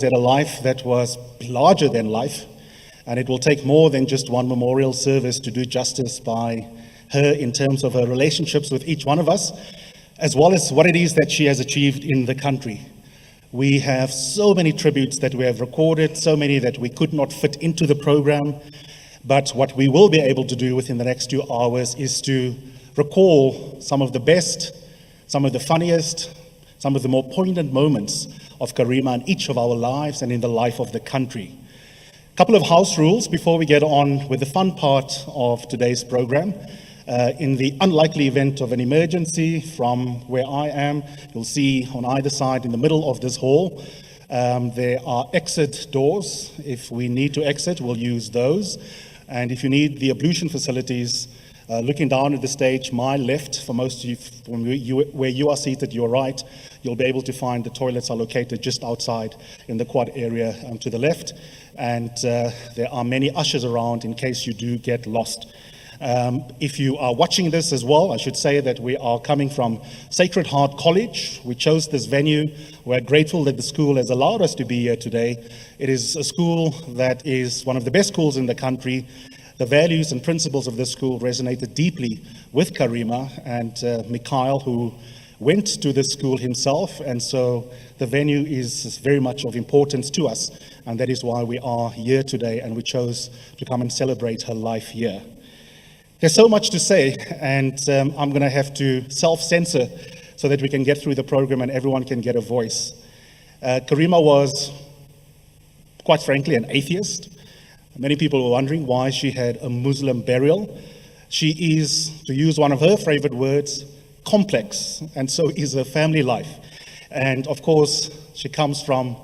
had a life that was larger than life, and it will take more than just one memorial service to do justice by her in terms of her relationships with each one of us, as well as what it is that she has achieved in the country. We have so many tributes that we have recorded, so many that we could not fit into the program, but what we will be able to do within the next 2 hours is to recall some of the best, some of the funniest, some of the more poignant moments of Karima in each of our lives and in the life of the country. A couple of house rules before we get on with the fun part of today's program. In the unlikely event of an emergency from where I am, you'll see on either side in the middle of this hall, there are exit doors. If we need to exit, we'll use those. And if you need the ablution facilities, looking down at the stage, my left, for most of you, where you are seated, your right, you'll be able to find the toilets are located just outside in the quad area to the left. And there are many ushers around in case you do get lost. If you are watching this as well, I should say that we are coming from Sacred Heart College. We chose this venue. We're grateful that the school has allowed us to be here today. It is a school that is one of the best schools in the country. The values and principles of this school resonated deeply with Karima and Mikhail, who went to this school himself, and so the venue is very much of importance to us, and that is why we are here today, and we chose to come and celebrate her life here. There's so much to say, and I'm going to have to self-censor so that we can get through the program and everyone can get a voice. Karima was, quite frankly, an atheist. Many people were wondering why she had a Muslim burial. She is, to use one of her favorite words, complex, and so is her family life. And of course, she comes from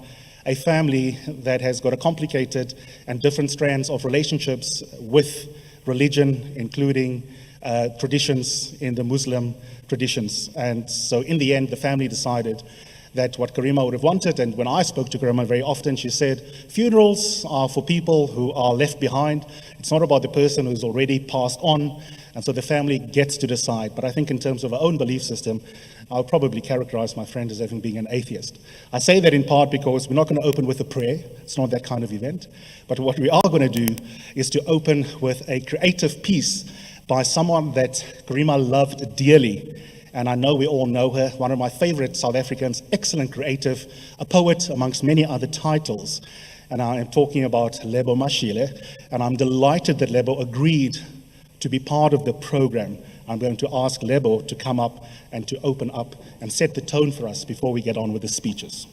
a family that has got a complicated and different strands of relationships with religion, including traditions in the Muslim traditions. And so in the end, the family decided that what Karima would have wanted, and when I spoke to Karima very often, she said, funerals are for people who are left behind. It's not about the person who's already passed on, and so the family gets to decide. But I think in terms of our own belief system, I'll probably characterize my friend as having being an atheist. I say that in part because we're not going to open with a prayer. It's not that kind of event. But what we are going to do is to open with a creative piece by someone that Karima loved dearly. And I know we all know her, one of my favorite South Africans, excellent creative, a poet amongst many other titles. And I am talking about Lebo Mashile, and I'm delighted that Lebo agreed to be part of the program. I'm going to ask Lebo to come up and to open up and set the tone for us before we get on with the speeches.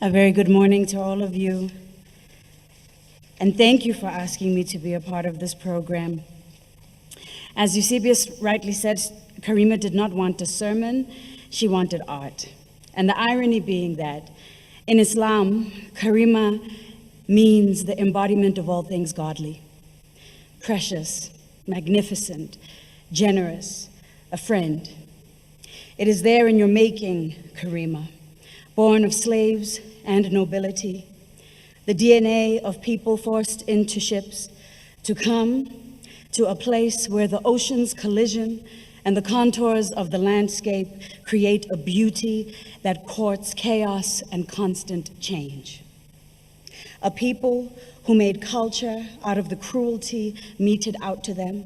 A very good morning to all of you, and thank you for asking me to be a part of this program. As Eusebius rightly said, Karima did not want a sermon, she wanted art. And the irony being that in Islam, Karima means the embodiment of all things godly, precious, magnificent, generous, a friend. It is there in your making, Karima, born of slaves and nobility, the DNA of people forced into ships to come to a place where the ocean's collision and the contours of the landscape create a beauty that courts chaos and constant change. A people who made culture out of the cruelty meted out to them.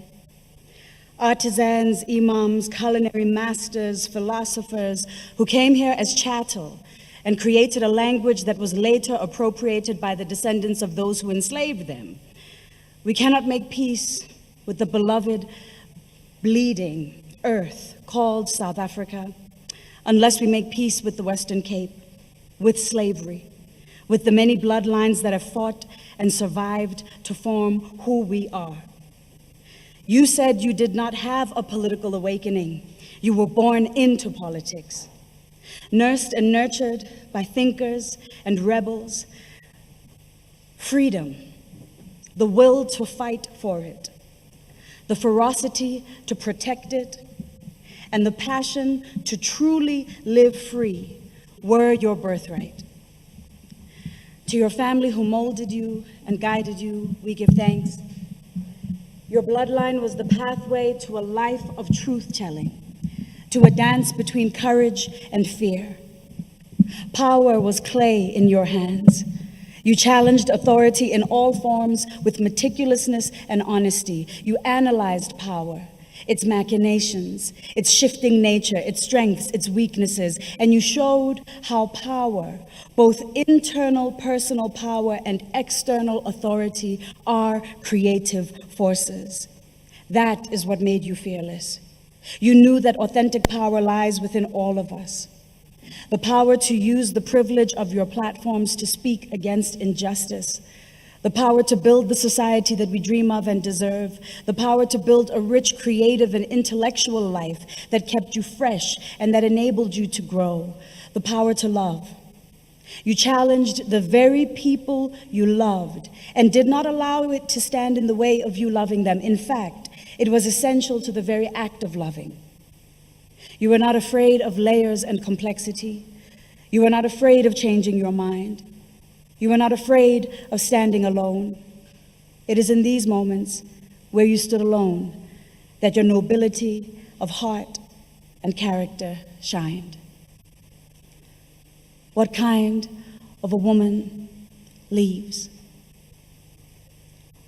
Artisans, imams, culinary masters, philosophers who came here as chattel and created a language that was later appropriated by the descendants of those who enslaved them. We cannot make peace with the beloved, bleeding earth called South Africa unless we make peace with the Western Cape, with slavery, with the many bloodlines that have fought and survived to form who we are. You said you did not have a political awakening. You were born into politics. Nursed and nurtured by thinkers and rebels, freedom, the will to fight for it, the ferocity to protect it, and the passion to truly live free were your birthright. To your family who molded you and guided you, we give thanks. Your bloodline was the pathway to a life of truth-telling, to a dance between courage and fear. Power was clay in your hands. You challenged authority in all forms with meticulousness and honesty. You analyzed power, its machinations, its shifting nature, its strengths, its weaknesses, and you showed how power, both internal personal power and external authority, are creative forces. That is what made you fearless. You knew that authentic power lies within all of us. The power to use the privilege of your platforms to speak against injustice, the power to build the society that we dream of and deserve, the power to build a rich, creative, and intellectual life that kept you fresh and that enabled you to grow, the power to love. You challenged the very people you loved and did not allow it to stand in the way of you loving them. In fact, it was essential to the very act of loving. You were not afraid of layers and complexity. You were not afraid of changing your mind. You were not afraid of standing alone. It is in these moments where you stood alone that your nobility of heart and character shined. What kind of a woman leaves?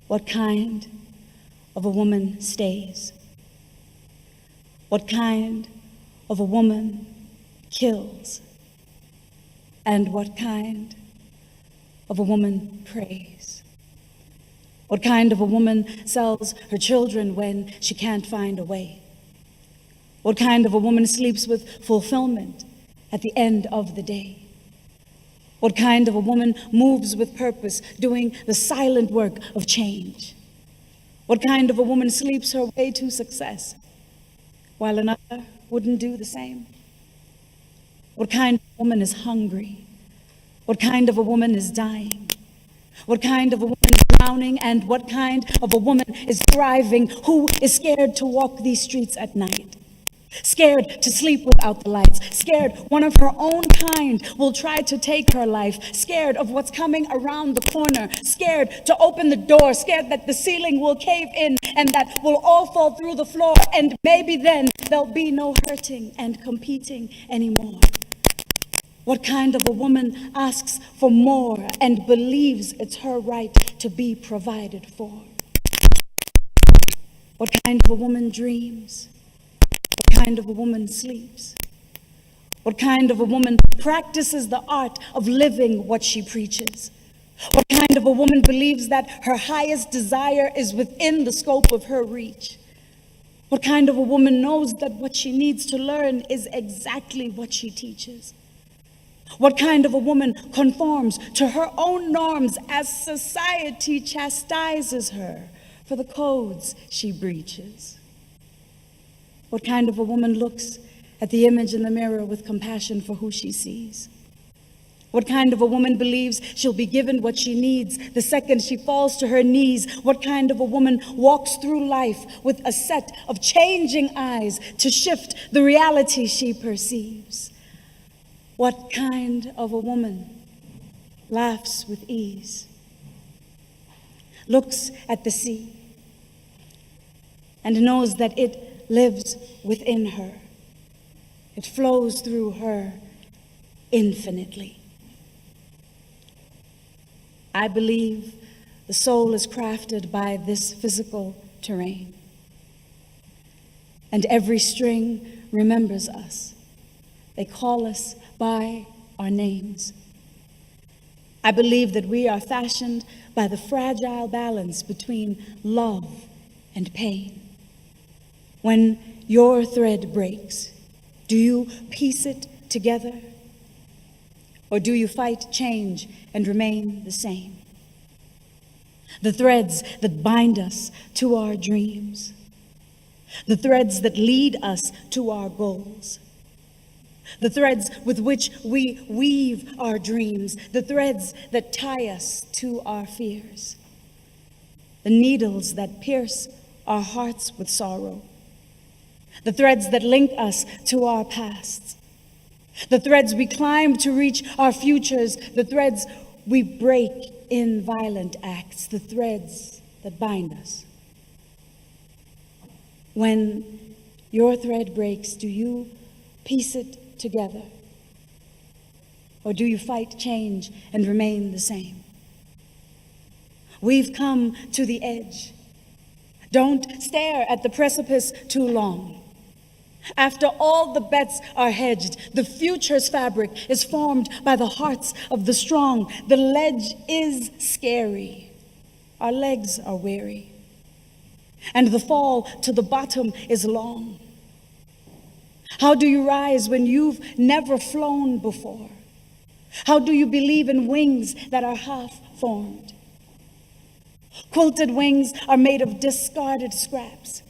What kind of a woman stays? What kind of a woman kills? And what kind of a woman prays? What kind of a woman sells her children when she can't find a way? What kind of a woman sleeps with fulfillment at the end of the day? What kind of a woman moves with purpose, doing the silent work of change? What kind of a woman sleeps her way to success, while another wouldn't do the same? What kind of woman is hungry? What kind of a woman is dying? What kind of a woman is drowning? And what kind of a woman is thriving? Who is scared to walk these streets at night? Scared to sleep without the lights? Scared one of her own kind will try to take her life? Scared of what's coming around the corner? Scared to open the door? Scared that the ceiling will cave in and that we'll all fall through the floor, and maybe then there'll be no hurting and competing anymore? What kind of a woman asks for more and believes it's her right to be provided for? What kind of a woman dreams? What kind of a woman sleeps? What kind of a woman practices the art of living what she preaches? What kind of a woman believes that her highest desire is within the scope of her reach? What kind of a woman knows that what she needs to learn is exactly what she teaches? What kind of a woman conforms to her own norms as society chastises her for the codes she breaches? What kind of a woman looks at the image in the mirror with compassion for who she sees? What kind of a woman believes she'll be given what she needs the second she falls to her knees? What kind of a woman walks through life with a set of changing eyes to shift the reality she perceives? What kind of a woman laughs with ease, looks at the sea, and knows that it lives within her? It flows through her infinitely. I believe the soul is crafted by this physical terrain, and every string remembers us. They call us by our names. I believe that we are fashioned by the fragile balance between love and pain. When your thread breaks, do you piece it together? Or do you fight change and remain the same? The threads that bind us to our dreams, the threads that lead us to our goals, the threads with which we weave our dreams, the threads that tie us to our fears, the needles that pierce our hearts with sorrow, the threads that link us to our pasts, the threads we climb to reach our futures, the threads we break in violent acts, the threads that bind us. When your thread breaks, do you piece it together? Or do you fight change and remain the same? We've come to the edge. Don't stare at the precipice too long. After all the bets are hedged, the future's fabric is formed by the hearts of the strong. The ledge is scary. Our legs are weary. And the fall to the bottom is long. How do you rise when you've never flown before? How do you believe in wings that are half formed? Quilted wings are made of discarded scraps.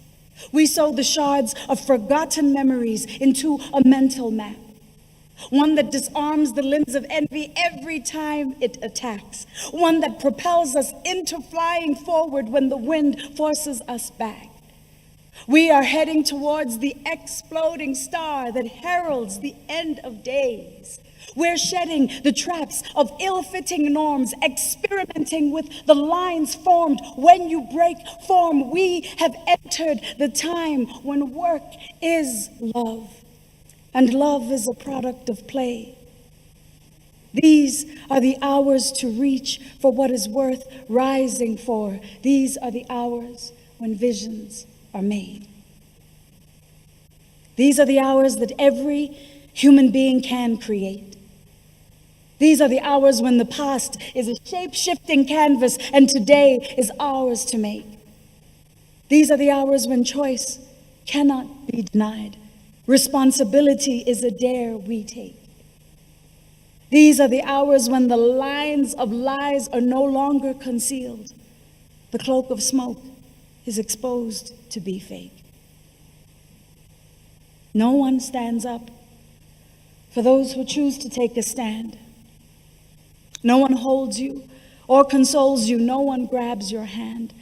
We sew the shards of forgotten memories into a mental map, one that disarms the lens of envy every time it attacks, one that propels us into flying forward when the wind forces us back. We are heading towards the exploding star that heralds the end of days. We're shedding the traps of ill-fitting norms, experimenting with the lines formed when you break form. We have entered the time when work is love, and love is a product of play. These are the hours to reach for what is worth rising for. These are the hours when visions are made. These are the hours that every human being can create. These are the hours when the past is a shape-shifting canvas and today is ours to make. These are the hours when choice cannot be denied. Responsibility is a dare we take. These are the hours when the lines of lies are no longer concealed. The cloak of smoke is exposed to be fake. No one stands up for those who choose to take a stand. No one holds you or consoles you. No one grabs your hand.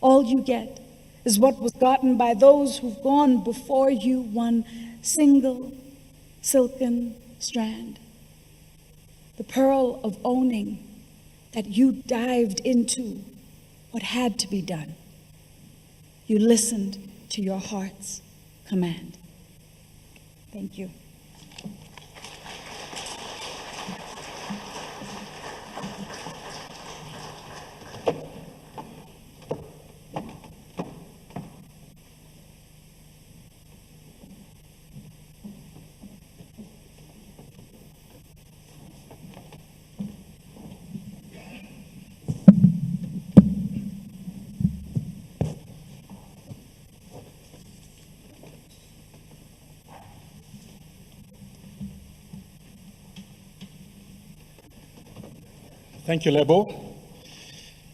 All you get is what was gotten by those who've gone before you, one single silken strand. The pearl of owning that you dived into what had to be done. You listened to your heart's command. Thank you. Thank you, Lebo.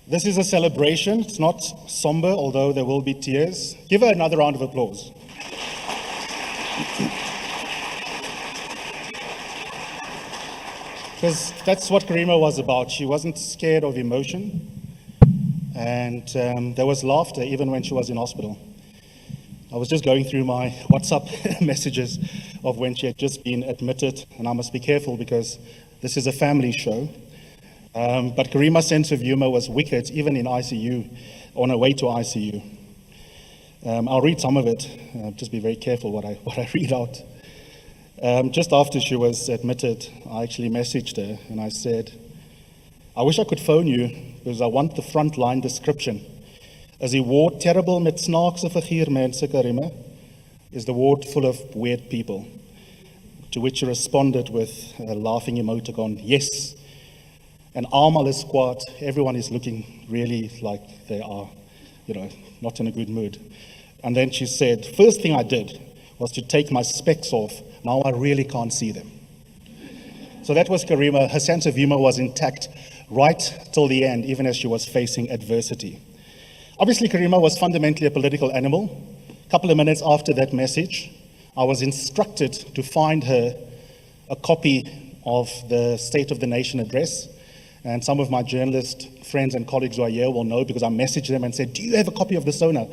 This is a celebration. It's not somber, although there will be tears. Give her another round of applause. Because that's what Karima was about. She wasn't scared of emotion. And there was laughter even when she was in hospital. I was just going through my WhatsApp messages of when she had just been admitted. And I must be careful because this is a family show. But Karima's sense of humor was wicked, even in ICU, on her way to ICU. I'll read some of it. Just be very careful what I read out. Just after she was admitted, I actually messaged her and I said, I wish I could phone you because I want the frontline description. As die ward terrible met snaakse figuur mense, Karima, is the ward full of weird people. To which she responded with a laughing emoticon, yes. And almal is kwaad. Everyone is looking really like they are, not in a good mood. And then she said, first thing I did was to take my specs off. Now I really can't see them. So that was Karima. Her sense of humor was intact right till the end, even as she was facing adversity. Obviously, Karima was fundamentally a political animal. A couple of minutes after that message, I was instructed to find her a copy of the State of the Nation address. And some of my journalist friends and colleagues who are here will know because I messaged them and said, do you have a copy of the SONA?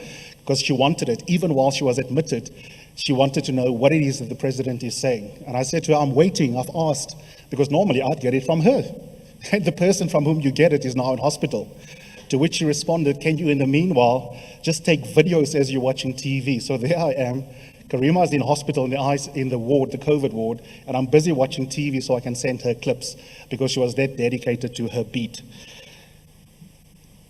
because she wanted it. Even while she was admitted, she wanted to know what it is that the president is saying. And I said to her, I'm waiting, I've asked, because normally I'd get it from her. And the person from whom you get it is now in hospital. To which she responded, can you in the meanwhile just take videos as you're watching TV? So there I am. Karima's in hospital in the ward, the COVID ward, and I'm busy watching TV so I can send her clips because she was that dedicated to her beat.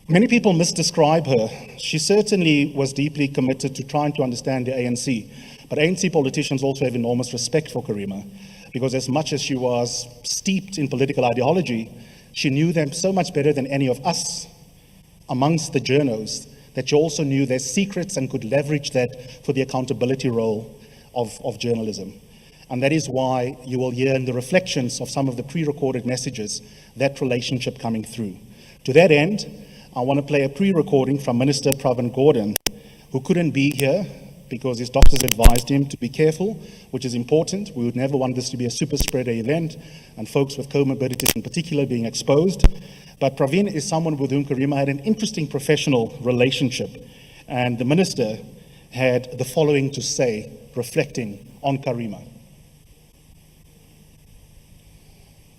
Many people misdescribe her. She certainly was deeply committed to trying to understand the ANC, but ANC politicians also have enormous respect for Karima, because as much as she was steeped in political ideology, she knew them so much better than any of us amongst the journos, that she also knew their secrets and could leverage that for the accountability role of journalism. And that is why you will hear in the reflections of some of the pre-recorded messages that relationship coming through. To that end, I want to play a pre-recording from Minister Pravin Gordhan, who couldn't be here because his doctors advised him to be careful, which is important. We would never want this to be a super spreader event, and folks with comorbidities in particular being exposed. But Pravin is someone with whom Karima had an interesting professional relationship. And the minister had the following to say, reflecting on Karima.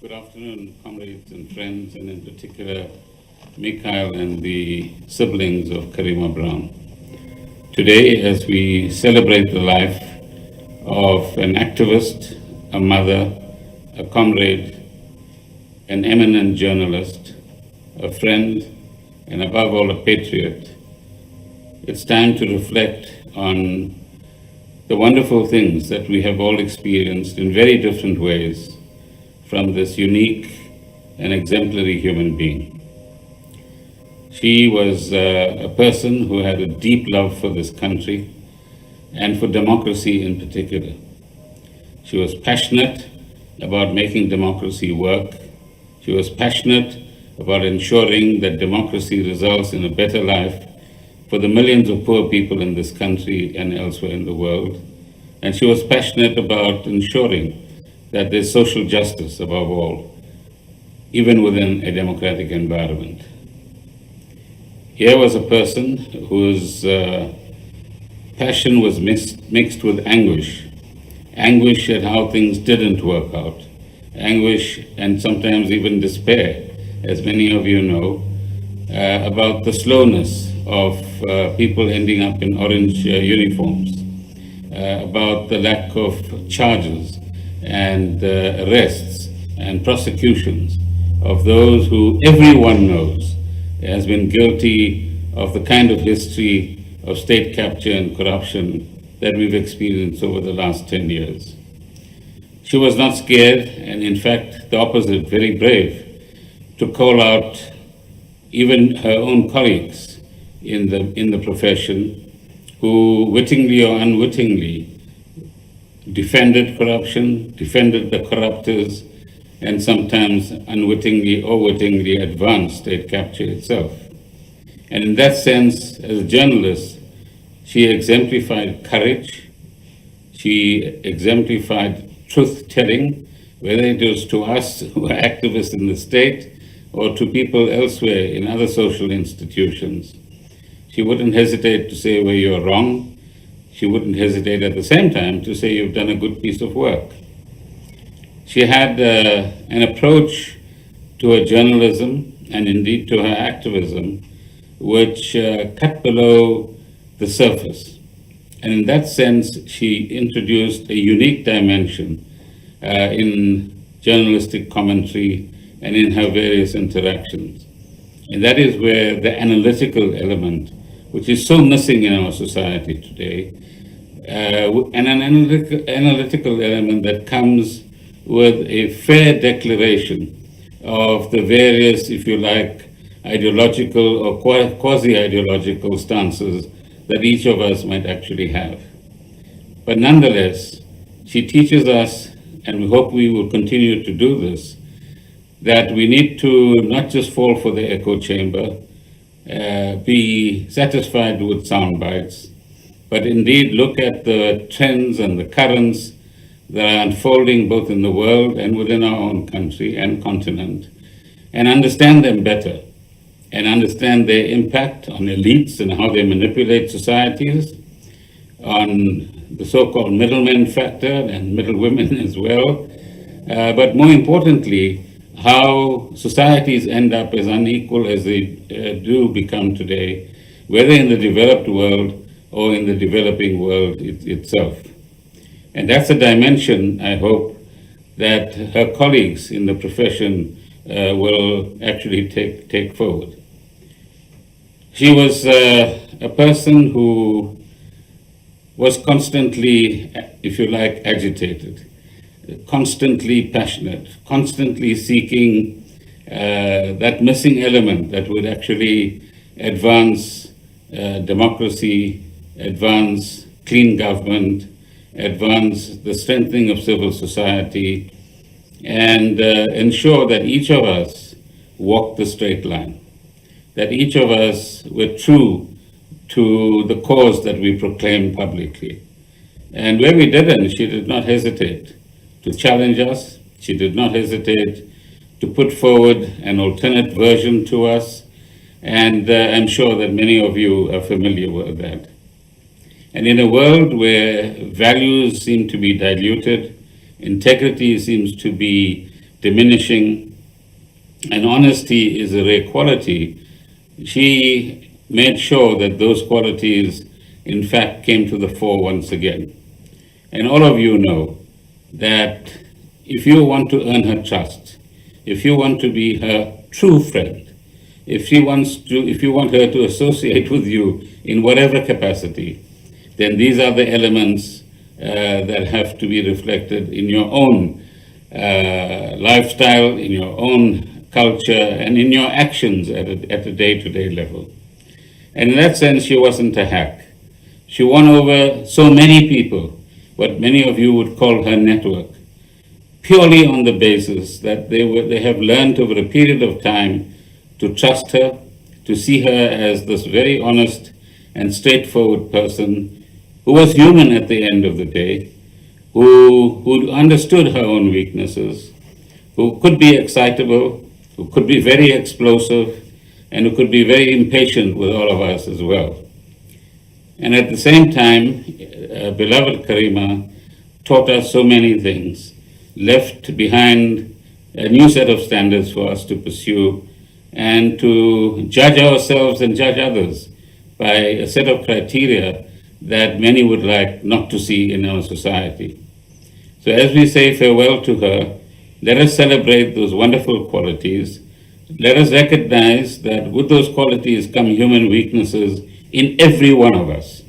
Good afternoon, comrades and friends, and in particular, Mikhail and the siblings of Karima Brown. Today, as we celebrate the life of an activist, a mother, a comrade, an eminent journalist, a friend, and above all, a patriot, it's time to reflect on the wonderful things that we have all experienced in very different ways from this unique and exemplary human being. She was a person who had a deep love for this country and for democracy in particular. She was passionate about making democracy work. She was passionate about ensuring that democracy results in a better life for the millions of poor people in this country and elsewhere in the world. And she was passionate about ensuring that there's social justice above all, even within a democratic environment. Here was a person whose passion was mixed with anguish at how things didn't work out, anguish and sometimes even despair, as many of you know, about the slowness of people ending up in orange uniforms, about the lack of charges and arrests and prosecutions of those who everyone knows has been guilty of the kind of history of state capture and corruption that we've experienced over the last 10 years. She was not scared, and in fact, the opposite, very brave, to call out even her own colleagues in the profession who wittingly or unwittingly defended corruption, defended the corruptors, and sometimes unwittingly or wittingly advanced state capture itself. And in that sense, as a journalist, she exemplified courage, she exemplified truth-telling, whether it was to us who are activists in the state or to people elsewhere in other social institutions. She wouldn't hesitate to say where you're wrong. She wouldn't hesitate at the same time to say you've done a good piece of work. She had an approach to her journalism and indeed to her activism which cut below the surface. And in that sense, she introduced a unique dimension in journalistic commentary and in her various interactions. And that is where the analytical element, which is so missing in our society today, and an analytical element that comes with a fair declaration of the various, if you like, ideological or quasi-ideological stances that each of us might actually have. But nonetheless, she teaches us, and we hope we will continue to do this, that we need to not just fall for the echo chamber, be satisfied with sound bites, but indeed look at the trends and the currents that are unfolding both in the world and within our own country and continent, and understand them better, and understand their impact on elites and how they manipulate societies, on the so-called middlemen factor and middlewomen as well, but more importantly, how societies end up as unequal as they do become today, whether in the developed world or in the developing world itself. And that's a dimension, I hope, that her colleagues in the profession will actually take forward. She was a person who was constantly, if you like, agitated, constantly passionate, constantly seeking that missing element that would actually advance democracy, advance clean government, advance the strengthening of civil society, and ensure that each of us walked the straight line, that each of us were true to the cause that we proclaimed publicly. And where we didn't, she did not hesitate to challenge us. She did not hesitate to put forward an alternate version to us. And I'm sure that many of you are familiar with that. And in a world where values seem to be diluted, integrity seems to be diminishing, and honesty is a rare quality, she made sure that those qualities, in fact, came to the fore once again. And all of you know that if you want to earn her trust, if you want to be her true friend, if you want her to associate with you in whatever capacity, then these are the elements that have to be reflected in your own lifestyle, in your own culture, and in your actions at a day-to-day level. And in that sense, she wasn't a hack. She won over so many people, what many of you would call her network, purely on the basis that they have learned over a period of time to trust her, to see her as this very honest and straightforward person who was human at the end of the day, who understood her own weaknesses, who could be excitable, who could be very explosive, and who could be very impatient with all of us as well. And at the same time, beloved Karima taught us so many things, left behind a new set of standards for us to pursue, and to judge ourselves and judge others by a set of criteria that many would like not to see in our society. So as we say farewell to her, let us celebrate those wonderful qualities. Let us recognize that with those qualities come human weaknesses in every one of us.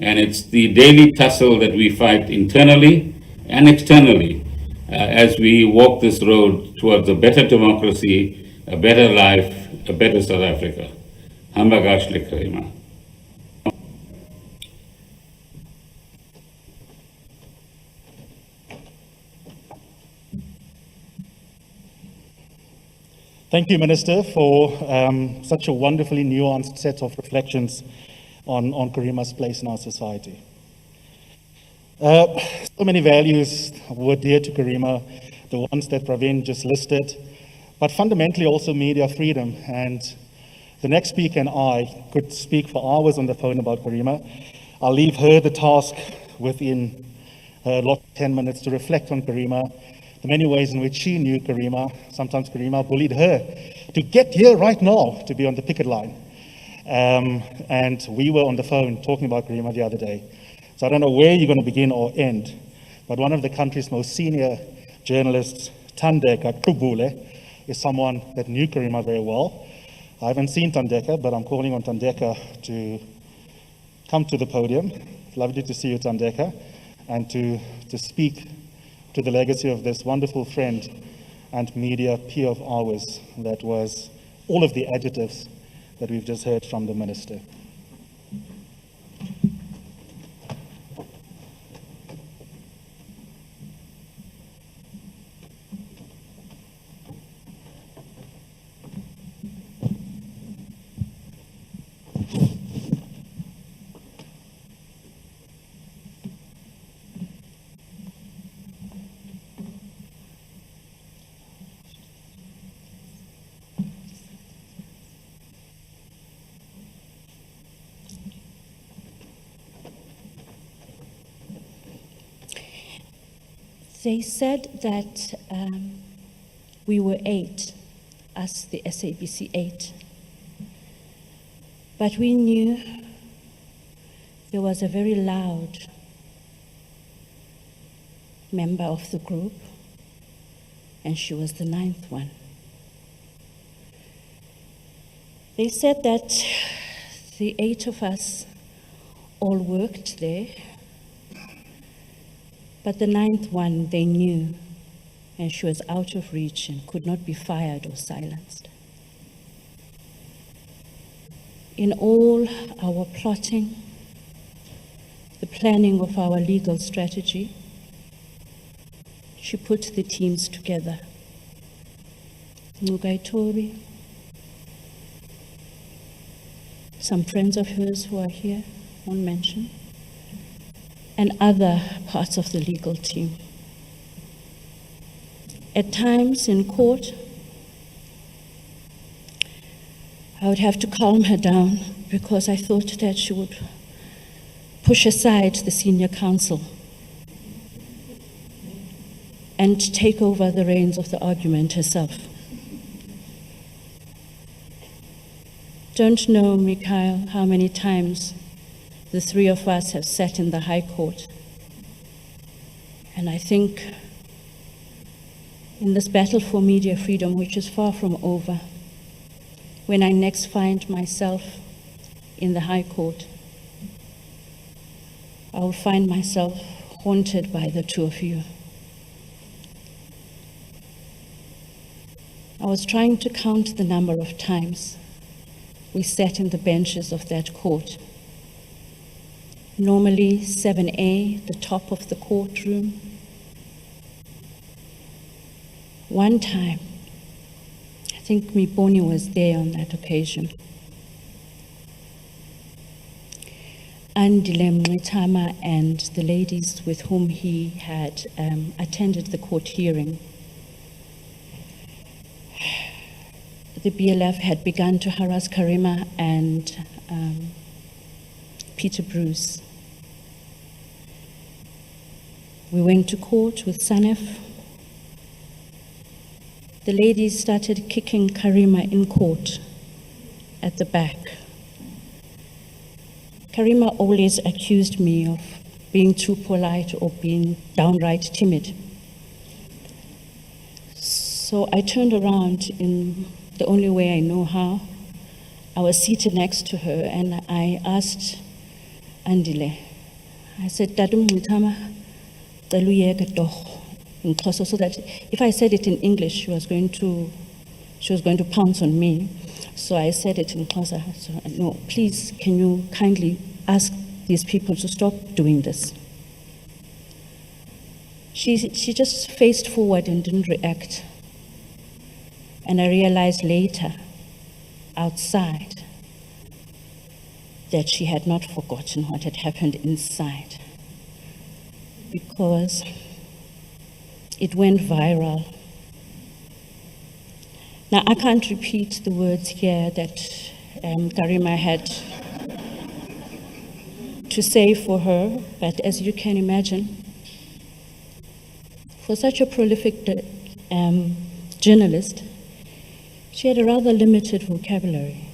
And it's the daily tussle that we fight internally and externally as we walk this road towards a better democracy, a better life, a better South Africa. Hambagash Karima. Thank you, Minister, for such a wonderfully nuanced set of reflections on Karima's place in our society. So many values were dear to Karima, the ones that Praveen just listed, but fundamentally also media freedom. And the next speaker and I could speak for hours on the phone about Karima. I'll leave her the task within her lot 10 minutes to reflect on Karima, the many ways in which she knew Karima. Sometimes Karima bullied her to get here right now to be on the picket line. And we were on the phone talking about Karima the other day. So I don't know where you're going to begin or end, but one of the country's most senior journalists, Thandeka Kubule, is someone that knew Karima very well. I haven't seen Thandeka, but I'm calling on Thandeka to come to the podium. Lovely to see you, Thandeka, and to speak to the legacy of this wonderful friend and media peer of ours that was all of the adjectives that we've just heard from the minister. They said that we were 8, us, the SABC 8. But we knew there was a very loud member of the group, and she was the 9th one. They said that the 8 of us all worked there, but the 9th one they knew, and she was out of reach and could not be fired or silenced. In all our plotting, the planning of our legal strategy, she put the teams together. Ngugaitori, some friends of hers who are here, won't mention, and other parts of the legal team. At times in court, I would have to calm her down because I thought that she would push aside the senior counsel and take over the reins of the argument herself. Don't know, Mikhail, how many times the 3 of us have sat in the High Court. And I think in this battle for media freedom, which is far from over, when I next find myself in the High Court, I will find myself haunted by the 2 of you. I was trying to count the number of times we sat in the benches of that court. Normally 7A, the top of the courtroom. One time, I think Miboni was there on that occasion. Andile Mnetama and the ladies with whom he had attended the court hearing. The BLF had begun to harass Karima and Peter Bruce. We went to court with Sanef. The ladies started kicking Karima in court at the back. Karima always accused me of being too polite or being downright timid. So I turned around in the only way I know how. I was seated next to her and I asked Andile, I said, Dadum Mutama, Taluyeka doch, in Xhosa, so that if I said it in English, she was going to pounce on me. So I said it in Xhosa. So, no, please, can you kindly ask these people to stop doing this? She just faced forward and didn't react. And I realized later, outside, that she had not forgotten what had happened inside, because it went viral. Now, I can't repeat the words here that Karima had to say for her, but as you can imagine, for such a prolific journalist, she had a rather limited vocabulary.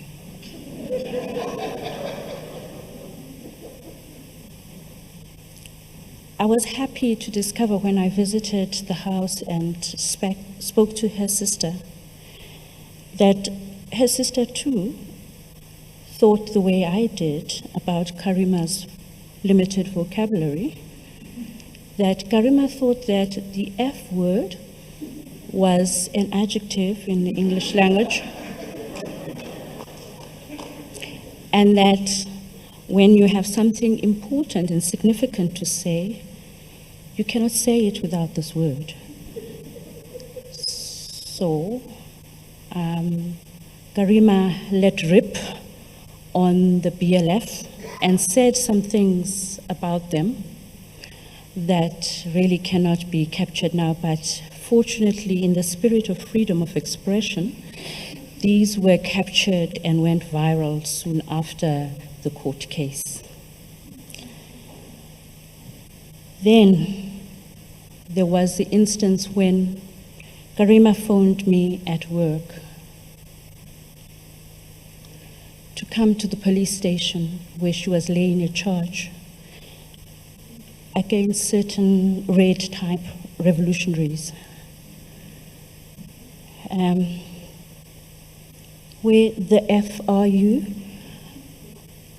I was happy to discover when I visited the house and spoke to her sister that her sister too thought the way I did about Karima's limited vocabulary, that Karima thought that the F word was an adjective in the English language, and that when you have something important and significant to say, you cannot say it without this word. So, Karima let rip on the BLF and said some things about them that really cannot be captured now, but fortunately, in the spirit of freedom of expression, these were captured and went viral soon after the court case. Then there was the instance when Karima phoned me at work to come to the police station where she was laying a charge against certain red type revolutionaries. Where the F are you?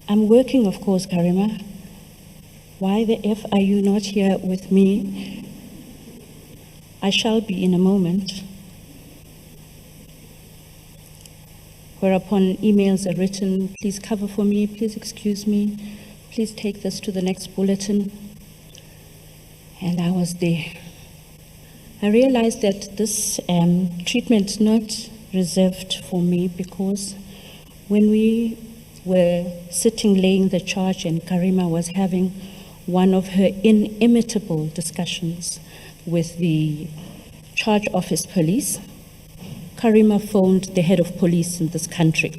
I'm working, of course, Karima. Why the F are you not here with me? I shall be in a moment. Whereupon emails are written, please cover for me, please excuse me, please take this to the next bulletin. And I was there. I realized that this treatment is not reserved for me, because when we were sitting laying the charge and Karima was having one of her inimitable discussions with the charge office police, Karima phoned the head of police in this country.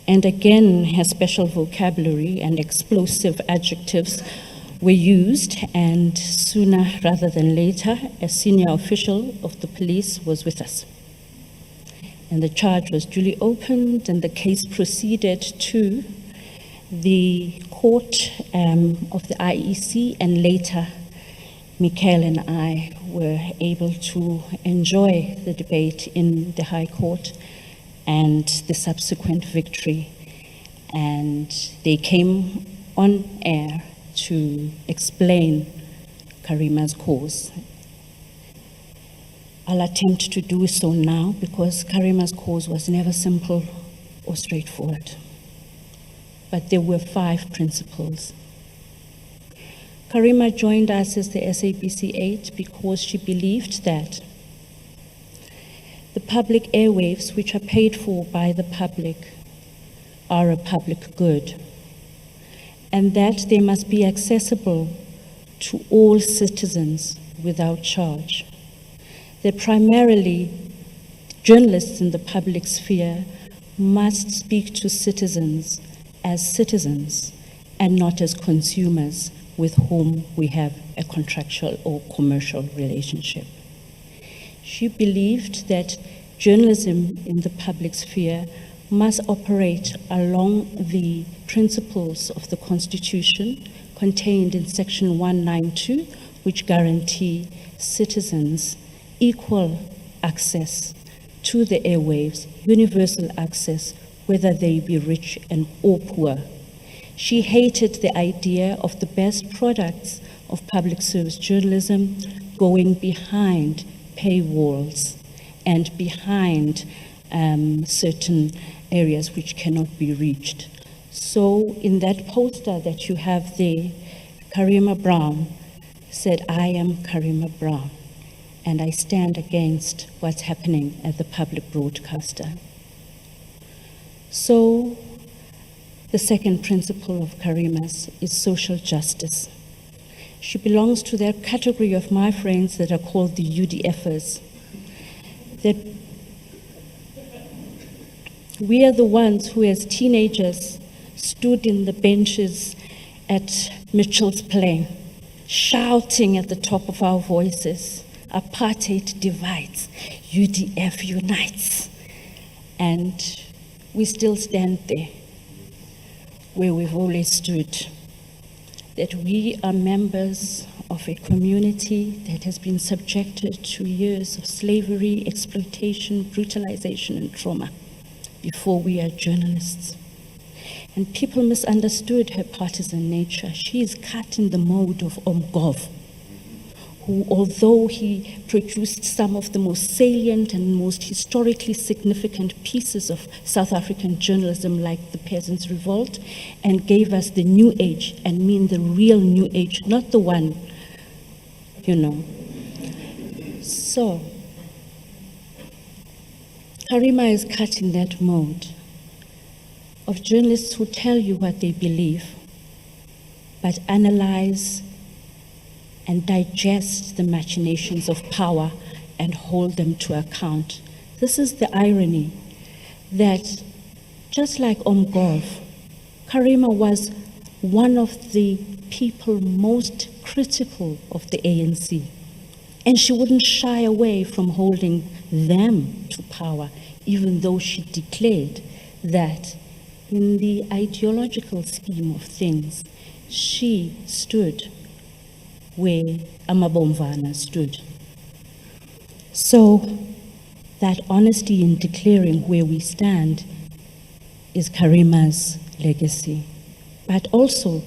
And again, her special vocabulary and explosive adjectives were used, and sooner rather than later, a senior official of the police was with us. And the charge was duly opened, and the case proceeded to the court of the IEC, and later Mikhail and I were able to enjoy the debate in the High Court and the subsequent victory. And they came on air to explain Karima's cause. I'll attempt to do so now, because Karima's cause was never simple or straightforward. But there were 5 principles. Karima joined us as the SABC 8 because she believed that the public airwaves, which are paid for by the public, are a public good, and that they must be accessible to all citizens without charge. That primarily journalists in the public sphere must speak to citizens as citizens and not as consumers with whom we have a contractual or commercial relationship. She believed that journalism in the public sphere must operate along the principles of the Constitution contained in Section 192, which guarantee citizens equal access to the airwaves, universal access, whether they be rich or poor. She hated the idea of the best products of public service journalism going behind paywalls and behind certain areas which cannot be reached. So in that poster that you have there, Karima Brown said, "I am Karima Brown, and I stand against what's happening at the public broadcaster." So the second principle of Karima's is social justice. She belongs to that category of my friends that are called the UDFers. That we are the ones who, as teenagers, stood in the benches at Mitchell's Plain, shouting at the top of our voices, "Apartheid divides, UDF unites." And we still stand there where we've always stood, that we are members of a community that has been subjected to years of slavery, exploitation, brutalization, and trauma before we are journalists. And people misunderstood her partisan nature. She is cut in the mode of Omgov, who, although he produced some of the most salient and most historically significant pieces of South African journalism, like the Peasants' Revolt, and gave us the New Age, and mean the real New Age, not the one, So, Karima is cut in that mode of journalists who tell you what they believe, but analyze and digest the machinations of power and hold them to account. This is the irony, that just like Omgov, Karima was one of the people most critical of the ANC. And she wouldn't shy away from holding them to power, even though she declared that in the ideological scheme of things, she stood where Amabomvana stood. So that honesty in declaring where we stand is Karima's legacy. But also,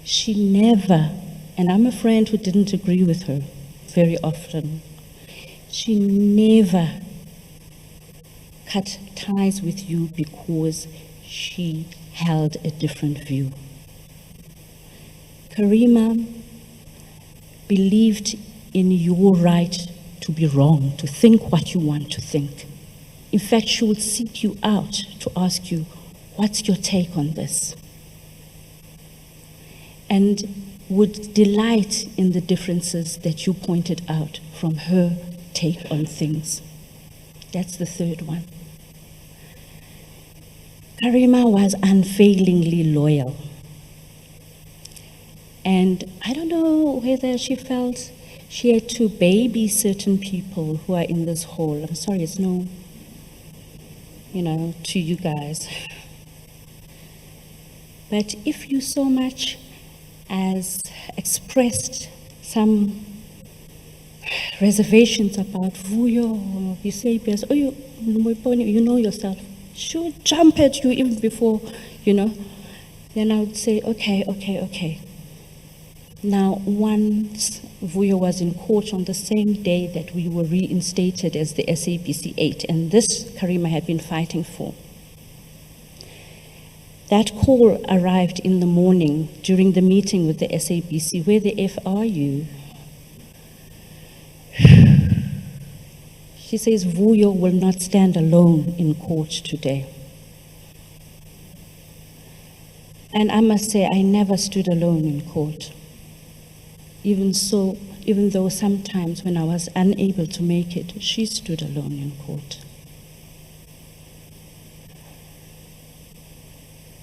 she never, and I'm a friend who didn't agree with her very often, she never cut ties with you because she held a different view. Karima believed in your right to be wrong, to think what you want to think. In fact, she would seek you out to ask you, what's your take on this? And would delight in the differences that you pointed out from her take on things. That's the third one. Karima was unfailingly loyal. And I don't know whether she felt she had to baby certain people who are in this hall. I'm sorry, it's no, to you guys. But if you so much as expressed some reservations about Vuyo or Eusebius, or you know yourself, she'll jump at you even before, then I would say, okay. Now, once Vuyo was in court on the same day that we were reinstated as the SABC 8, and this Karima had been fighting for. That call arrived in the morning during the meeting with the SABC. Where the F are you? She says Vuyo will not stand alone in court today. And I must say, I never stood alone in court. Even though sometimes when I was unable to make it, she stood alone in court.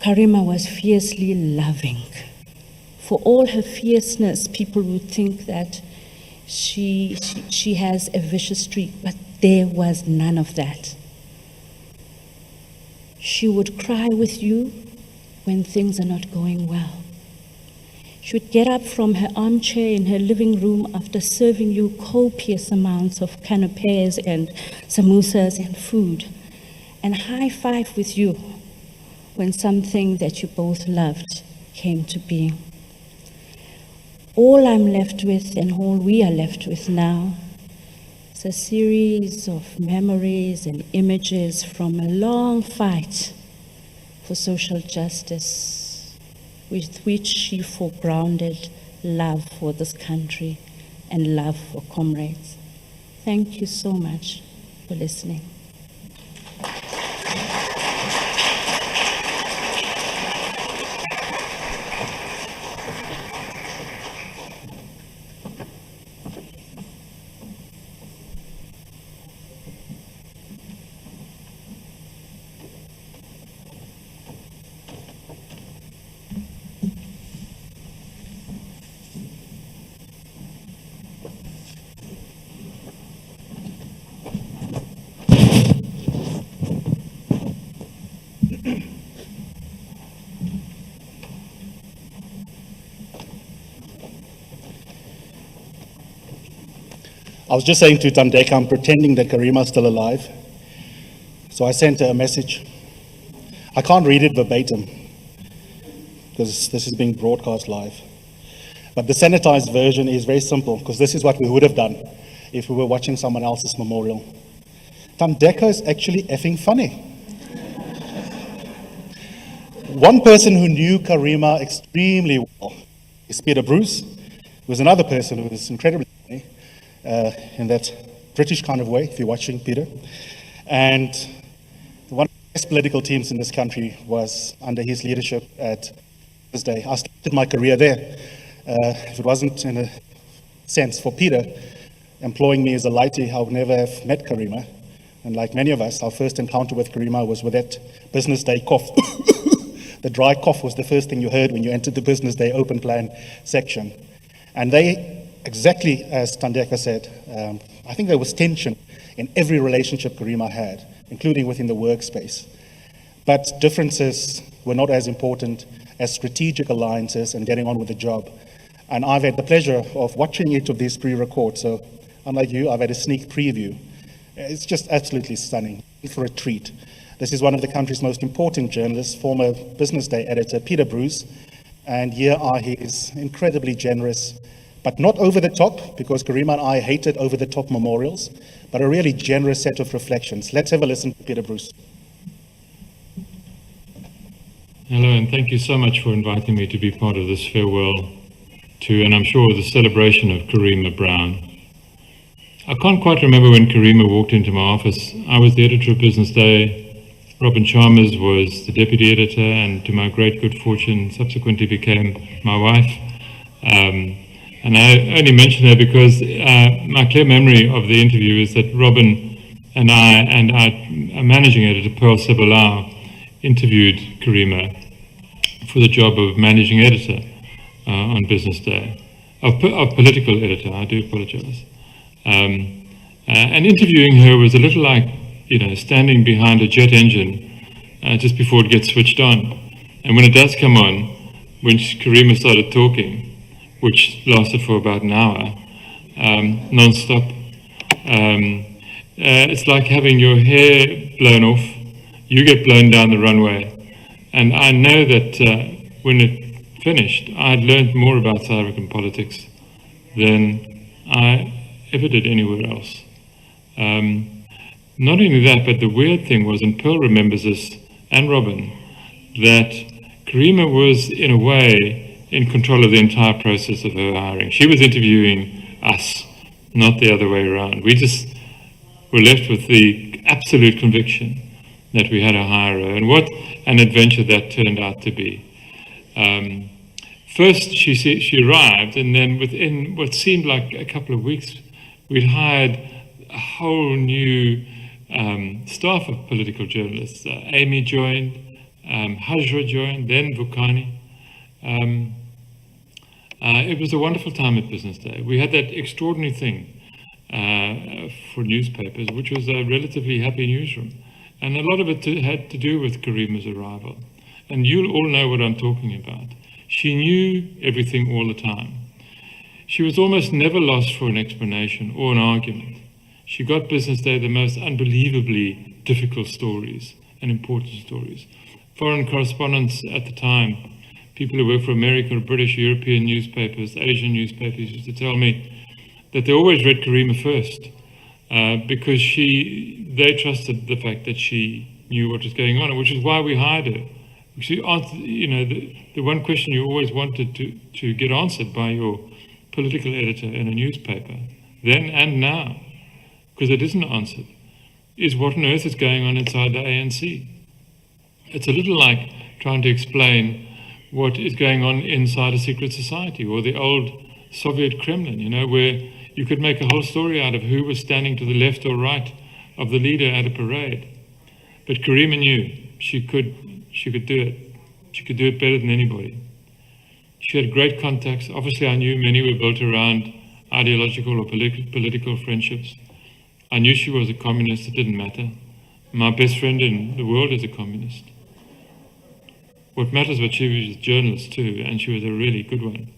Karima was fiercely loving. For all her fierceness, people would think that she has a vicious streak, but there was none of that. She would cry with you when things are not going well. She would get up from her armchair in her living room after serving you copious amounts of canapés and samosas and food, and high five with you when something that you both loved came to be. All I'm left with, and all we are left with now, is a series of memories and images from a long fight for social justice, with which she foregrounded love for this country and love for comrades. Thank you so much for listening. I was just saying to Tandeka, I'm pretending that Karima's still alive. So I sent her a message. I can't read it verbatim because this is being broadcast live. But the sanitized version is very simple because this is what we would have done if we were watching someone else's memorial. Tandeka is actually effing funny. One person who knew Karima extremely well is Peter Bruce, who was another person who was incredibly funny. In that British kind of way, if you're watching Peter. And one of the best political teams in this country was under his leadership at this day. I started my career there. If it wasn't in a sense for Peter employing me as a lightie, I would never have met Karima. And like many of us, our first encounter with Karima was with that business day cough The dry cough was the first thing you heard when you entered the business day open plan section. And they, exactly as Tandeka said, I think there was tension in every relationship Karima had, including within the workspace. But differences were not as important as strategic alliances and getting on with the job. And I've had the pleasure of watching each of these pre-records. So unlike you, I've had a sneak preview. It's just absolutely stunning, for a treat. This is one of the country's most important journalists, former Business Day editor, Peter Bruce. And here are his incredibly generous, but not over the top, because Karima and I hated over the top memorials, but a really generous set of reflections. Let's have a listen to Peter Bruce. Hello, and thank you so much for inviting me to be part of this farewell to, and I'm sure, the celebration of Karima Brown. I can't quite remember when Karima walked into my office. I was the editor of Business Day. Robin Chalmers was the deputy editor, and to my great good fortune, subsequently became my wife. And I only mention her because my clear memory of the interview is that Robin and our managing editor, Pearl Sebalau, interviewed Karima for the job of managing editor on Business Day, of political editor, I do apologize. And interviewing her was a little like, standing behind a jet engine just before it gets switched on. And when it does come on, when Karima started talking, which lasted for about an hour, non-stop, it's like having your hair blown off. You get blown down the runway. And I know that when it finished, I'd learned more about South African politics than I ever did anywhere else. Not only that, but the weird thing was, and Pearl remembers this, and Robin, that Karima was, in a way, in control of the entire process of her hiring. She was interviewing us, not the other way around. We just were left with the absolute conviction that we had to hire her, and what an adventure that turned out to be. First, she arrived, and then within what seemed like a couple of weeks, we'd hired a whole new staff of political journalists. Amy joined, Hajra joined, then Vukani. It was a wonderful time at Business Day. We had that extraordinary thing for newspapers, which was a relatively happy newsroom. And a lot of it had to do with Karima's arrival. And you'll all know what I'm talking about. She knew everything all the time. She was almost never lost for an explanation or an argument. She got Business Day the most unbelievably difficult stories and important stories. Foreign correspondents at the time, people who work for American or British, European newspapers, Asian newspapers, used to tell me that they always read Karima first because they trusted the fact that she knew what was going on, which is why we hired her. She answered, the one question you always wanted to get answered by your political editor in a newspaper, then and now, because it isn't answered, is what on earth is going on inside the ANC. It's a little like trying to explain what is going on inside a secret society or the old Soviet Kremlin, where you could make a whole story out of who was standing to the left or right of the leader at a parade. But Karima knew she could do it. She could do it better than anybody. She had great contacts. Obviously, I knew many were built around ideological or political friendships. I knew she was a communist. It didn't matter. My best friend in the world is a communist. What matters was she was a journalist too, and she was a really good one.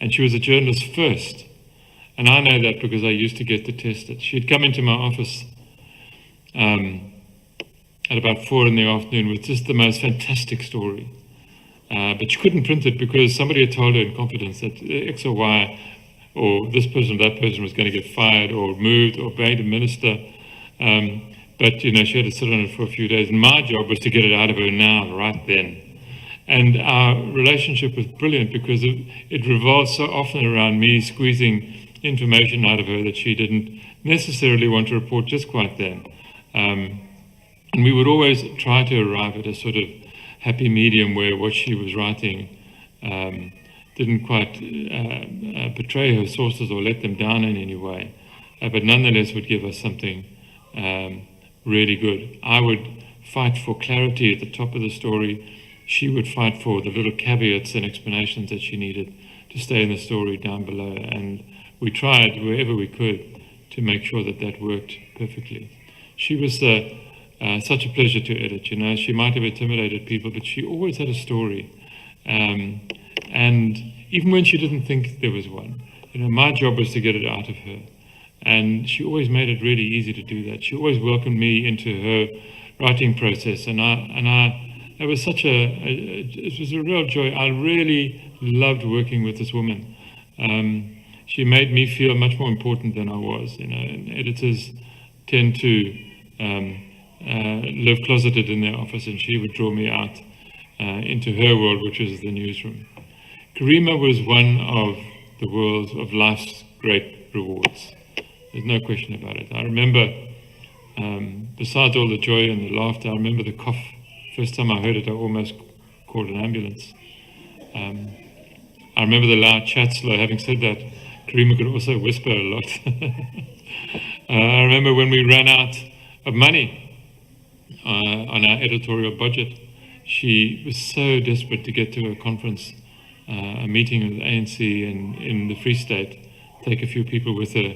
And she was a journalist first. And I know that because I used to get to test it. She'd come into my office at about 4 p.m. with just the most fantastic story. But she couldn't print it because somebody had told her in confidence that X or Y, or this person or that person was going to get fired or moved or made a minister. But, she had to sit on it for a few days. And my job was to get it out of her now, right then. And our relationship was brilliant because it revolved so often around me squeezing information out of her that she didn't necessarily want to report just quite then. And we would always try to arrive at a sort of happy medium where what she was writing didn't quite betray her sources or let them down in any way, but nonetheless would give us something really good. I would fight for clarity at the top of the story, she would fight for the little caveats and explanations that she needed to stay in the story down below. And we tried wherever we could to make sure that that worked perfectly. She was such a pleasure to edit. You know, she might have intimidated people, but she always had a story. And even when she didn't think there was one, you know, my job was to get it out of her. And she always made it really easy to do that. She always welcomed me into her writing process, and it was such it was a real joy. I really loved working with this woman. She made me feel much more important than I was. You know, and editors tend to live closeted in their office, and she would draw me out into her world, which was the newsroom. Karima was one of the world's, of life's great rewards. There's no question about it. I remember, besides all the joy and the laughter, I remember the cough. First time I heard it, I almost called an ambulance. I remember the loud chat slow. Having said that, Karima could also whisper a lot. I remember when we ran out of money on our editorial budget, she was so desperate to get to a conference, a meeting with the ANC in the Free State, take a few people with her.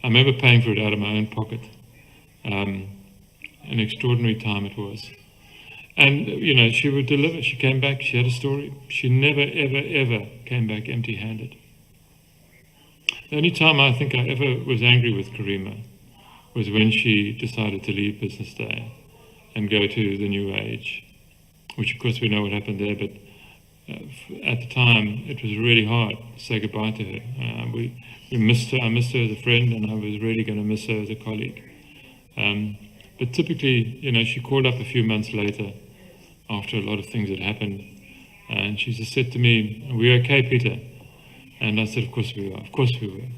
I remember paying for it out of my own pocket. An extraordinary time it was. And, you know, she would deliver. She came back, she had a story. She never, ever, ever came back empty-handed. The only time I think I ever was angry with Karima was when she decided to leave Business Day and go to the New Age, which of course we know what happened there, but at the time it was really hard to say goodbye to her. We missed her. I missed her as a friend, and I was really going to miss her as a colleague. But typically, you know, she called up a few months later after a lot of things had happened, and she just said to me, "Are we okay, Peter?" And I said, "Of course we are, of course we were."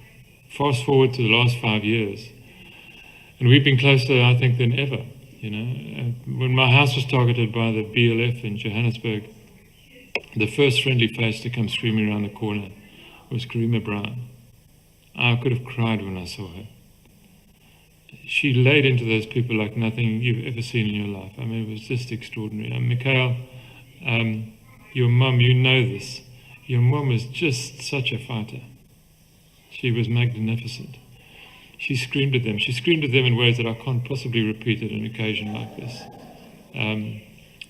Fast forward to the last 5 years, and we've been closer, I think, than ever. You know, when my house was targeted by the BLF in Johannesburg, the first friendly face to come screaming around the corner was Karima Brown. I could have cried when I saw her. She laid into those people like nothing you've ever seen in your life. I mean, it was just extraordinary. And Mikhail, your mum, you know this. Your mum was just such a fighter. She was magnificent. She screamed at them. She screamed at them in ways that I can't possibly repeat at an occasion like this. And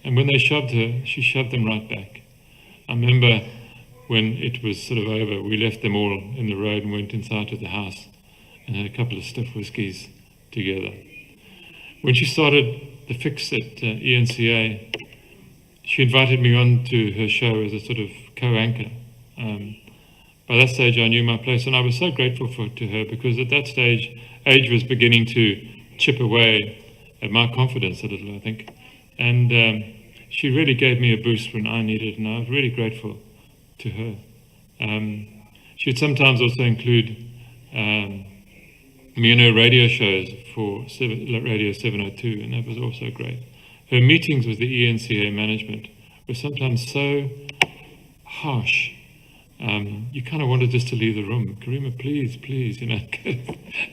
when they shoved her, she shoved them right back. I remember when it was sort of over, we left them all in the road and went inside to the house and had a couple of stiff whiskies together. When she started the fix at ENCA, she invited me on to her show as a sort of co-anchor. By that stage, I knew my place, and I was so grateful to her, because at that stage, age was beginning to chip away at my confidence a little, I think. And she really gave me a boost when I needed, and I was really grateful to her. She would sometimes also include me in her radio shows for Radio 702, and that was also great. Her meetings with the ENCA management were sometimes so harsh. You kind of wanted just to leave the room. Karima, please, please, you know,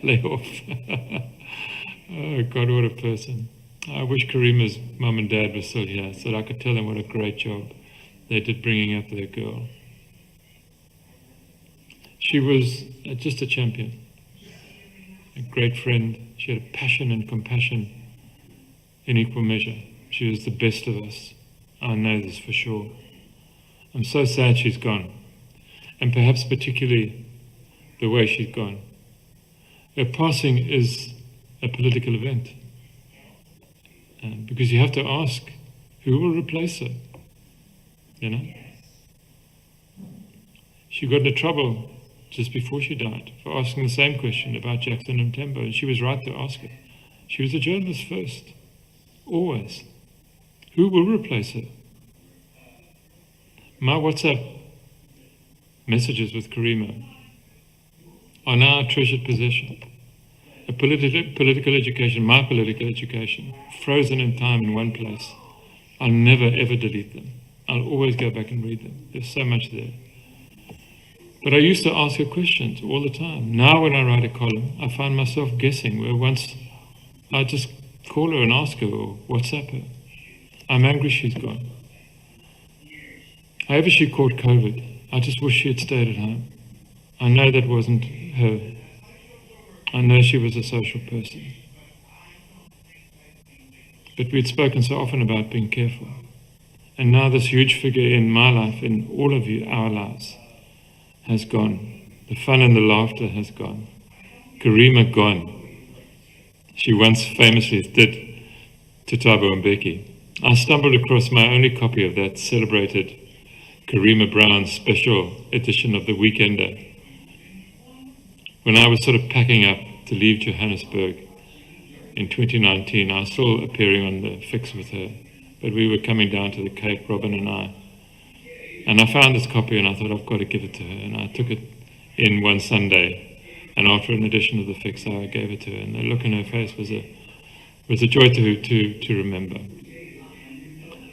lay off. Oh, God, what a person. I wish Karima's mum and dad were still here so that I could tell them what a great job they did bringing up their girl. She was just a champion, a great friend. She had passion and compassion in equal measure. She was the best of us. I know this for sure. I'm so sad she's gone, and perhaps particularly the way she's gone. Her passing is a political event, because you have to ask, who will replace her? You know? She got into trouble just before she died for asking the same question about Jackson and Tembo, and she was right to ask it. She was a journalist first, always. Who will replace her? My WhatsApp messages with Karima are now a treasured possession. A political education, my political education, frozen in time in one place. I'll never ever delete them. I'll always go back and read them. There's so much there. But I used to ask her questions all the time. Now when I write a column, I find myself guessing where once I just call her and ask her or WhatsApp her. I'm angry she's gone. However she caught COVID, I just wish she had stayed at home. I know that wasn't her. I know she was a social person. But we'd spoken so often about being careful. And now this huge figure in my life, in all of our lives, has gone. The fun and the laughter has gone. Karima gone. She once famously did to Thabo Mbeki. I stumbled across my only copy of that celebrated Karima Brown special edition of The Weekender when I was sort of packing up to leave Johannesburg in 2019. I was still appearing on the Fix with her, but we were coming down to the Cape, Robin and I. And I found this copy and I thought, I've got to give it to her. And I took it in one Sunday, and after an edition of the Fix, I gave it to her. And the look in her face was a joy to remember.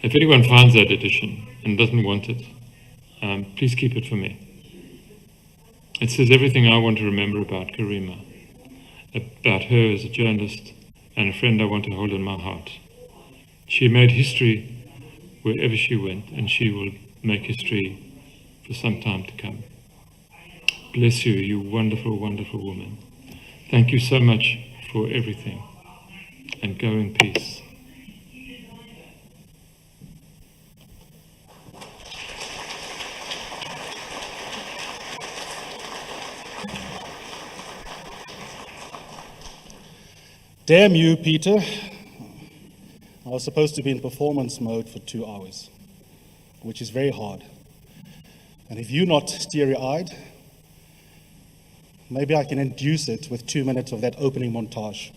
If anyone finds that edition and doesn't want it, please keep it for me. It says everything I want to remember about Karima, about her as a journalist and a friend I want to hold in my heart. She made history wherever she went, and she will make history for some time to come. Bless you, you wonderful, wonderful woman. Thank you so much for everything, and go in peace. Damn you, Peter. I was supposed to be in performance mode for 2 hours, which is very hard. And if you're not teary-eyed, maybe I can induce it with 2 minutes of that opening montage.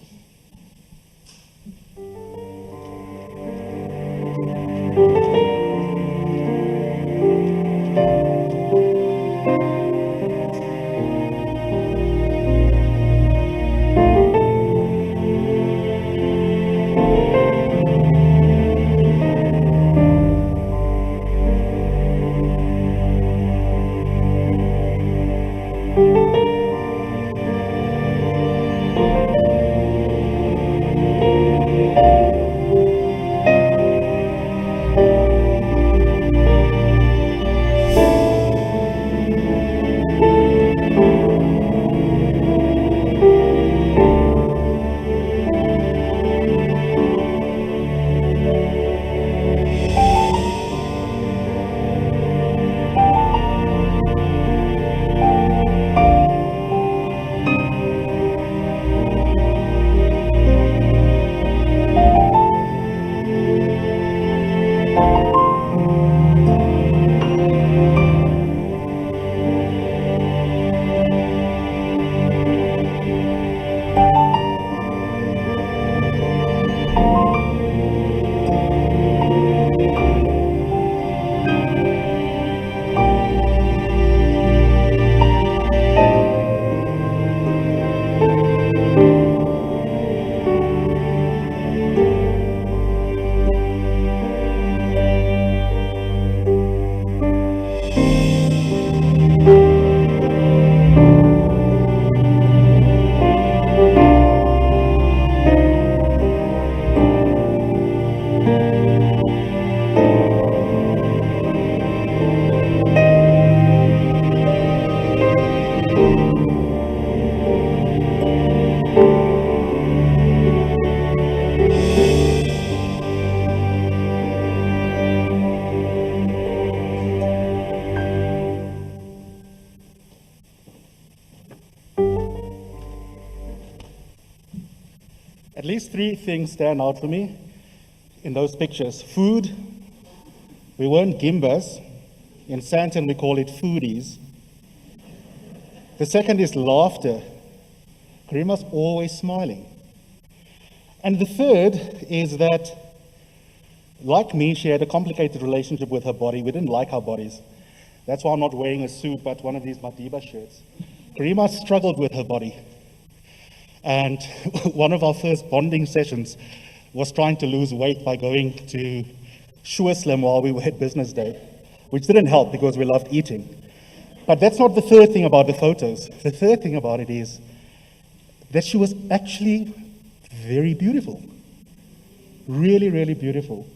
At least 3 things stand out for me in those pictures. Food, we weren't gimbas. In Santon, we call it foodies. The second is laughter. Karima's always smiling. And the third is that, like me, she had a complicated relationship with her body. We didn't like our bodies. That's why I'm not wearing a suit, but one of these Madiba shirts. Karima struggled with her body. And one of our first bonding sessions was trying to lose weight by going to Sure Slim while we were at business day, which didn't help because we loved eating. But that's not the third thing about the photos. The third thing about it is that she was actually very beautiful. Really, really beautiful.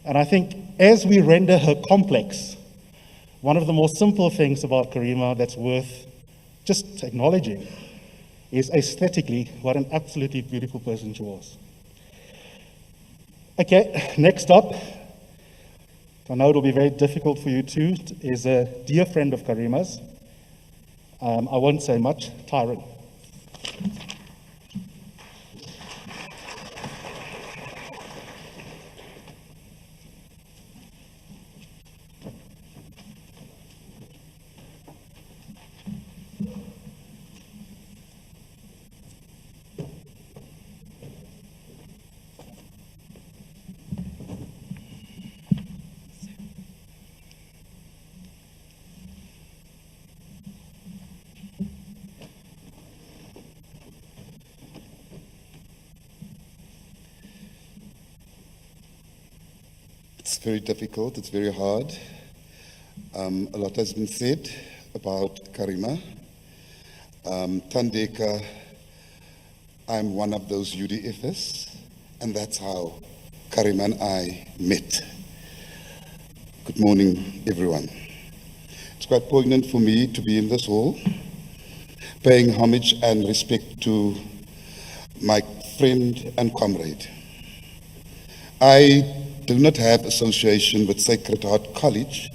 And I think as we render her complex, one of the more simple things about Karima that's worth just acknowledging is aesthetically what an absolutely beautiful person she was. Okay, next up, I know it'll be very difficult for you too, is a dear friend of Karima's. I won't say much, Tyron. It's very difficult, it's very hard. A lot has been said about Karima. Tandeka, I'm one of those UDFs, and that's how Karima and I met. Good morning, everyone. It's quite poignant for me to be in this hall, paying homage and respect to my friend and comrade. I do not have association with Sacred Heart College.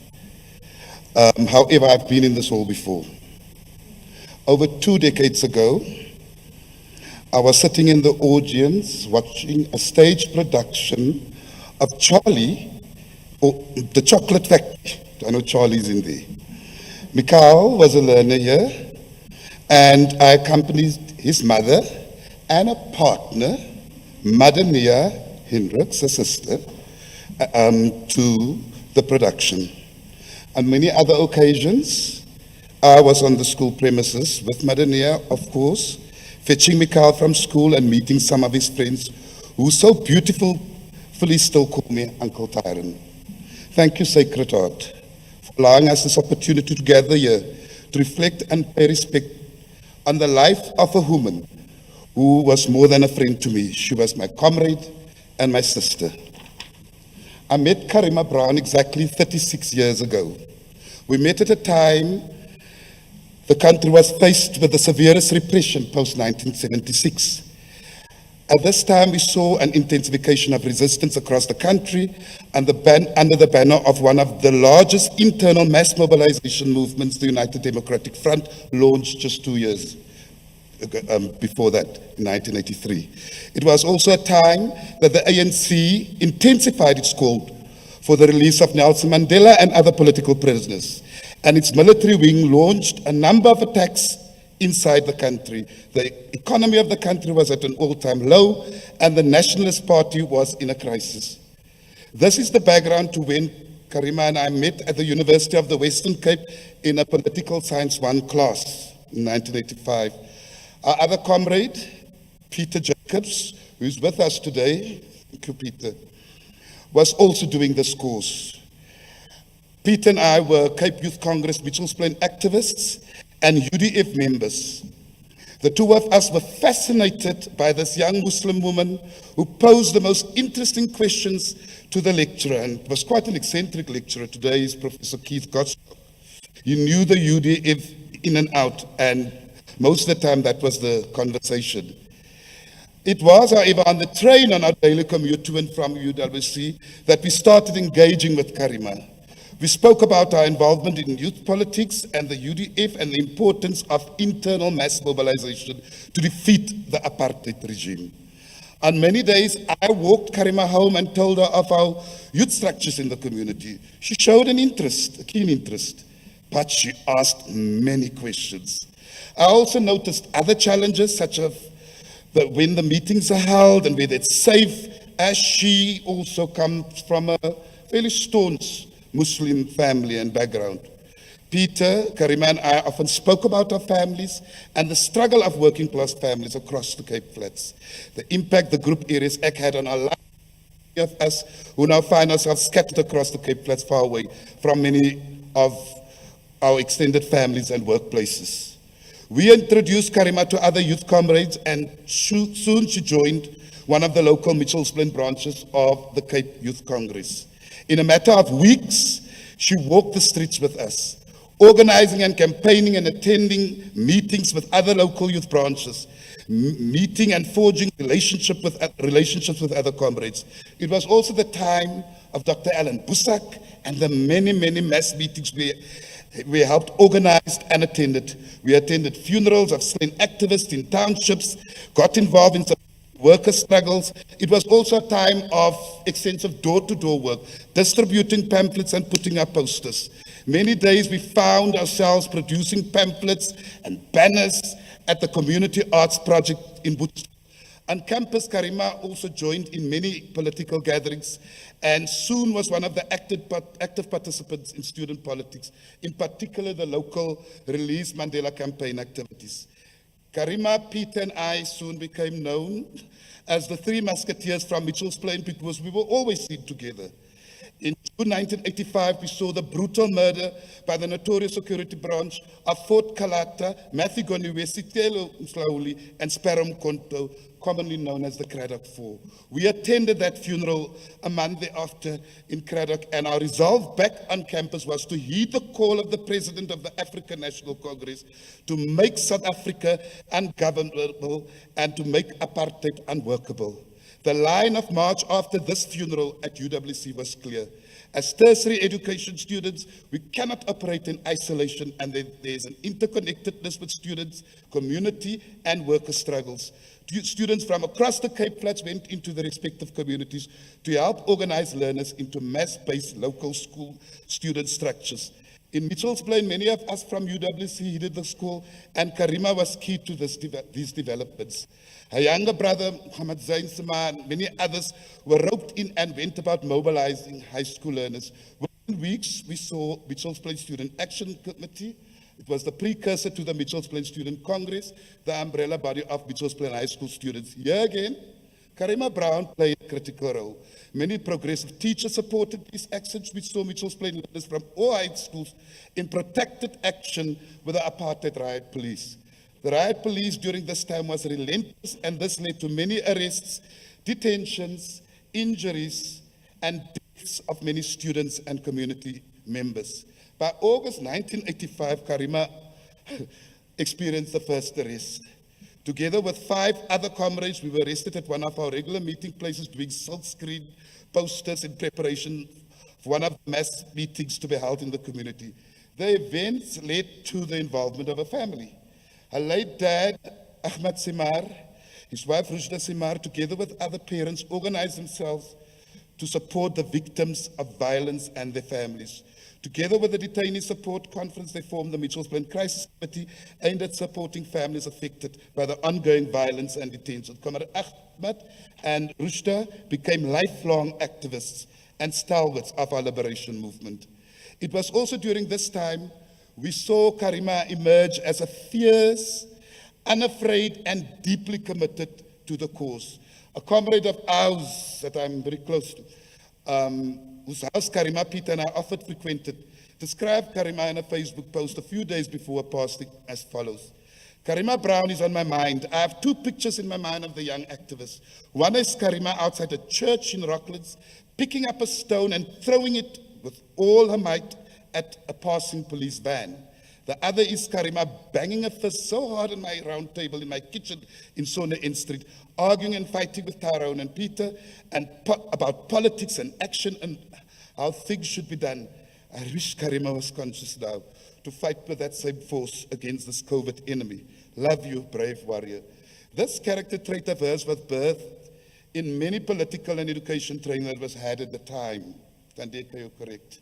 However, I've been in this hall before. Over 2 decades ago, I was sitting in the audience watching a stage production of Charlie, or the Chocolate Factory. I know Charlie's in there. Mikhail was a learner here, and I accompanied his mother and a partner, Madania Hendricks, a sister, to the production. On many other occasions, I was on the school premises with Madania, of course, fetching Mikhail from school and meeting some of his friends who so beautifully still call me Uncle Tyron. Thank you, Sacred Heart, for allowing us this opportunity to gather here to reflect and pay respect on the life of a woman who was more than a friend to me. She was my comrade and my sister. I met Karima Brown exactly 36 years ago. We met at a time the country was faced with the severest repression post-1976. At this time, we saw an intensification of resistance across the country and under the banner of one of the largest internal mass mobilization movements, the United Democratic Front, launched just 2 years before that, in 1983. It was also a time that the ANC intensified its call for the release of Nelson Mandela and other political prisoners, and its military wing launched a number of attacks inside the country. The economy of the country was at an all-time low, and the Nationalist Party was in a crisis. This is the background to when Karima and I met at the University of the Western Cape in a Political Science 1 class in 1985. Our other comrade, Peter Jacobs, who's with us today, thank you, Peter, was also doing this course. Peter and I were Cape Youth Congress Mitchell's Plain activists and UDF members. The two of us were fascinated by this young Muslim woman who posed the most interesting questions to the lecturer, and was quite an eccentric lecturer. Today is Professor Keith Gottschalk. He knew the UDF in and out, and most of the time that was the conversation. It was, however, on the train on our daily commute to and from UWC that we started engaging with Karima. We spoke about our involvement in youth politics and the UDF and the importance of internal mass mobilization to defeat the apartheid regime. On many days, I walked Karima home and told her of our youth structures in the community. She showed an interest, a keen interest, but she asked many questions. I also noticed other challenges, such as when the meetings are held and whether it's safe, as she also comes from a fairly staunch Muslim family and background. Peter, Karima and I often spoke about our families and the struggle of working class families across the Cape Flats, the impact the Group Areas Act had on our lives, of us who now find ourselves scattered across the Cape Flats, far away from many of our extended families and workplaces. We introduced Karima to other youth comrades, and soon she joined one of the local Mitchell's Plain branches of the Cape Youth Congress. In a matter of weeks, She walked the streets with us, organizing and campaigning and attending meetings with other local youth branches, meeting and forging relationships with other comrades. It was also the time of Dr. Alan Busak and the many, many mass meetings we helped organize and attended. We attended funerals of slain activists in townships, got involved in some worker struggles. It was also a time of extensive door-to-door work, distributing pamphlets and putting up posters. Many days we found ourselves producing pamphlets and banners at the Community Arts Project in Butch. On campus, Karima also joined in many political gatherings and soon was one of the active participants in student politics, in particular the local Release Mandela campaign activities. Karima, Peter, and I soon became known as the Three Musketeers from Mitchell's Plain because we were always seen together. In June 1985, we saw the brutal murder by the notorious security branch of Fort Kalata, Matthew Goniwe, Sitelo Mslauli, and Sparrow Konto, commonly known as the Craddock Four. We attended that funeral a month thereafter in Craddock, and our resolve back on campus was to heed the call of the President of the African National Congress to make South Africa ungovernable and to make apartheid unworkable. The line of march after this funeral at UWC was clear. As tertiary education students, we cannot operate in isolation, and there's an interconnectedness with students, community, and worker struggles. Students from across the Cape Flats went into the respective communities to help organize learners into mass-based local school student structures. In Mitchell's Plain, many of us from UWC headed the school, and Karima was key to these developments. Her younger brother, Muhammad Zain Sama, and many others were roped in and went about mobilizing high school learners. Within weeks, we saw Mitchell's Plain Student Action Committee. It was the precursor to the Mitchell's Plain Student Congress, the umbrella body of Mitchell's Plain High School students. Here again, Karima Brown played a critical role. Many progressive teachers supported these actions. We saw Mitchell's Plain learners from all high schools in protected action with the apartheid riot police. The riot police during this time was relentless, and this led to many arrests, detentions, injuries, and deaths of many students and community members. By August 1985, Karima experienced the first arrest. Together with 5 other comrades, we were arrested at one of our regular meeting places doing silkscreen posters in preparation for one of the mass meetings to be held in the community. The events led to the involvement of a family. Her late dad, Ahmed Simar, his wife Rushda Simar, together with other parents, organized themselves to support the victims of violence and their families. Together with the Detainee Support Conference, they formed the Mitchell's Plain Crisis Committee aimed at supporting families affected by the ongoing violence and detention. Comrade Ahmed and Rushda became lifelong activists and stalwarts of our liberation movement. It was also during this time we saw Karima emerge as a fierce, unafraid, and deeply committed to the cause. A comrade of ours that I'm very close to, whose house Karima, Peter, and I often frequented, described Karima in a Facebook post a few days before her passing as follows. Karima Brown is on my mind. I have 2 pictures in my mind of the young activist. One is Karima outside a church in Rocklands, picking up a stone and throwing it with all her might at a passing police van. The other is Karima banging a fist so hard on my round table in my kitchen in Sonne Street, arguing and fighting with Tyrone and Peter and about politics and action and how things should be done. I wish Karima was conscious now to fight with that same force against this COVID enemy. Love you, brave warrior. This character trait of hers was birthed in many political and education training that was had at the time. Tandeka, you're correct.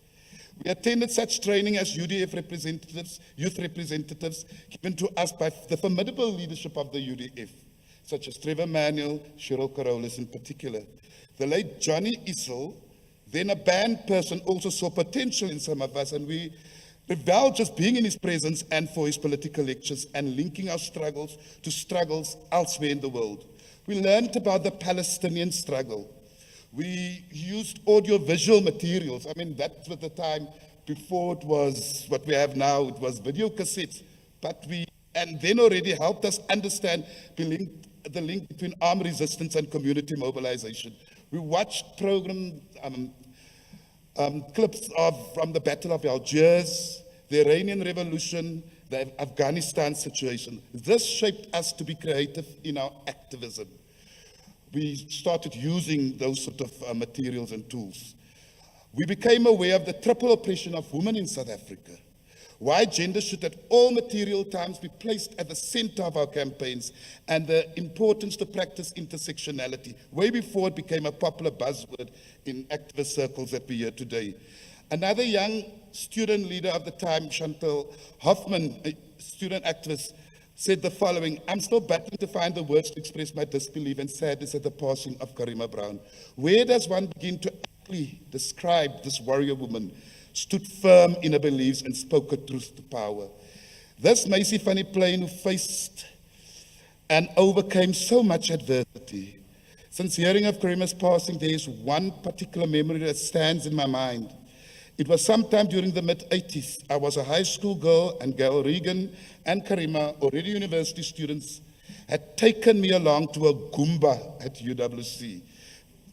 We attended such training as UDF representatives, youth representatives, given to us by the formidable leadership of the UDF, such as Trevor Manuel, Cheryl Carolus in particular. The late Johnny Issel, then a band person, also saw potential in some of us, and we rebelled just being in his presence and for his political lectures and linking our struggles to struggles elsewhere in the world. We learned about the Palestinian struggle. We used audio-visual materials. I mean, that was the time before it was what we have now. It was video cassettes. And then already helped us understand the link between armed resistance and community mobilization. We watched programs clips from the Battle of Algiers, the Iranian Revolution, the Afghanistan situation. This shaped us to be creative in our activism. We started using those sort of materials and tools. We became aware of the triple oppression of women in South Africa. Why gender should at all material times be placed at the center of our campaigns, and the importance to practice intersectionality, way before it became a popular buzzword in activist circles that we hear today. Another young student leader of the time, Chantal Hoffman, a student activist, said the following: "I'm still battling to find the words to express my disbelief and sadness at the passing of Karima Brown. Where does one begin to aptly describe this warrior woman? Stood firm in her beliefs and spoke her truth to power. This Macy Funny Plain who faced and overcame so much adversity. Since hearing of Karima's passing, there is one particular memory that stands in my mind. It was sometime during the mid-80s. I was a high school girl, and Gail Regan and Karima, already university students, had taken me along to a Goomba at UWC.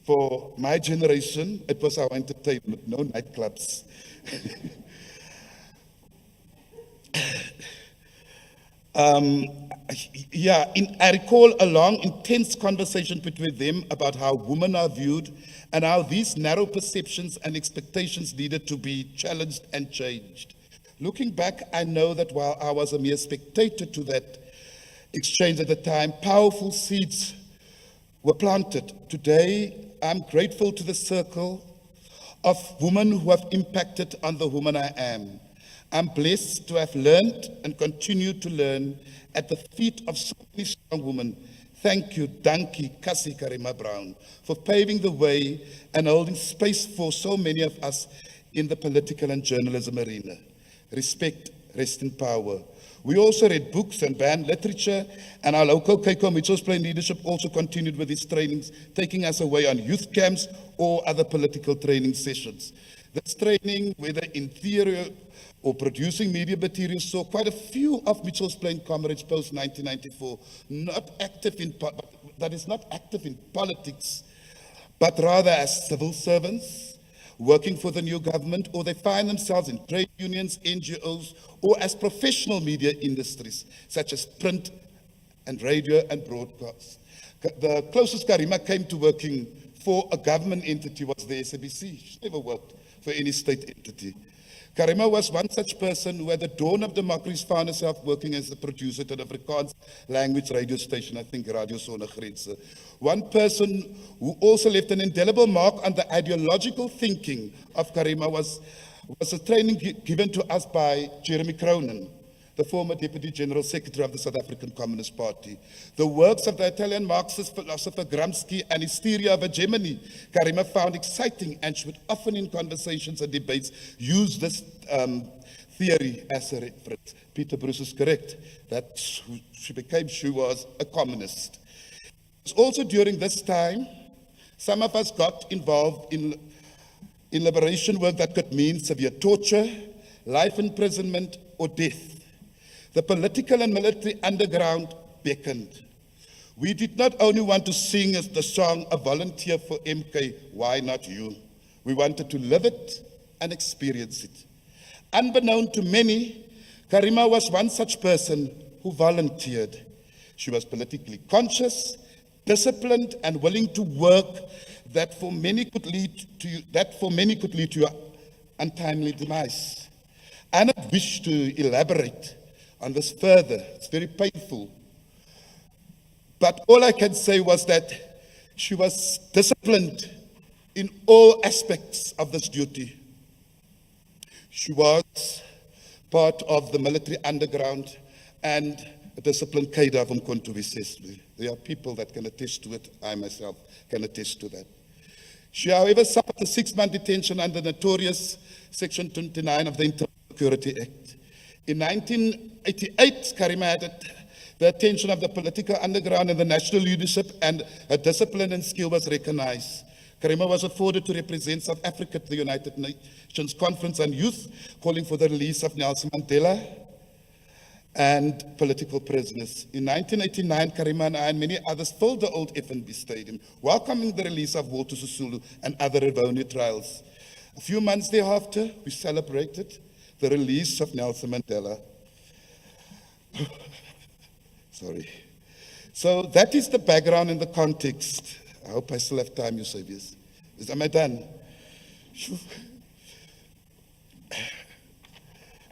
For my generation, it was our entertainment, no nightclubs. I recall a long, intense conversation between them about how women are viewed and how these narrow perceptions and expectations needed to be challenged and changed. Looking back, I know that while I was a mere spectator to that exchange at the time, powerful seeds were planted. Today, I'm grateful to the circle of women who have impacted on the woman I am. I'm blessed to have learned and continue to learn at the feet of so many strong women. Thank you, Dankie, Cassie, Karima Brown, for paving the way and holding space for so many of us in the political and journalism arena. Respect, rest in power. We also read books and banned literature, and our local Keiko Mitchell's Plain leadership also continued with its trainings, taking us away on youth camps or other political training sessions. This training, whether in theory or producing media materials, saw quite a few of Mitchell's Plain comrades post-1994 not active in politics, but rather as civil servants, working for the new government, or they find themselves in trade unions, NGOs, or as professional media industries, such as print and radio and broadcast. The closest Karima came to working for a government entity was the SABC. She never worked for any state entity. Karima was one such person who at the dawn of democracy found herself working as the producer at an Afrikaans language radio station, I think Radio Sonder Grense. One person who also left an indelible mark on the ideological thinking of Karima was a training given to us by Jeremy Cronin, the former Deputy General Secretary of the South African Communist Party. The works of the Italian Marxist philosopher Gramsci and his theory of hegemony, Karima found exciting, and she would often in conversations and debates use this theory as a reference. Peter Bruce is correct that she was a communist. It was also during this time, some of us got involved in liberation work that could mean severe torture, life imprisonment, or death. The political and military underground beckoned. We did not only want to sing as the song "A Volunteer for MK, Why Not You?" We wanted to live it and experience it. Unbeknown to many, Karima was one such person who volunteered. She was politically conscious, disciplined, and willing to work that for many could lead to your untimely demise. I don't wish to elaborate on this further. It's very painful. But all I can say was that she was disciplined in all aspects of this duty. She was part of the military underground and a disciplined cadre of Umkhonto we. There are people that can attest to it. I myself can attest to that. She, however, suffered a 6-month detention under notorious Section 29 of the Internal Security Act. In 1988, Karima had the attention of the political underground and the national leadership, and her discipline and skill was recognized. Karima was afforded to represent South Africa at the United Nations Conference on Youth, calling for the release of Nelson Mandela and political prisoners. In 1989, Karima and I and many others filled the old FNB Stadium, welcoming the release of Walter Sisulu and other Rivoni trials. A few months thereafter, we celebrated the release of Nelson Mandela. Sorry. So that is the background and the context. I hope I still have time, you say this. Am I done? Phew.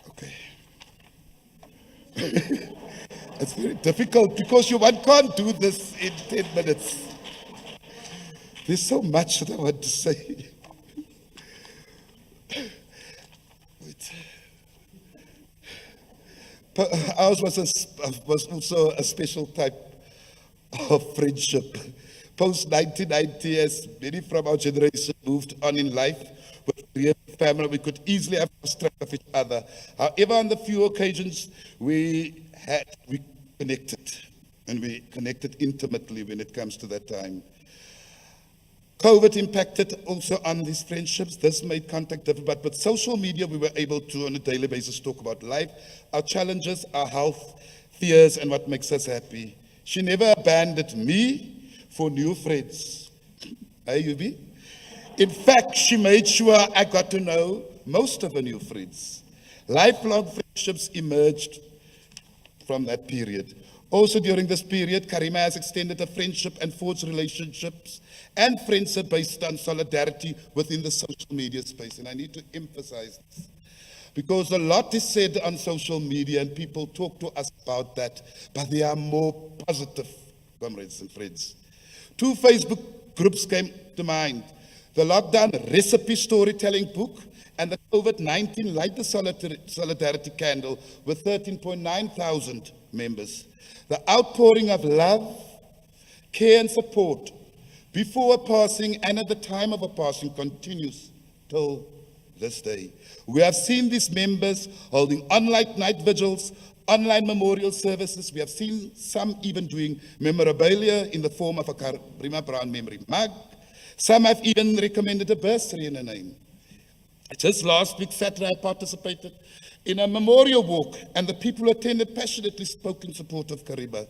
Okay. It's very difficult because one can't do this in 10 minutes. There's so much that I want to say. Wait. Ours was also a special type of friendship. Post-1990, as many from our generation moved on in life with real family, we could easily have lost track of each other. However, on the few occasions we connected, and we connected intimately when it comes to that time. COVID impacted also on these friendships. This made contact difficult, but with social media, we were able to, on a daily basis, talk about life, our challenges, our health, fears, and what makes us happy. She never abandoned me for new friends. Hey, Yubi? In fact, she made sure I got to know most of her new friends. Lifelong friendships emerged from that period. Also during this period, Karima has extended a friendship and forged relationships and friendship based on solidarity within the social media space. And I need to emphasize this, because a lot is said on social media and people talk to us about that, but they are more positive, comrades and friends. 2 Facebook groups came to mind: the Lockdown Recipe Storytelling Book and the COVID-19 Light the Solidarity Candle with 13.9 thousand members. The outpouring of love, care and support before a passing and at the time of a passing continues till this day. We have seen these members holding online night vigils, online memorial services. We have seen some even doing memorabilia in the form of a Karima Brown memory mug. Some have even recommended a bursary in her name. Just last week, Saturday, I participated in a memorial walk, and the people who attended passionately spoke in support of Karima.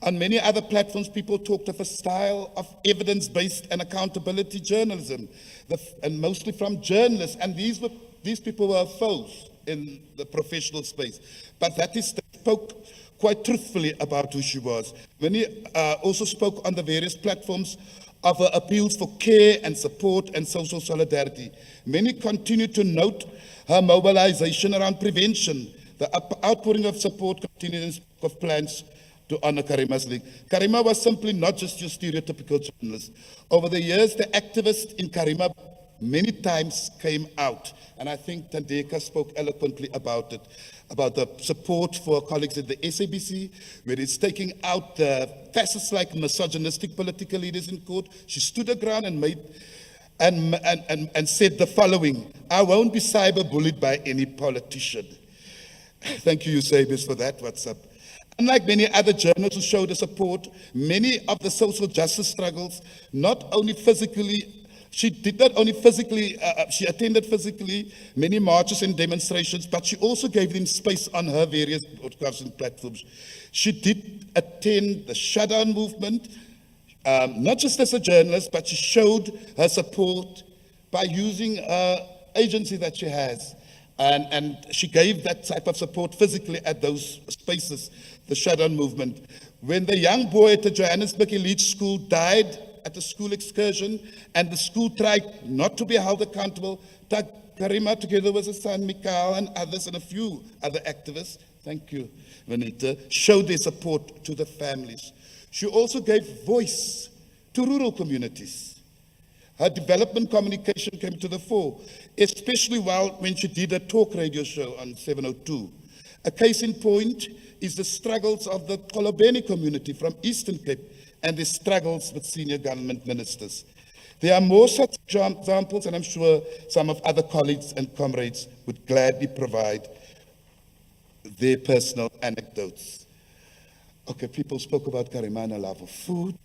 On many other platforms, people talked of a style of evidence-based and accountability journalism, and mostly from journalists, and these people were foes in the professional space. But they spoke quite truthfully about who she was. Many also spoke on the various platforms of her appeals for care and support and social solidarity. Many continue to note her mobilization around prevention. The outpouring of support continued and spoke of plans to honor Karima's league. Karima was simply not just your stereotypical journalist. Over the years, the activist in Karima many times came out, and I think Tandeka spoke eloquently about it, about the support for colleagues at the SABC, where it's taking out the fascist-like misogynistic political leaders in court. She stood her ground and said the following: I won't be cyber-bullied by any politician. Thank you, Eusebius, for that. What's up? Unlike many other journalists who showed her support, many of the social justice struggles, she attended physically many marches and demonstrations, but she also gave them space on her various broadcasting platforms. She did attend the shutdown movement, not just as a journalist, but she showed her support by using an agency that she has. And she gave that type of support physically at those spaces, the shutdown movement. When the young boy at the Johannesburg Elite School died at a school excursion, and the school tried not to be held accountable, Karima, together with her son Mikhail and others and a few other activists, thank you, Vanita, showed their support to the families. She also gave voice to rural communities. Her development communication came to the fore, especially when she did a talk radio show on 702. A case in point is the struggles of the Kolobeni community from Eastern Cape and the struggles with senior government ministers. There are more such examples, and I'm sure some of other colleagues and comrades would gladly provide their personal anecdotes. Okay, people spoke about Karima and her love of food.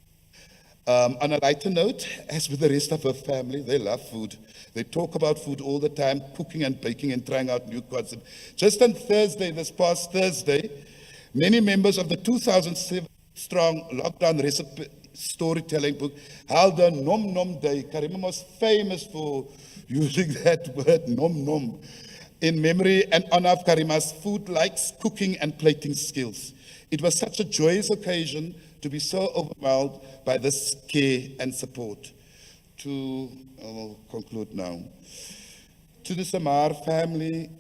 On a lighter note, as with the rest of her family, they love food. They talk about food all the time, cooking and baking and trying out new concepts. Just on Thursday, this past Thursday, many members of the 2007 strong Lockdown Recipe Storytelling Book held a Nom Nom Day. Karima was famous for using that word nom nom in memory and honor of Karima's food likes, cooking and plating skills. It was such a joyous occasion to be so overwhelmed by this care and support. I'll conclude now. To the Samar family,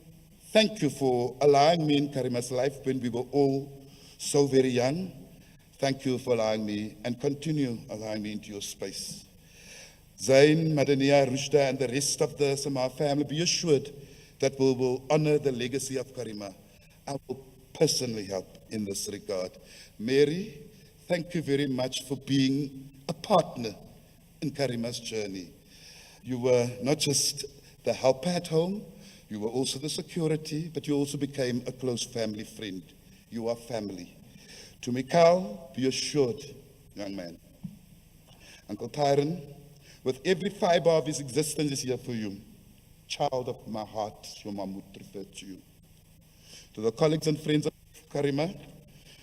thank you for allowing me in Karima's life when we were all so very young. Thank you for allowing me and continue allowing me into your space. Zain, Madania, Rushda, and the rest of the Samar family, be assured that we will honor the legacy of Karima. I will personally help in this regard. Mary, thank you very much for being a partner in Karima's journey. You were not just the helper at home, you were also the security, but you also became a close family friend. You are family. To Mikhail, be assured, young man. Uncle Tyron, with every fiber of his existence is here for you. Child of my heart, your mom would refer to you. To the colleagues and friends of Karima,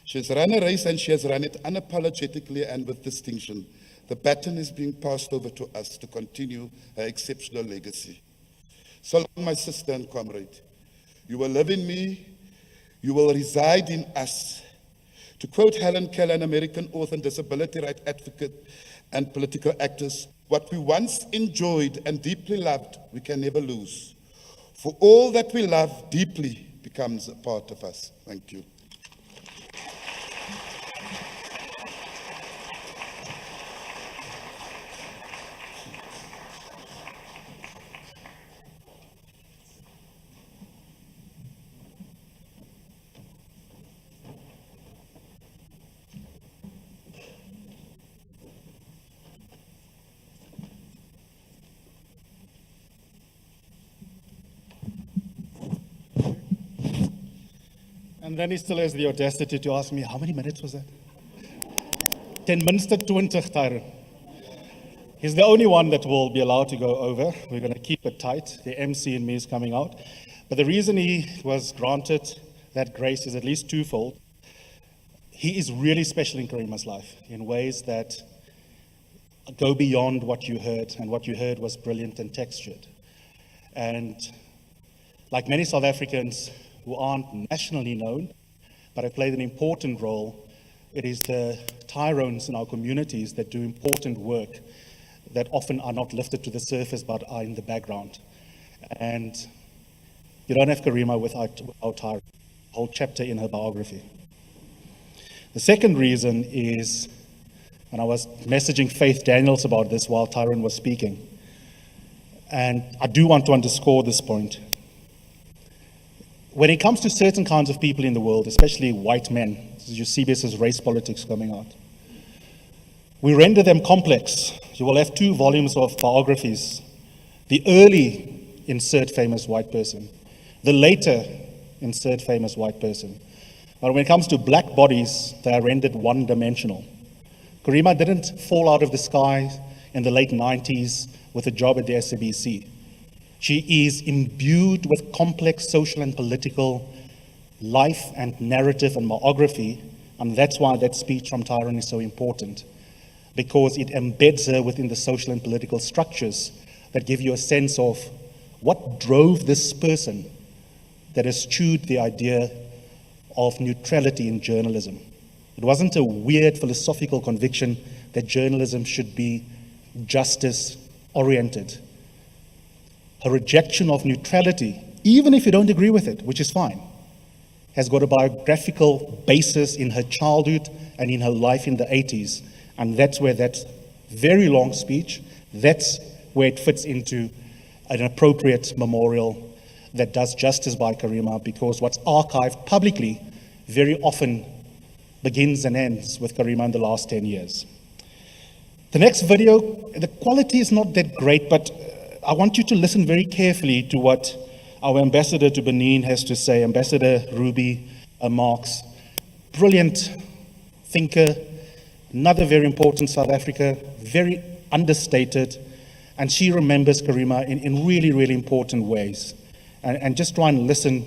she has run a race and she has run it unapologetically and with distinction. The baton is being passed over to us to continue her exceptional legacy. So long, my sister and comrade. You will live in me, you will reside in us. To quote Helen Keller, an American author and disability rights advocate and political activist, what we once enjoyed and deeply loved, we can never lose. For all that we love deeply becomes a part of us. Thank you. And then he still has the audacity to ask me, how many minutes was that? 10 minutes, 20, Tyron. He's the only one that will be allowed to go over. We're going to keep it tight. The MC in me is coming out. But the reason he was granted that grace is at least twofold. He is really special in Karima's life in ways that go beyond what you heard, and what you heard was brilliant and textured. And like many South Africans who aren't nationally known, but have played an important role, it is the Tyrons in our communities that do important work that often are not lifted to the surface but are in the background. And you don't have Karima without Tyron, a whole chapter in her biography. The second reason is, and I was messaging Faith Daniels about this while Tyron was speaking, and I do want to underscore this point. When it comes to certain kinds of people in the world, especially white men, this is your CBS's race politics coming out, we render them complex. You will have 2 volumes of biographies. The early insert famous white person, the later insert famous white person. But when it comes to black bodies, they are rendered one-dimensional. Karima didn't fall out of the sky in the late 90s with a job at the SABC. She is imbued with complex social and political life and narrative and biography, and that's why that speech from Tyron is so important, because it embeds her within the social and political structures that give you a sense of what drove this person that eschewed the idea of neutrality in journalism. It wasn't a weird philosophical conviction that journalism should be justice-oriented. Her rejection of neutrality, even if you don't agree with it, which is fine, has got a biographical basis in her childhood and in her life in the 80s. And that's where that very long speech, that's where it fits into an appropriate memorial that does justice by Karima, because what's archived publicly very often begins and ends with Karima in the last 10 years. The next video, the quality is not that great, but I want you to listen very carefully to what our ambassador to Benin has to say, Ambassador Ruby Marx. Brilliant thinker, another very important South Africa, very understated, and she remembers Karima in really, really important ways. And just try and listen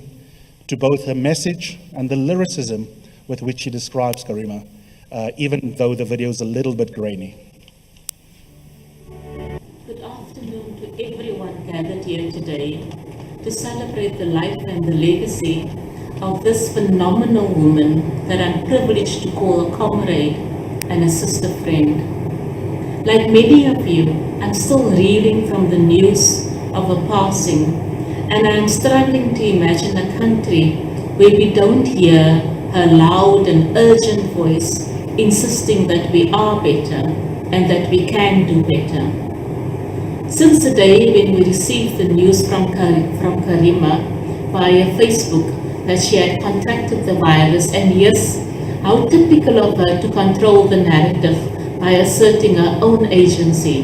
to both her message and the lyricism with which she describes Karima, even though the video is a little bit grainy. Good afternoon to everyone gathered here today to celebrate the life and the legacy of this phenomenal woman that I'm privileged to call a comrade and a sister friend. Like many of you, I'm still reeling from the news of her passing, and I'm struggling to imagine a country where we don't hear her loud and urgent voice insisting that we are better and that we can do better. Since the day when we received the news from Karima via Facebook that she had contracted the virus, and yes, how typical of her to control the narrative by asserting her own agency.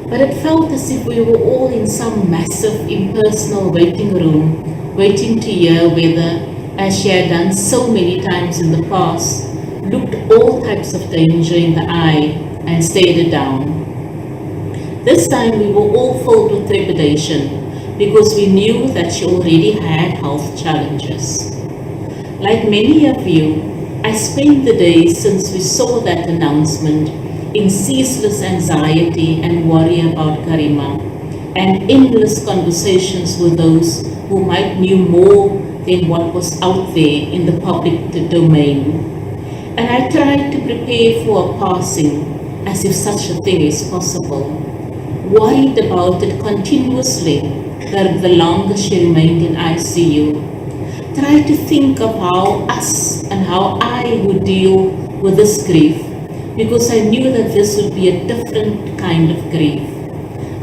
But it felt as if we were all in some massive impersonal waiting room, waiting to hear whether, as she had done so many times in the past, looked all types of danger in the eye and stared it down. This time we were all filled with trepidation because we knew that she already had health challenges. Like many of you, I spent the days since we saw that announcement in ceaseless anxiety and worry about Karima, and endless conversations with those who might knew more than what was out there in the public domain. And I tried to prepare for a passing as if such a thing is possible, worried about it continuously the longer she remained in ICU. Tried to think of how us and how I would deal with this grief, because I knew that this would be a different kind of grief.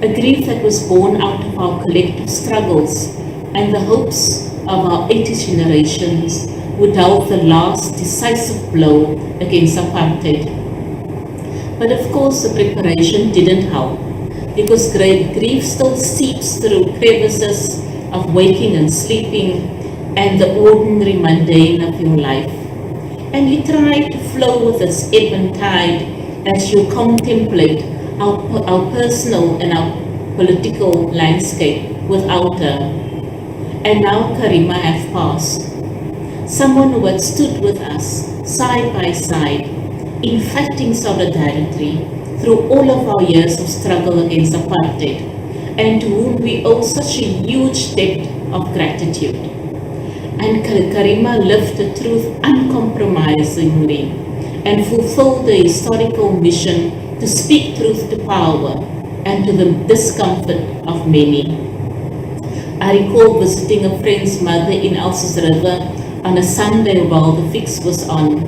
A grief that was born out of our collective struggles and the hopes of our 80 generations who dealt the last decisive blow against apartheid. But of course the preparation didn't help, because grief still seeps through crevices of waking and sleeping and the ordinary mundane of your life. And you try to flow with its ebb and tide as you contemplate our personal and our political landscape without her. And now Karima have passed. Someone who had stood with us side by side in fighting solidarity through all of our years of struggle against apartheid, and to whom we owe such a huge debt of gratitude. And Karima lived the truth uncompromisingly and fulfilled the historical mission to speak truth to power and to the discomfort of many. I recall visiting a friend's mother in Elsa's River on a Sunday while the fix was on.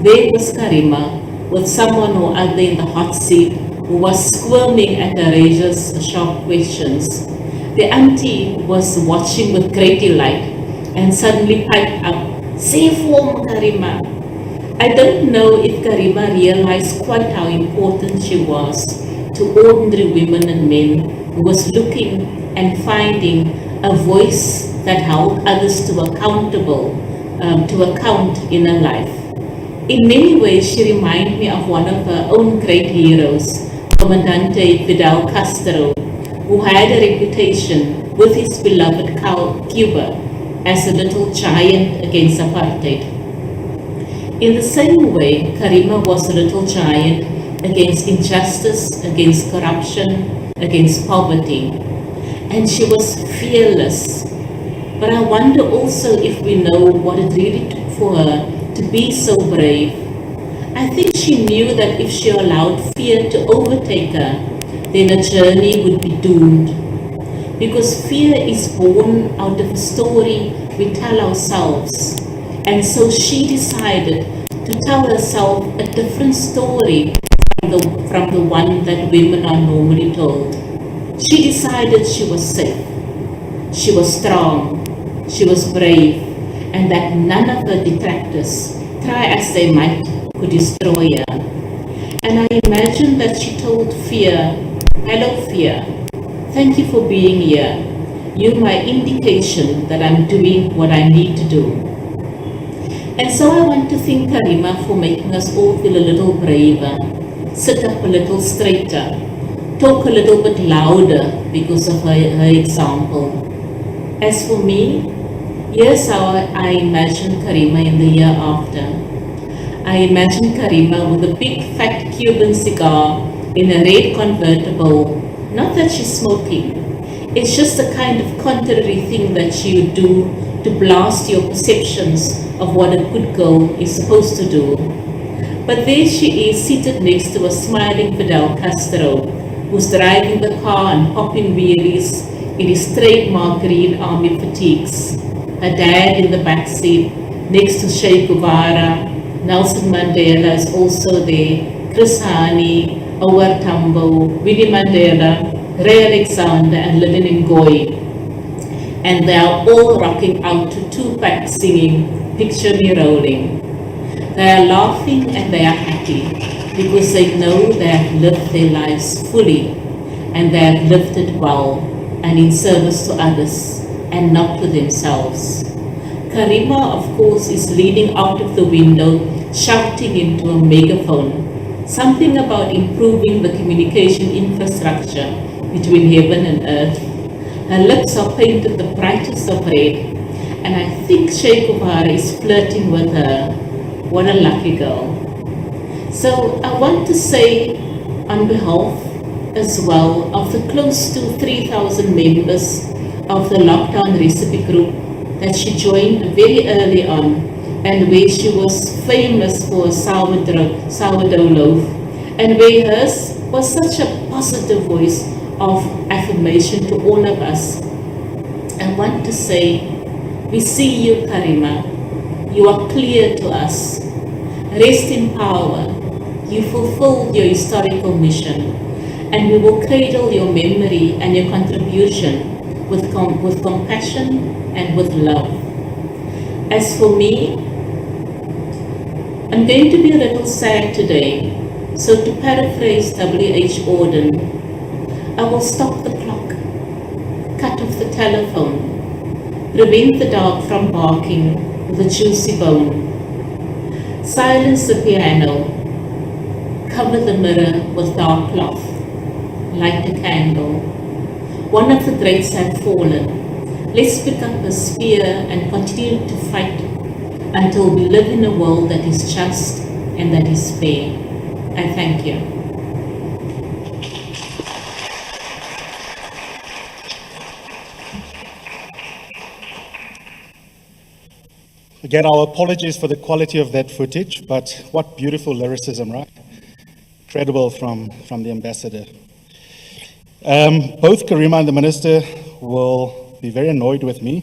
There was Karima with someone or other in the hot seat who was squirming at her razor's sharp questions. The auntie was watching with great delight and suddenly piped up, "Safe home, Karima." I don't know if Karima realized quite how important she was to ordinary women and men who was looking and finding a voice that held others to account in her life. In many ways, she reminded me of one of her own great heroes, Comandante Fidel Castro, who had a reputation with his beloved Cuba as a little giant against apartheid. In the same way, Karima was a little giant against injustice, against corruption, against poverty. And she was fearless. But I wonder also if we know what it really took for her to be so brave. I think she knew that if she allowed fear to overtake her, then her journey would be doomed. Because fear is born out of a story we tell ourselves. And so she decided to tell herself a different story from the one that women are normally told. She decided she was safe, she was strong, she was brave, and that none of her detractors, try as they might, could destroy her. And I imagine that she told fear, "Hello fear, thank you for being here. You're my indication that I'm doing what I need to do." And so I want to thank Karima for making us all feel a little braver, sit up a little straighter, talk a little bit louder because of her example. As for me, here's how I imagine Karima in the year after. I imagine Karima with a big fat Cuban cigar in a red convertible, not that she's smoking, It's just the kind of contrary thing that she would do to blast your perceptions of what a good girl is supposed to do. But there she is, seated next to a smiling Fidel Castro, who's driving the car and popping wheelies in his trademark green army fatigues. Her dad in the back seat, next to Che Guevara. Nelson Mandela is also there, Chris Hani, Awar Tambo, Winnie Mandela, Ray Alexander, and Lenin Ngoyi. And they are all rocking out to Tupac singing Picture Me Rolling. They are laughing and they are happy because they know they have lived their lives fully and they have lived it well and in service to others and not to themselves. Karima, of course, is leaning out of the window, shouting into a megaphone, something about improving the communication infrastructure between heaven and earth. Her lips are painted the brightest of red, and I think Che Guevara is flirting with her. What a lucky girl. So I want to say on behalf as well of the close to 3,000 members of the lockdown recipe group that she joined very early on, and where she was famous for sourdough loaf, and where hers was such a positive voice of affirmation to all of us. I want to say, we see you, Karima. You are clear to us. Rest in power. You fulfilled your historical mission, and we will cradle your memory and your contribution with compassion and with love. As for me, I'm going to be a little sad today, so to paraphrase W.H. Gordhan, I will stop the clock, cut off the telephone, prevent the dog from barking with a juicy bone, silence the piano, cover the mirror with dark cloth, light a candle. One of the greats had fallen. Let's pick up a spear and continue to fight until we live in a world that is just and that is fair. I thank you. Again, our apologies for the quality of that footage, but what beautiful lyricism, right? Incredible from the ambassador. Both Karima and the minister will be very annoyed with me.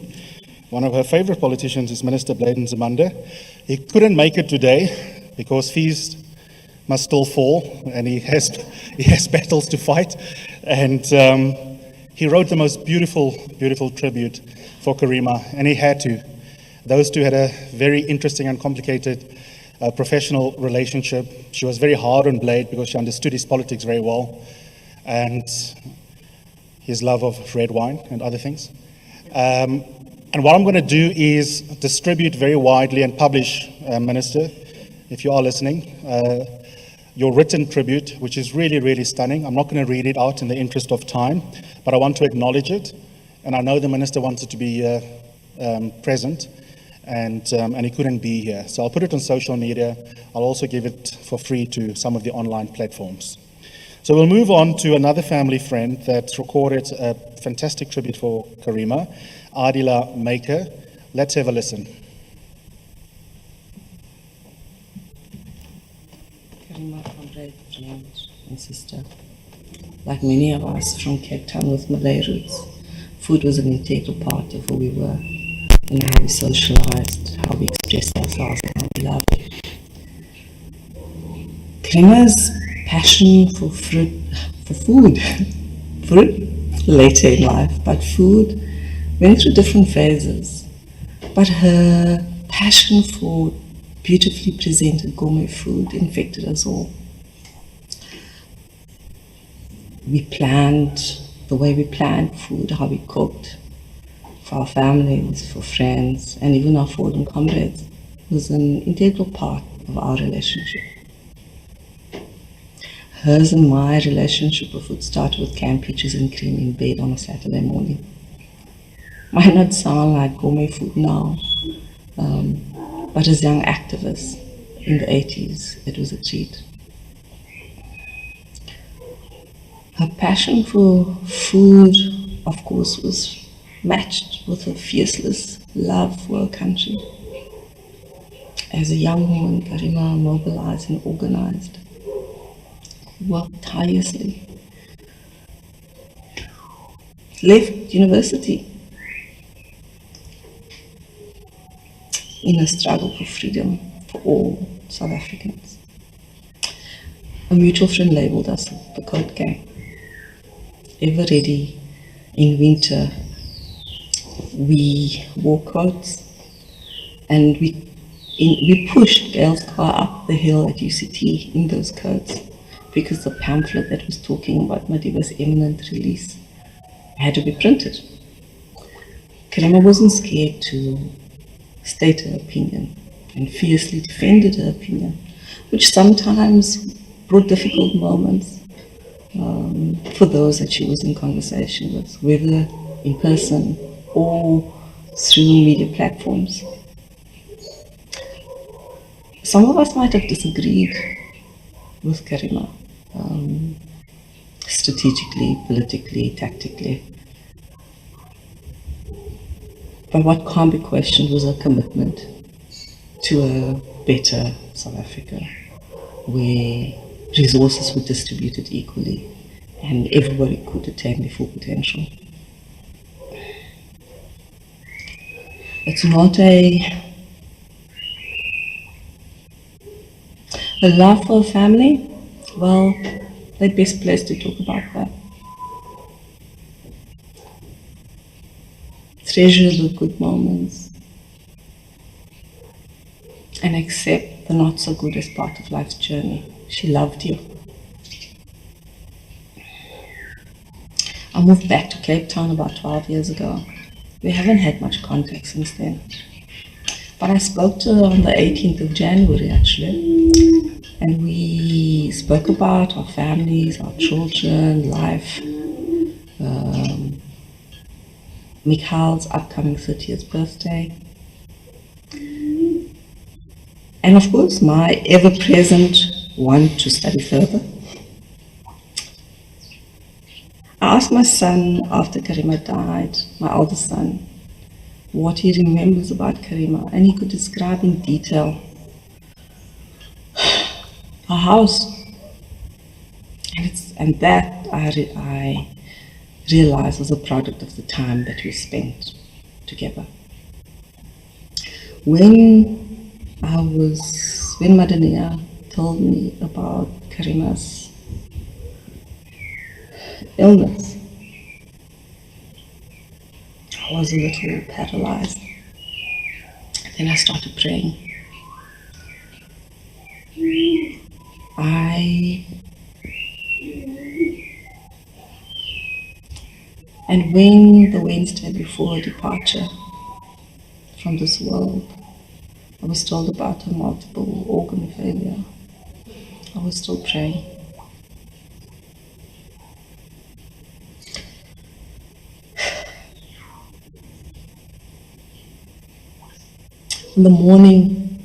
One of her favorite politicians is Minister Bladen Zamanda. He couldn't make it today because fees must still fall, and he has battles to fight. And he wrote the most beautiful tribute for Karima, and he had to. Those two had a very interesting and complicated professional relationship. She was very hard on Blade because she understood his politics very well, and his love of red wine and other things. And what I'm going to do is distribute very widely and publish, Minister, if you are listening, your written tribute, which is really stunning. I'm not going to read it out in the interest of time, but I want to acknowledge it. And I know the Minister wanted to be present, and he couldn't be here. So I'll put it on social media. I'll also give it for free to some of the online platforms. So we'll move on to another family friend that recorded a fantastic tribute for Karima, Adila Maker. Let's have a listen. Karima, comrade, friend, and sister. Like many of us from Cape Town with Malay roots, food was an integral part of who we were and how we socialized, how we expressed ourselves, and how we loved. Karima's passion for food later in life, but food went through different phases. But her passion for beautifully presented gourmet food infected us all. The way we planned food, how we cooked for our families, for friends, and even our fallen comrades was an integral part of our relationship. Hers and my relationship with food started with canned peaches and cream in bed on a Saturday morning. Might not sound like gourmet food now, but as young activists in the 80s, it was a treat. Her passion for food of course, was matched with a fierceless love for her country. As a young woman, Karima mobilized and organized, worked tirelessly, left university in a struggle for freedom for all South Africans. A mutual friend labeled us the Coat Gang. Ever ready in winter, we wore coats and we pushed Gail's car up the hill at UCT in those coats because the pamphlet that was talking about Madiba's imminent release had to be printed. Karima wasn't scared to state her opinion and fiercely defended her opinion, which sometimes brought difficult moments for those that she was in conversation with, whether in person or through media platforms. Some of us might have disagreed with Karima, strategically, politically, tactically. But what can't be questioned was her commitment to a better South Africa, where resources were distributed equally and everybody could attain their full potential. It's not a love for a family. Well, they're best placed to talk about that. Treasure the good moments and accept the not so good as part of life's journey. She loved you. I moved back to Cape Town about 12 years ago. We haven't had much contact since then. But I spoke to her on the 18th of January, actually. And we spoke about our families, our children, life, Mikhail's upcoming 30th birthday. And of course, my ever-present want to study further. I asked my son after Karima died, my oldest son, what he remembers about Karima, and he could describe in detail her house. And that I realized was a product of the time that we spent together. When Madania told me about Karima's illness, I was a little paralyzed. Then I started praying. And when the Wednesday before her departure from this world, I was told about her multiple organ failure, I was still praying. On the morning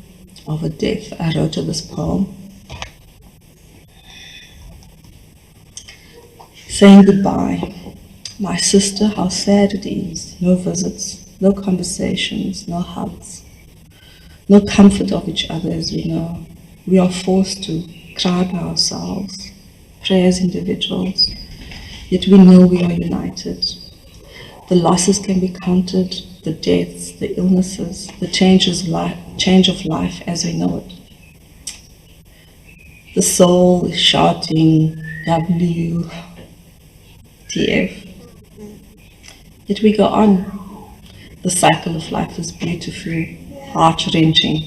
of her death, I wrote her this poem, saying goodbye. My sister, how sad it is. No visits, no conversations, no hugs, no comfort of each other as we know. We are forced to cry by ourselves, pray as individuals, yet we know we are united. The losses can be counted, the deaths, the illnesses, the change of life as we know it. The soul is shouting, WTF. Yet we go on. The cycle of life is beautiful, heart-wrenching.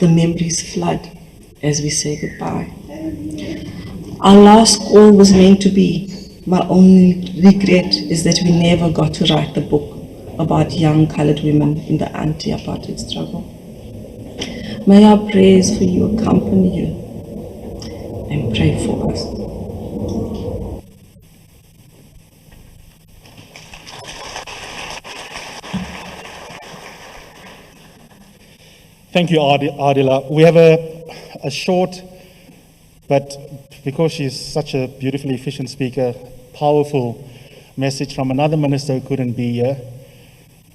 The memories flood as we say goodbye. Our last call was meant to be. My only regret is that we never got to write the book about young colored women in the anti-apartheid struggle. May our prayers for you accompany you and pray for us. Thank you, Adila. We have a short, but because she's such a beautifully efficient speaker, powerful message from another minister who couldn't be here.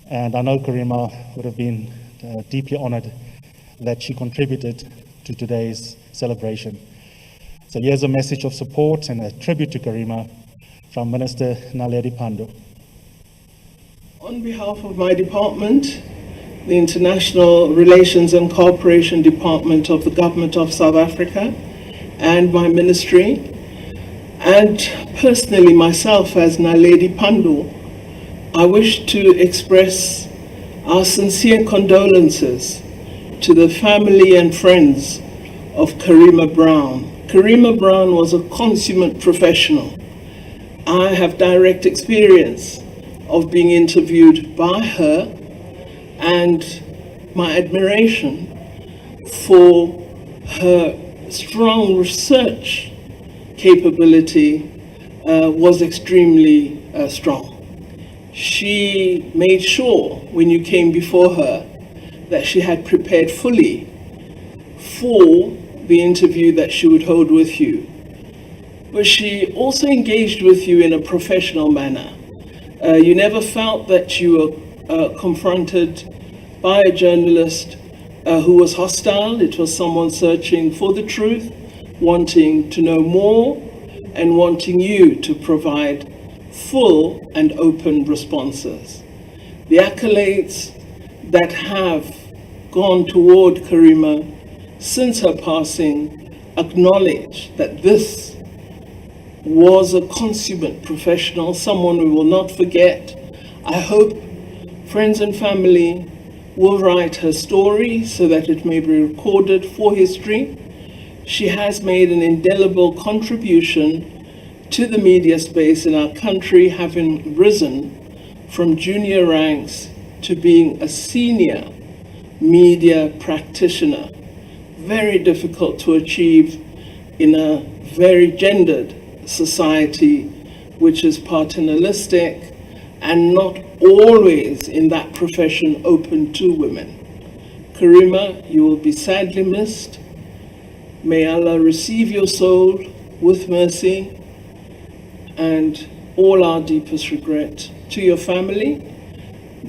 And I know Karima would have been deeply honored that she contributed to today's celebration. So here's a message of support and a tribute to Karima from Minister Naledi Pandor. On behalf of my department, the International Relations and Cooperation Department of the Government of South Africa, and my ministry, and personally myself as Naledi Pandor, I wish to express our sincere condolences to the family and friends of Karima Brown. Karima Brown was a consummate professional. I have direct experience of being interviewed by her, and my admiration for her strong research capability was extremely strong. She made sure when you came before her that she had prepared fully for the interview that she would hold with you. But she also engaged with you in a professional manner. You never felt that you were confronted by a journalist who was hostile. It was someone searching for the truth, wanting to know more, and wanting you to provide full and open responses. The accolades that have gone toward Karima since her passing acknowledge that this was a consummate professional, someone we will not forget. I hope friends and family will write her story so that it may be recorded for history. She has made an indelible contribution to the media space in our country, having risen from junior ranks to being a senior media practitioner. Very difficult to achieve in a very gendered society, which is paternalistic and not always in that profession open to women. Karima, you will be sadly missed. May Allah receive your soul with mercy, and all our deepest regret. To your family,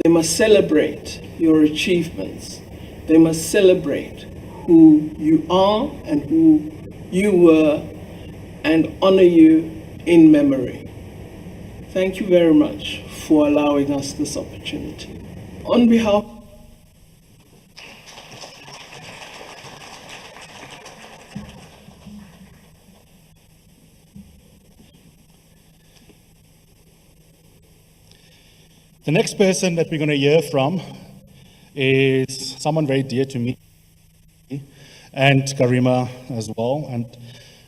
they must celebrate your achievements. They must celebrate who you are and who you were, and honor you in memory. Thank you very much for allowing us this opportunity. On behalf The next person that we're going to hear from is someone very dear to me and Karima as well, and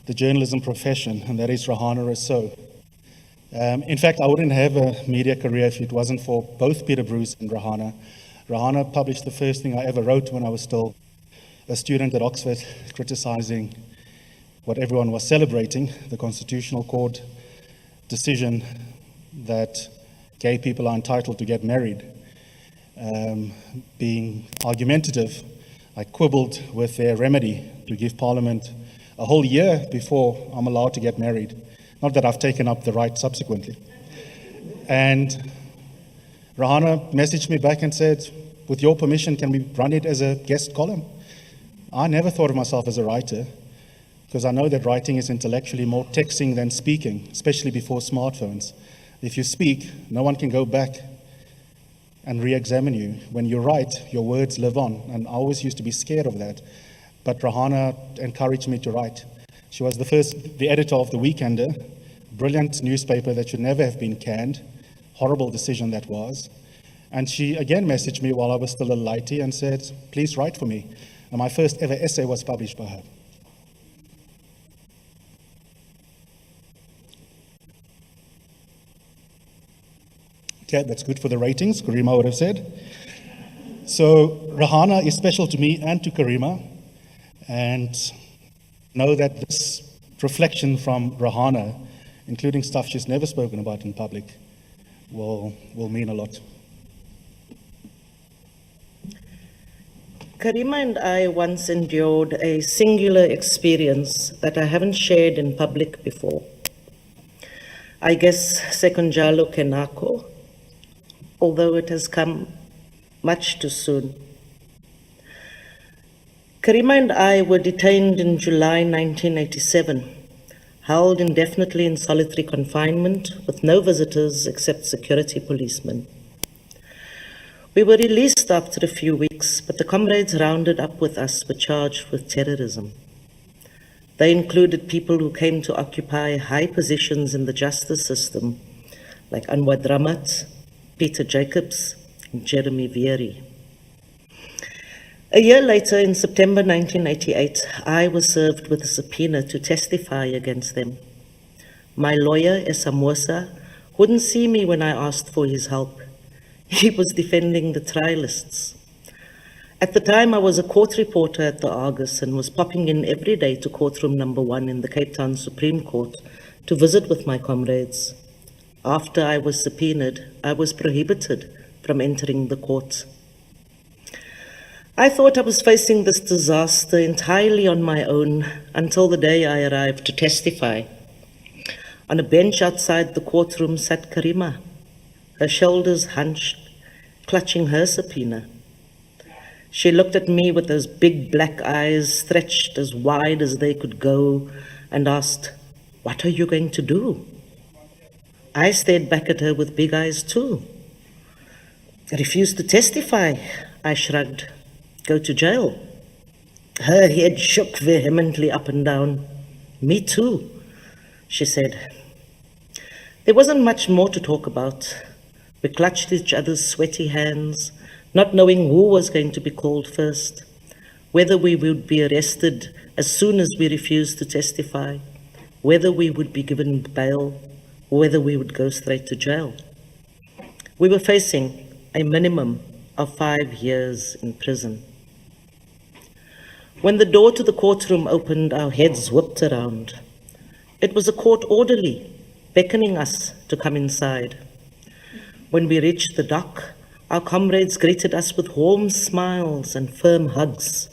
the journalism profession, and that is Rohana Rousseau. In fact, I wouldn't have a media career if it wasn't for both Peter Bruce and Rohana. Rohana published the first thing I ever wrote when I was still a student at Oxford, criticizing what everyone was celebrating, the Constitutional Court decision that gay people are entitled to get married. Being argumentative, I quibbled with their remedy to give Parliament a whole year before I'm allowed to get married. Not that I've taken up the right subsequently. And Rohana messaged me back and said, with your permission, can we run it as a guest column? I never thought of myself as a writer, because I know that writing is intellectually more texting than speaking, especially before smartphones. If you speak, no one can go back and re-examine you. When you write, your words live on, and I always used to be scared of that. But Rohana encouraged me to write. She was the editor of The Weekender, brilliant newspaper that should never have been canned. Horrible decision that was. And she again messaged me while I was still a lighty and said, please write for me. And my first ever essay was published by her. Okay, that's good for the ratings, Karima would have said. So Rohana is special to me and to Karima, and know that this reflection from Rohana, including stuff she's never spoken about in public, will mean a lot. Karima and I once endured a singular experience that I haven't shared in public before. I guess Sekunjalo Kenako, although it has come much too soon. Karima and I were detained in July 1987, held indefinitely in solitary confinement with no visitors except security policemen. We were released after a few weeks, but the comrades rounded up with us were charged with terrorism. They included people who came to occupy high positions in the justice system, like Anwar Dramat, Peter Jacobs, and Jeremy Vieri. A year later, in September 1988, I was served with a subpoena to testify against them. My lawyer, Esamosa, wouldn't see me when I asked for his help. He was defending the trialists. At the time, I was a court reporter at the Argus and was popping in every day to courtroom number 1 in the Cape Town Supreme Court to visit with my comrades. After I was subpoenaed, I was prohibited from entering the court. I thought I was facing this disaster entirely on my own until the day I arrived to testify. On a bench outside the courtroom sat Karima, her shoulders hunched, clutching her subpoena. She looked at me with those big black eyes stretched as wide as they could go and asked, "What are you going to do?" I stared back at her with big eyes too. "I refuse to testify," I shrugged. "Go to jail." Her head shook vehemently up and down. "Me too," she said. There wasn't much more to talk about. We clutched each other's sweaty hands, not knowing who was going to be called first, whether we would be arrested as soon as we refused to testify, whether we would be given bail, or whether we would go straight to jail. We were facing a minimum of 5 years in prison. When the door to the courtroom opened, our heads whipped around. It was a court orderly beckoning us to come inside. When we reached the dock, our comrades greeted us with warm smiles and firm hugs.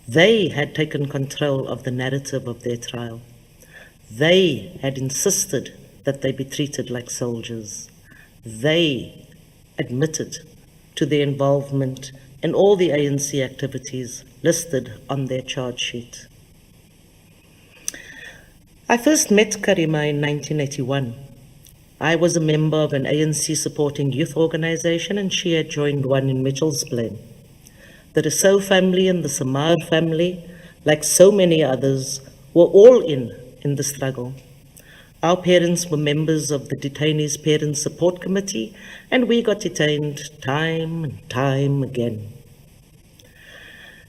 They had taken control of the narrative of their trial. They had insisted that they be treated like soldiers. They admitted to their involvement in all the ANC activities listed on their charge sheet. I first met Karima in 1981. I was a member of an ANC-supporting youth organization, and she had joined one in Mitchell's Plain. The Rousseau family and the Samar family, like so many others, were all in the struggle. Our parents were members of the Detainees Parents Support Committee, and we got detained time and time again.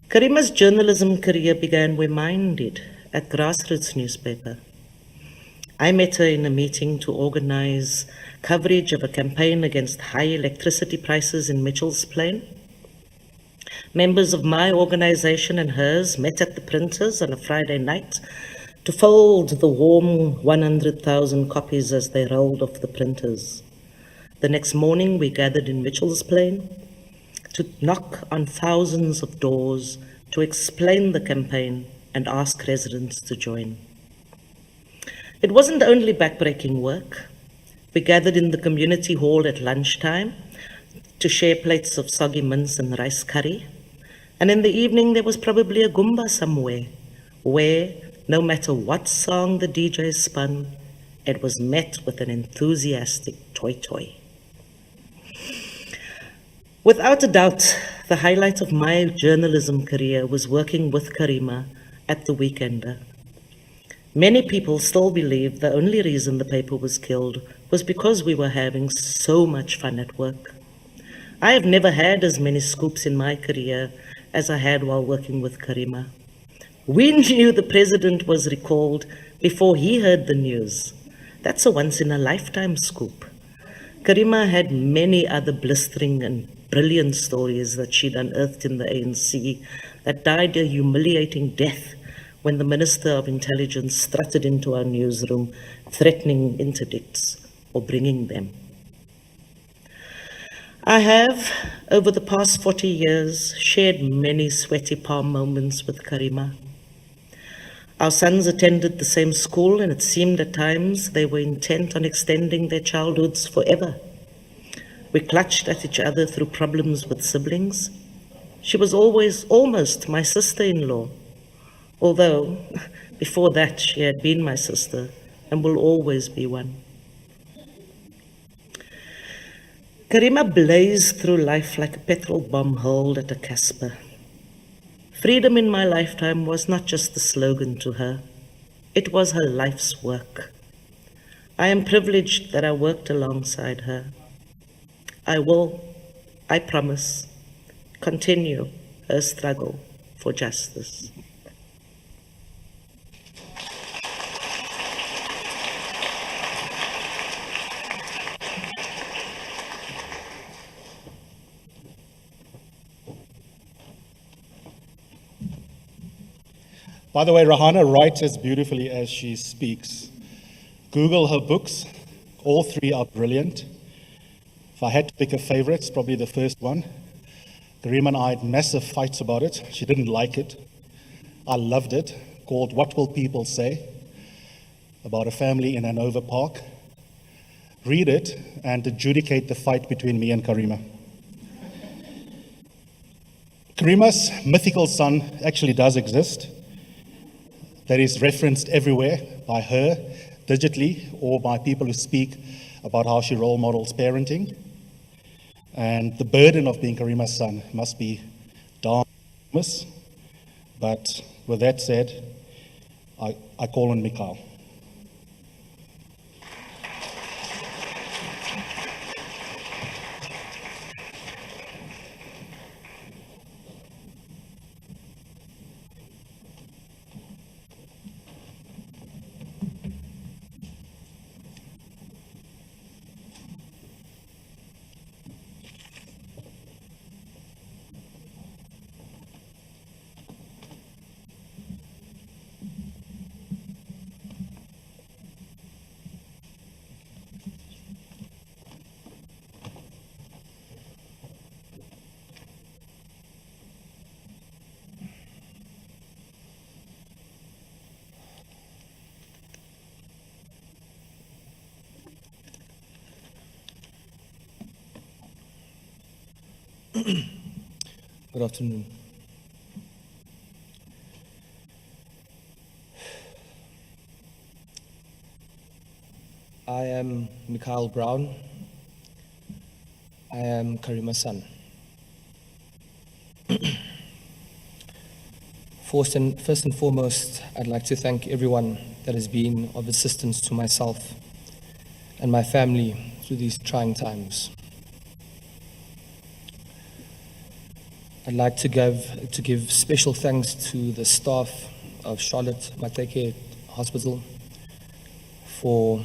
Karima's journalism career began where mine did, at Grassroots newspaper. I met her in a meeting to organize coverage of a campaign against high electricity prices in Mitchell's Plain. Members of my organization and hers met at the printers on a Friday night to fold the warm 100,000 copies as they rolled off the printers. The next morning, we gathered in Mitchell's Plain to knock on thousands of doors to explain the campaign and ask residents to join. It wasn't only backbreaking work. We gathered in the community hall at lunchtime to share plates of soggy mince and rice curry. And in the evening, there was probably a Goomba somewhere where, no matter what song the DJ spun, it was met with an enthusiastic toi-toi. Without a doubt, the highlight of my journalism career was working with Karima at The Weekender. Many people still believe the only reason the paper was killed was because we were having so much fun at work. I have never had as many scoops in my career as I had while working with Karima. We knew the president was recalled before he heard the news. That's a once-in-a-lifetime scoop. Karima had many other blistering and brilliant stories that she'd unearthed in the ANC that died a humiliating death when the Minister of Intelligence strutted into our newsroom, threatening interdicts or bringing them. I have, over the past 40 years, shared many sweaty palm moments with Karima. Our sons attended the same school, and it seemed at times they were intent on extending their childhoods forever. We clutched at each other through problems with siblings. She was always almost my sister-in-law, although before that she had been my sister and will always be one. Karima blazed through life like a petrol bomb hurled at a Casper. Freedom in my lifetime was not just the slogan to her, it was her life's work. I am privileged that I worked alongside her. I will, I promise, continue her struggle for justice. By the way, Rohana writes as beautifully as she speaks. Google her books. All three are brilliant. If I had to pick a favorite, it's probably the first one. Karima and I had massive fights about it. She didn't like it. I loved it, called What Will People Say? About a family in Hanover Park. Read it and adjudicate the fight between me and Karima. Karima's mythical son actually does exist. That is referenced everywhere by her, digitally, or by people who speak about how she role models parenting. And the burden of being Karima's son must be darn enormous. But with that said, I call on Mikhail. Good afternoon. I am Mikhail Brown. I am Karima's son. First and foremost, I'd like to thank everyone that has been of assistance to myself and my family through these trying times. I'd like to give special thanks to the staff of Charlotte Mateke Hospital for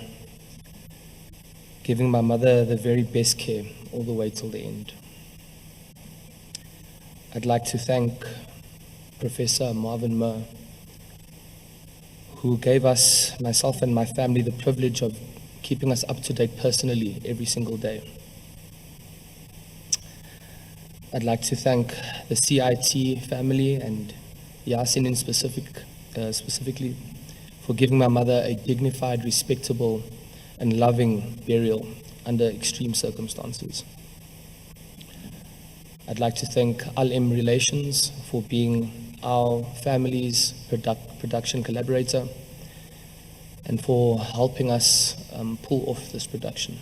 giving my mother the very best care all the way till the end. I'd like to thank Professor Marvin Murr, who gave us, myself and my family, the privilege of keeping us up to date personally every single day. I'd like to thank the CIT family and Yasin in specifically for giving my mother a dignified, respectable, and loving burial under extreme circumstances. I'd like to thank Al-Im Relations for being our family's production collaborator and for helping us pull off this production.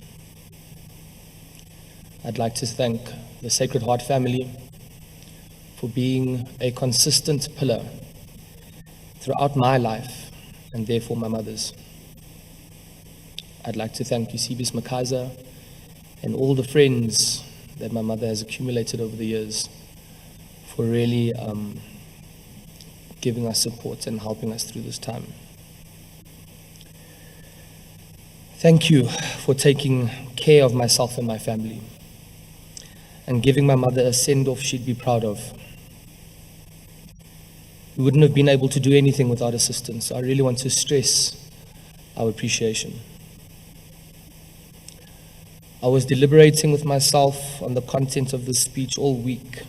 I'd like to thank the Sacred Heart family for being a consistent pillar throughout my life and therefore my mother's. I'd like to thank Eusebius Makaza and all the friends that my mother has accumulated over the years for really giving us support and helping us through this time. Thank you for taking care of myself and my family and giving my mother a send-off she'd be proud of. We wouldn't have been able to do anything without assistance, so I really want to stress our appreciation. I was deliberating with myself on the content of this speech all week,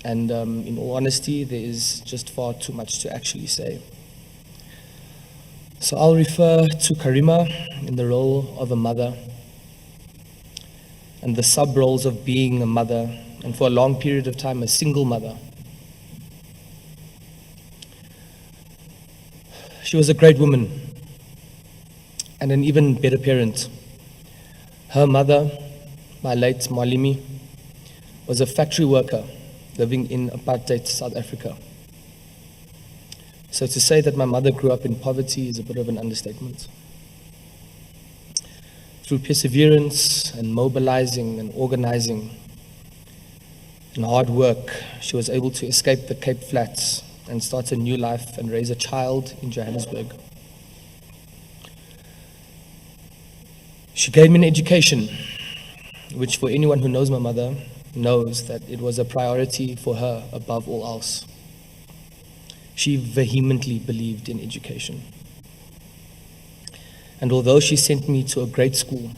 and in all honesty, there is just far too much to actually say. So I'll refer to Karima in the role of a mother and the sub-roles of being a mother, and for a long period of time, a single mother. She was a great woman and an even better parent. Her mother, my late Malimi, was a factory worker living in apartheid South Africa. So to say that my mother grew up in poverty is a bit of an understatement. Through perseverance and mobilizing and organizing and hard work, she was able to escape the Cape Flats and start a new life and raise a child in Johannesburg. She gave me an education, which for anyone who knows my mother knows that it was a priority for her above all else. She vehemently believed in education. And although she sent me to a great school,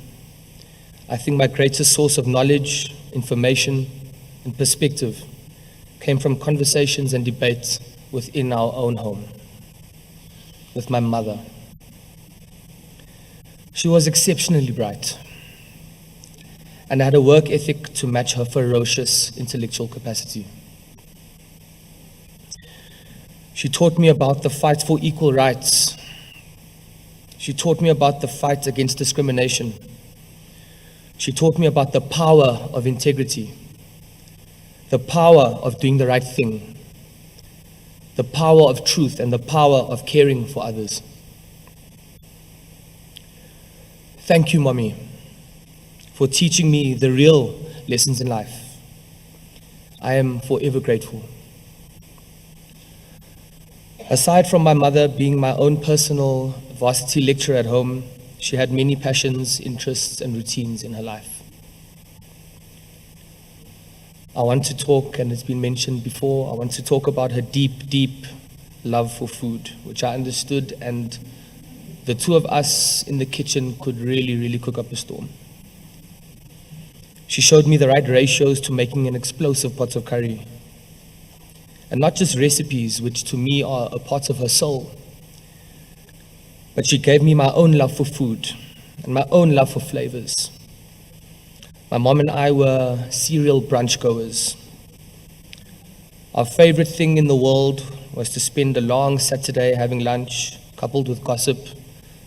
I think my greatest source of knowledge, information, and perspective came from conversations and debates within our own home, with my mother. She was exceptionally bright and had a work ethic to match her ferocious intellectual capacity. She taught me about the fight for equal rights. She taught me about the fight against discrimination. She taught me about the power of integrity, the power of doing the right thing, the power of truth, and the power of caring for others. Thank you, Mommy, for teaching me the real lessons in life. I am forever grateful. Aside from my mother being my own personal varsity lecturer at home, she had many passions, interests, and routines in her life. I want to talk, and it's been mentioned before, I want to talk about her deep, deep love for food, which I understood, and the two of us in the kitchen could really, really cook up a storm. She showed me the right ratios to making an explosive pot of curry. And not just recipes, which to me are a part of her soul, but she gave me my own love for food and my own love for flavors. My mom and I were serial brunch goers. Our favorite thing in the world was to spend a long Saturday having lunch, coupled with gossip,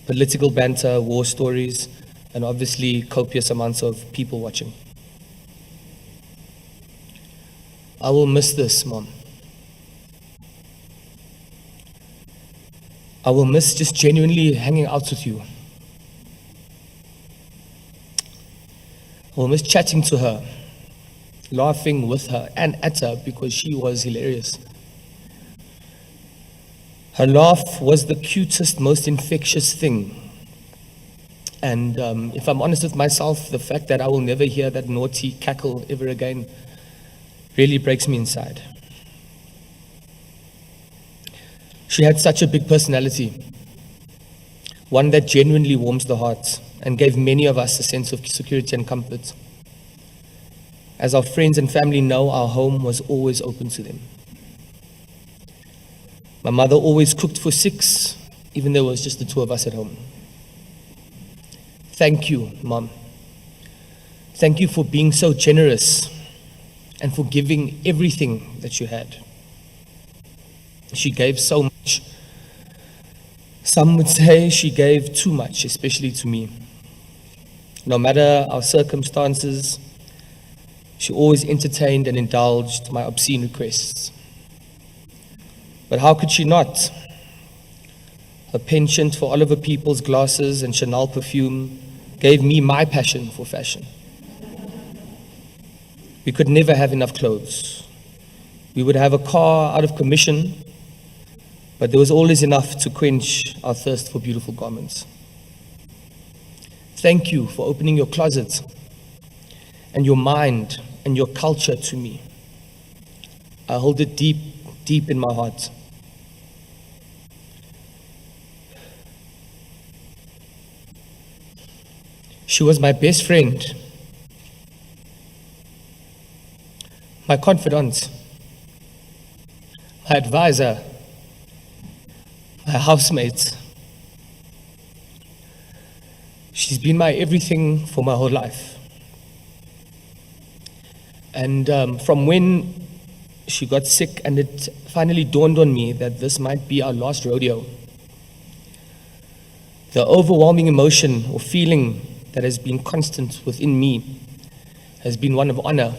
political banter, war stories, and obviously copious amounts of people watching. I will miss this, Mom. I will miss just genuinely hanging out with you. I will miss chatting to her, laughing with her and at her because she was hilarious. Her laugh was the cutest, most infectious thing. And if I'm honest with myself, the fact that I will never hear that naughty cackle ever again really breaks me inside. She had such a big personality, one that genuinely warms the heart and gave many of us a sense of security and comfort. As our friends and family know, our home was always open to them. My mother always cooked for 6, even though it was just the 2 of us at home. Thank you, Mom. Thank you for being so generous and for giving everything that you had. She gave so much. Some would say she gave too much, especially to me. No matter our circumstances, she always entertained and indulged my obscene requests. But how could she not? Her penchant for Oliver People's glasses and Chanel perfume gave me my passion for fashion. We could never have enough clothes. We would have a car out of commission, but there was always enough to quench our thirst for beautiful garments. Thank you for opening your closet and your mind and your culture to me. I hold it deep, deep in my heart. She was my best friend, my confidant, my advisor, my housemate, She's been my everything for my whole life. And from when she got sick and it finally dawned on me that this might be our last rodeo, the overwhelming emotion or feeling that has been constant within me has been one of honor.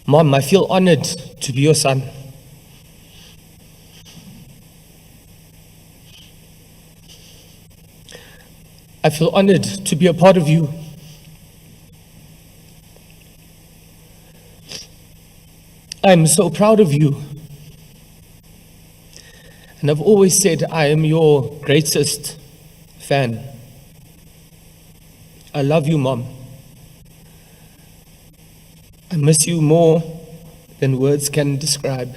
Mom, I feel honored to be your son. I feel honored to be a part of you. I'm so proud of you. And I've always said I am your greatest fan. I love you, Mom. I miss you more than words can describe.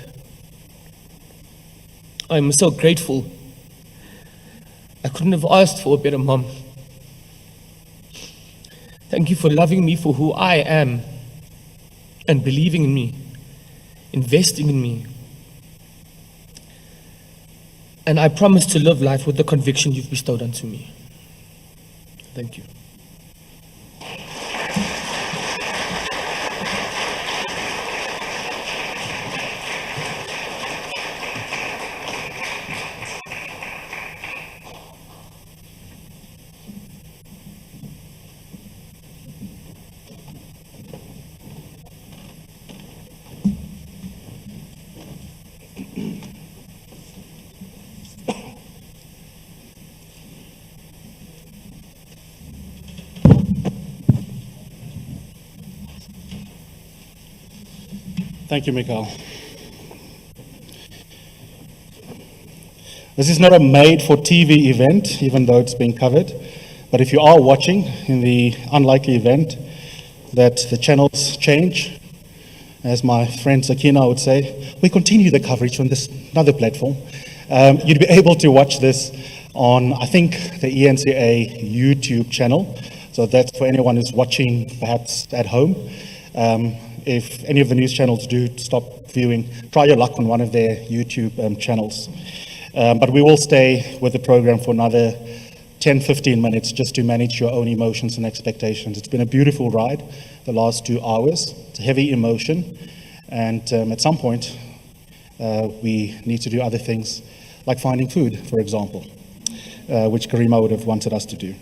I'm so grateful. I couldn't have asked for a better mom. Thank you for loving me for who I am and believing in me, investing in me. And I promise to live life with the conviction you've bestowed unto me. Thank you. Thank you, Mikhail. This is not a made-for-TV event, even though it's being covered. But if you are watching, in the unlikely event that the channels change, as my friend Sakina would say, we continue the coverage on this another platform. You'd be able to watch this on, I think, the ENCA YouTube channel. So that's for anyone who's watching, perhaps at home. If any of the news channels do stop viewing, try your luck on one of their YouTube channels. But we will stay with the program for another 10, 15 minutes just to manage your own emotions and expectations. It's been a beautiful ride the last 2 hours. It's a heavy emotion. And at some point, we need to do other things, like finding food, for example, which Karima would have wanted us to do.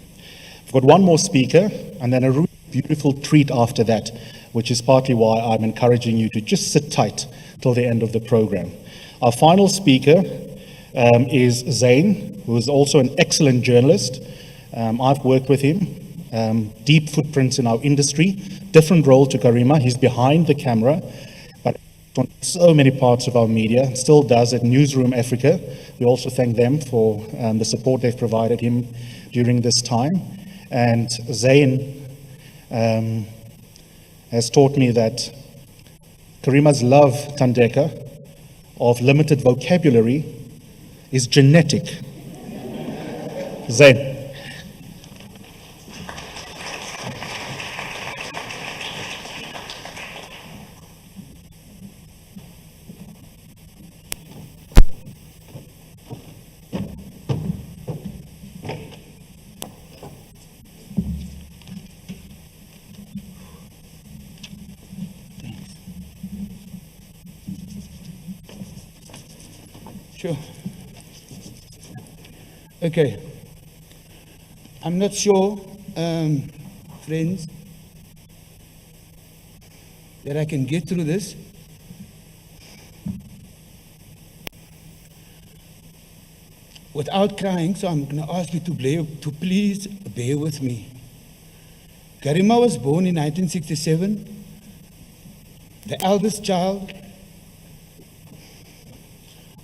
We've got one more speaker, and then a really beautiful treat after that, which is partly why I'm encouraging you to just sit tight till the end of the program. Our final speaker is Zain, who is also an excellent journalist. I've worked with him, deep footprints in our industry, different role to Karima. He's behind the camera, but on so many parts of our media, still does at Newsroom Africa. We also thank them for the support they've provided him during this time. And Zain has taught me that Karima's love, Tandeka, of limited vocabulary is genetic. Zain. Sure. Okay. I'm not sure, friends, that I can get through this. Without crying, so I'm going to ask you to please bear with me. Karima was born in 1967, the eldest child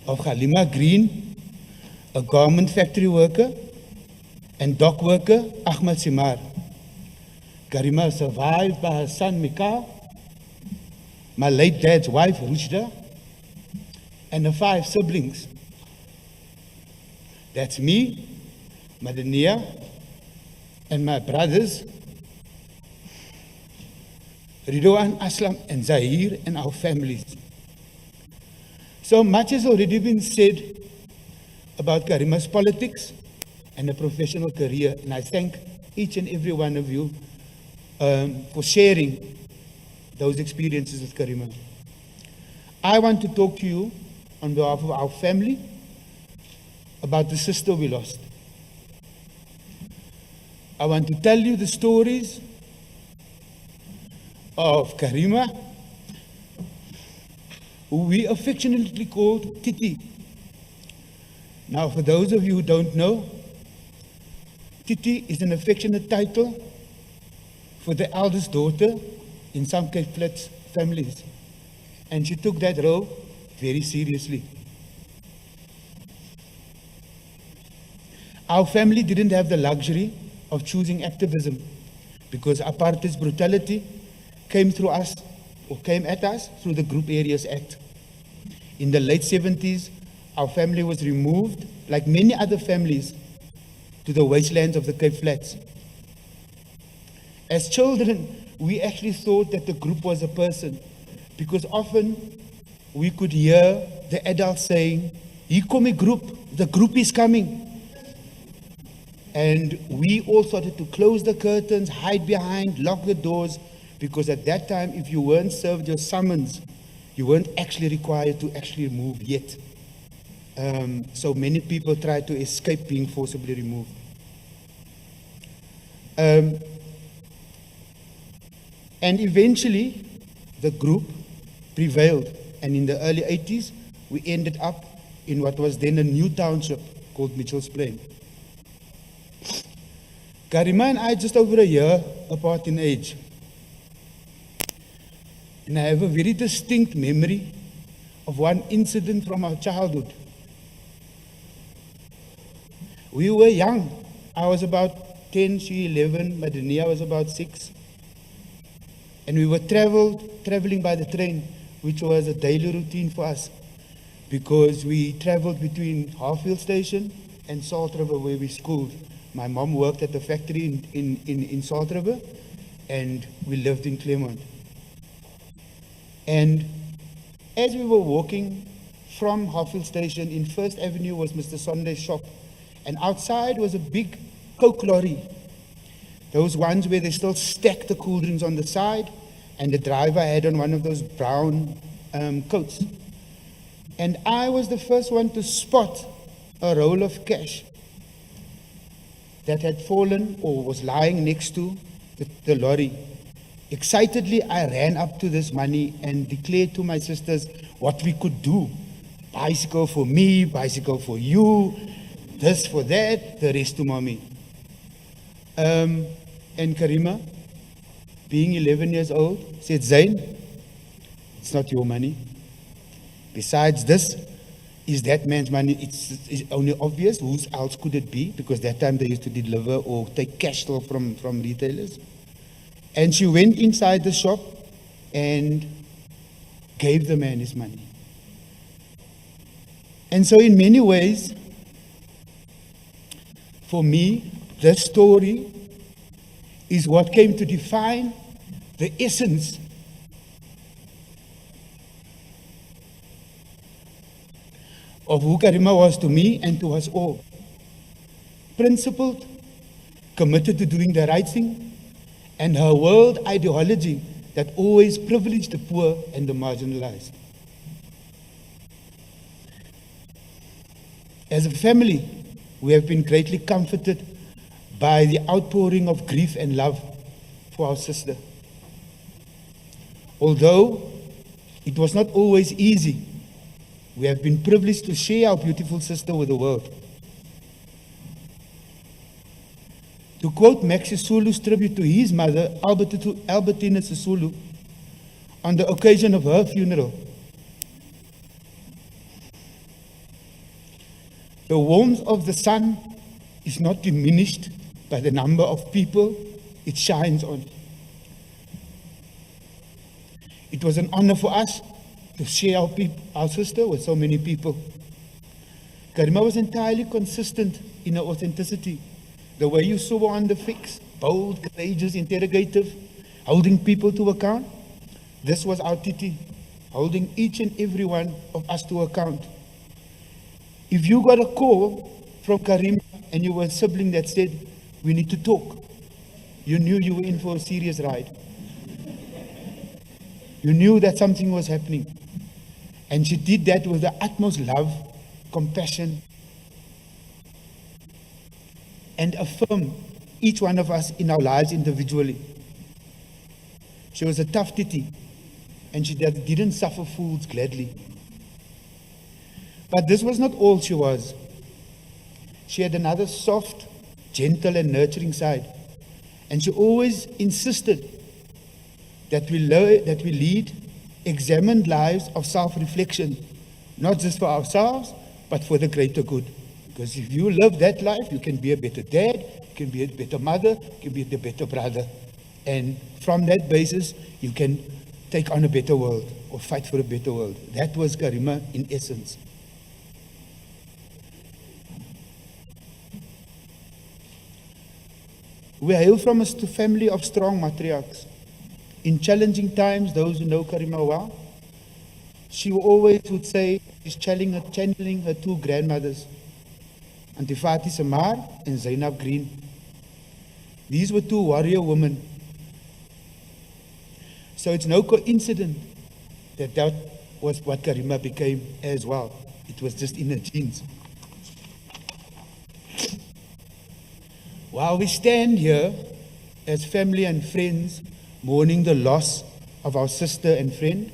of Halima Green, a garment factory worker, and dock worker Ahmed Simar. Karima survived by her son Mikhail, my late dad's wife Rushda, and the 5 siblings. That's me, Madania, and my brothers, Ridwan, Aslam, and Zahir, and our families. So much has already been said about Karima's politics, and a professional career. And I thank each and every one of you for sharing those experiences with Karima. I want to talk to you on behalf of our family about the sister we lost. I want to tell you the stories of Karima, who we affectionately called Titi. Now, for those of you who don't know, Titi is an affectionate title for the eldest daughter in some Cape Flats families. And she took that role very seriously. Our family didn't have the luxury of choosing activism because apartheid's brutality came through us, or came at us through the Group Areas Act. In the late 70s, our family was removed, like many other families, to the wastelands of the Cape Flats. As children, we actually thought that the group was a person, because often we could hear the adults saying, "Hier kom die group, the group is coming." And we all started to close the curtains, hide behind, lock the doors, because at that time, if you weren't served your summons, you weren't actually required to actually move yet. So many people tried to escape being forcibly removed. And eventually, the group prevailed. And in the early 80s, we ended up in what was then a new township called Mitchell's Plain. Karima and I just over a year apart in age. And I have a very distinct memory of one incident from our childhood. We were young. I was about 10, she 11, Madania was about 6. And we were traveling by the train, which was a daily routine for us, because we traveled between Harfield Station and Salt River, where we schooled. My mom worked at the factory in Salt River, and we lived in Claremont. And as we were walking from Harfield Station, in First Avenue was Mr. Sonday's shop, and outside was a big Coke lorry. Those ones where they still stack the cool drinks on the side, and the driver had on one of those brown coats. And I was the first one to spot a roll of cash that had fallen or was lying next to the lorry. Excitedly, I ran up to this money and declared to my sisters what we could do. Bicycle for me, bicycle for you, this for that, the rest to mommy. And Karima, being 11 years old, said, "Zain, it's not your money. Besides, this is that man's money. It's only obvious. Whose else could it be? Because that time they used to deliver or take cash still from retailers." And she went inside the shop and gave the man his money. And so in many ways, for me, this story is what came to define the essence of who Karima was to me and to us all. Principled, committed to doing the right thing, and her world ideology that always privileged the poor and the marginalized. As a family, we have been greatly comforted by the outpouring of grief and love for our sister. Although it was not always easy, we have been privileged to share our beautiful sister with the world. To quote Max Sisulu's tribute to his mother, Albertina Sisulu, on the occasion of her funeral, "The warmth of the sun is not diminished by the number of people it shines on." It was an honor for us to share our sister with so many people. Karima was entirely consistent in her authenticity. The way you saw her on the fix, bold, courageous, interrogative, holding people to account. This was our Titi, holding each and every one of us to account. If you got a call from Karima and you were a sibling that said, we need to talk. You knew you were in for a serious ride. You knew that something was happening. And she did that with the utmost love, compassion, and affirm each one of us in our lives individually. She was a tough titty, and she didn't suffer fools gladly. But this was not all she was. She had another soft, gentle, and nurturing side. And she always insisted that we lead examined lives of self-reflection, not just for ourselves, but for the greater good. Because if you live that life, you can be a better dad, you can be a better mother, you can be a better brother. And from that basis, you can take on a better world or fight for a better world. That was Karima in essence. We hail from a family of strong matriarchs. In challenging times, those who know Karima well, she always would say she's channeling her two grandmothers, Auntie Fati Samar and Zainab Green. These were two warrior women. So it's no coincidence that that was what Karima became as well. It was just in her genes. While we stand here as family and friends mourning the loss of our sister and friend,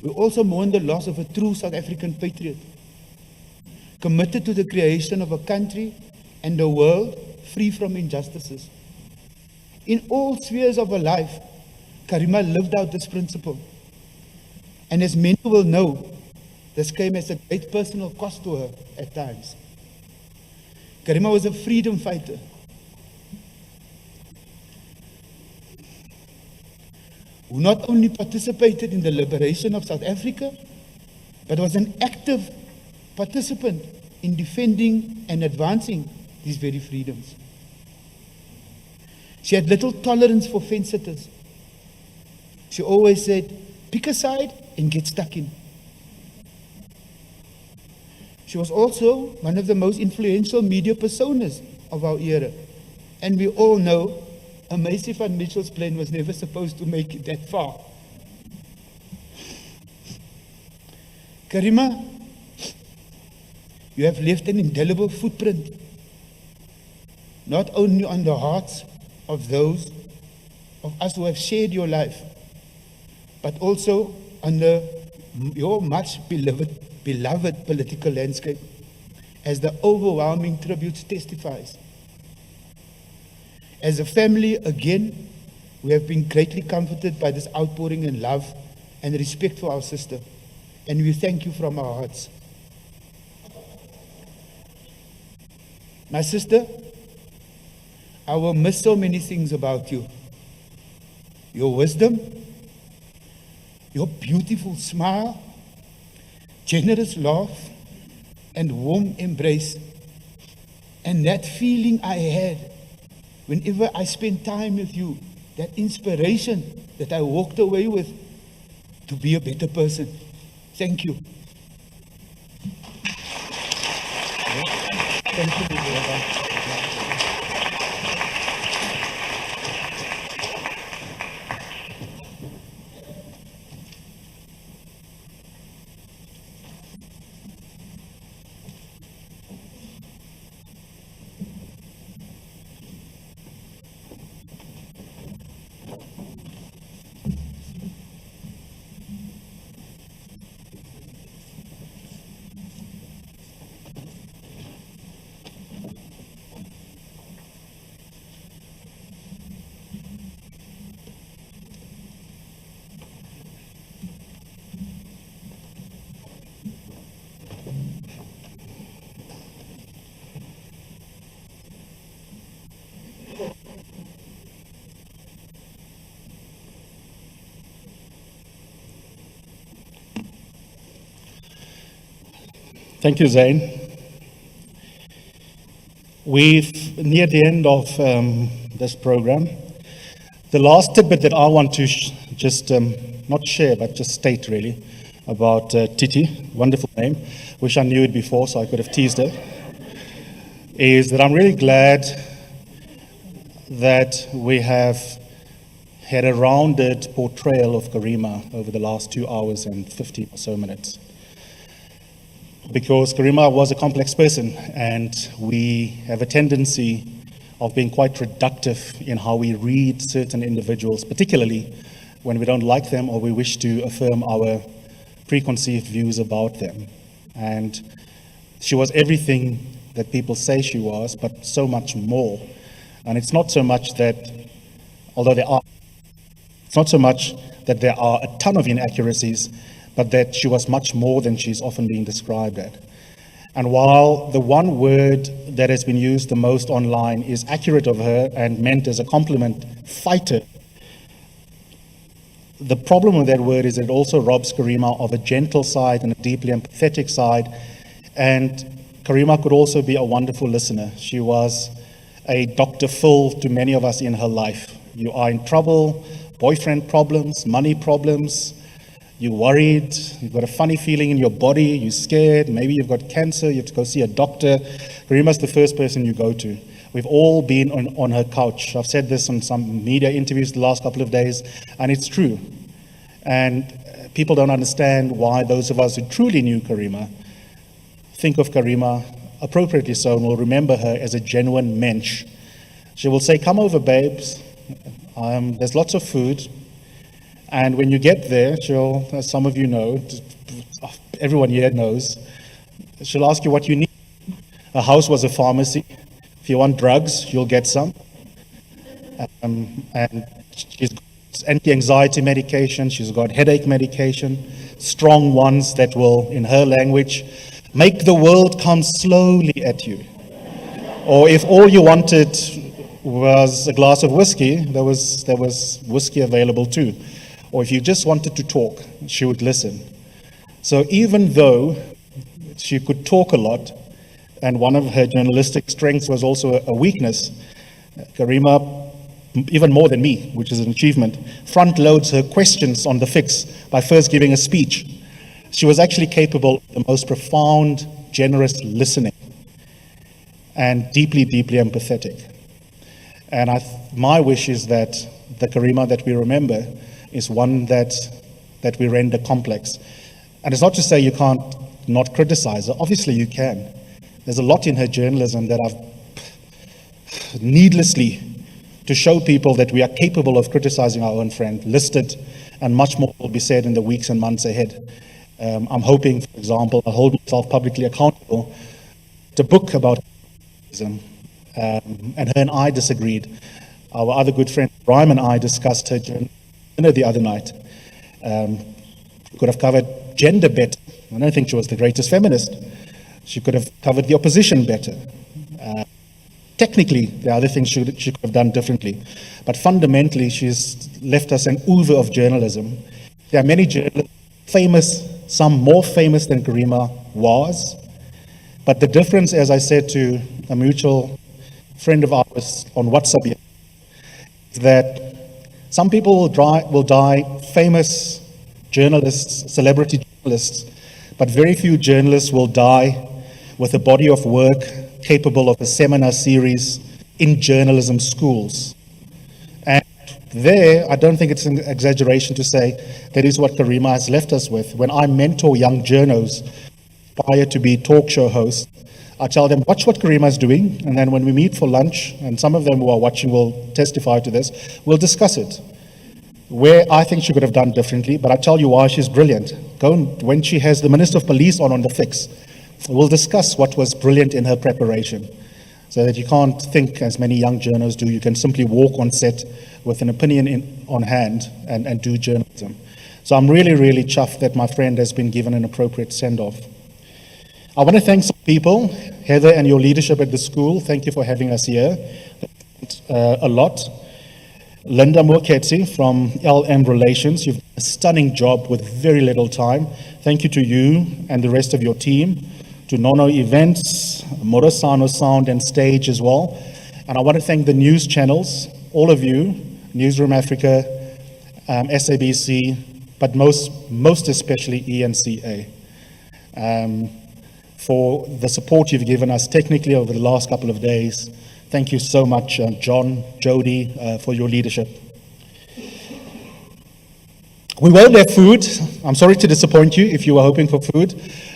we also mourn the loss of a true South African patriot, committed to the creation of a country and a world free from injustices. In all spheres of her life, Karima lived out this principle. And as many will know, this came as a great personal cost to her at times. Karima was a freedom fighter. Who not only participated in the liberation of South Africa, but was an active participant in defending and advancing these very freedoms. She had little tolerance for fence-sitters. She always said, pick a side and get stuck in. She was also one of the most influential media personas of our era. And we all know Macy van Mitchell's plane was never supposed to make it that far. Karima, you have left an indelible footprint, not only on the hearts of those of us who have shared your life, but also on your much beloved political landscape, as the overwhelming tribute testifies. As a family, again, we have been greatly comforted by this outpouring in love and respect for our sister, and we thank you from our hearts. My sister, I will miss so many things about you. Your wisdom, your beautiful smile, generous laugh, and warm embrace, and that feeling I had whenever I spent time with you, that inspiration that I walked away with to be a better person. Thank you. Thank you, Gordhan. Thank you, Zain. We're near the end of this program. The last tidbit that I want to just not share, but just state really, about Titi, wonderful name. Wish I knew it before so I could have teased her. is that I'm really glad that we have had a rounded portrayal of Karima over the last 2 hours and 15 or so minutes. Because Karima was a complex person, and we have a tendency of being quite reductive in how we read certain individuals, particularly when we don't like them or we wish to affirm our preconceived views about them. And she was everything that people say she was, but so much more. And it's not so much that, it's not so much that there are a ton of inaccuracies, but that she was much more than she's often being described at. And while the one word that has been used the most online is accurate of her and meant as a compliment, fighter, the problem with that word is it also robs Karima of a gentle side and a deeply empathetic side. And Karima could also be a wonderful listener. She was a Dr. Phil to many of us in her life. You are in trouble, boyfriend problems, money problems, you're worried, you've got a funny feeling in your body, you're scared, maybe you've got cancer, you have to go see a doctor. Karima's the first person you go to. We've all been on her couch. I've said this on some media interviews the last couple of days, and it's true. And people don't understand why those of us who truly knew Karima think of Karima, appropriately so, and will remember her as a genuine mensch. She will say, "Come over, babes. There's lots of food." And when you get there, she'll, as some of you know, everyone here knows, she'll ask you what you need. Her house was a pharmacy. If you want drugs, you'll get some. And she's got anti-anxiety medication, she's got headache medication, strong ones that will, in her language, make the world come slowly at you. Or if all you wanted was a glass of whiskey, there was whiskey available too. Or if you just wanted to talk, she would listen. So even though she could talk a lot, and one of her journalistic strengths was also a weakness, Karima, even more than me, which is an achievement, front loads her questions on the fix by first giving a speech. She was actually capable of the most profound, generous listening, and deeply, deeply empathetic. And my wish is that the Karima that we remember is one that we render complex. And it's not to say you can't not criticize her. Obviously you can. There's a lot in her journalism that I've needlessly to show people that we are capable of criticizing our own friend, listed, and much more will be said in the weeks and months ahead. I'm hoping, for example, I'll hold myself publicly accountable to book about activism, and her and I disagreed. Our other good friend, Brian, and I discussed her journalism the other night. Could have covered gender better. I don't think she was the greatest feminist. She could have covered the opposition better. Technically, there are other things she could have done differently. But fundamentally, she's left us an oeuvre of journalism. There are many journalists, famous, some more famous than Karima was. But the difference, as I said to a mutual friend of ours on WhatsApp, is that some people will die famous journalists, celebrity journalists, but very few journalists will die with a body of work capable of a seminar series in journalism schools. And there, I don't think it's an exaggeration to say that is what Karima has left us with. When I mentor young journos, aspire to be talk show hosts, I tell them, watch what Karima is doing, and then when we meet for lunch, and some of them who are watching will testify to this, we'll discuss it. Where I think she could have done differently, but I tell you why she's brilliant. When she has the Minister of Police on the fix, we'll discuss what was brilliant in her preparation, so that you can't think, as many young journalists do, you can simply walk on set with an opinion on hand and do journalism. So I'm really, really chuffed that my friend has been given an appropriate send-off. I want to thank some people, Heather and your leadership at the school. Thank you for having us here a lot. Linda Moketsi from LM Relations, you've done a stunning job with very little time. Thank you to you and the rest of your team, to Nono Events, Morosano Sound and Stage as well. And I want to thank the news channels, all of you, Newsroom Africa, SABC, but most especially ENCA. for the support you've given us technically over the last couple of days. Thank you so much, John, Jody, for your leadership. We won't have food. I'm sorry to disappoint you if you were hoping for food,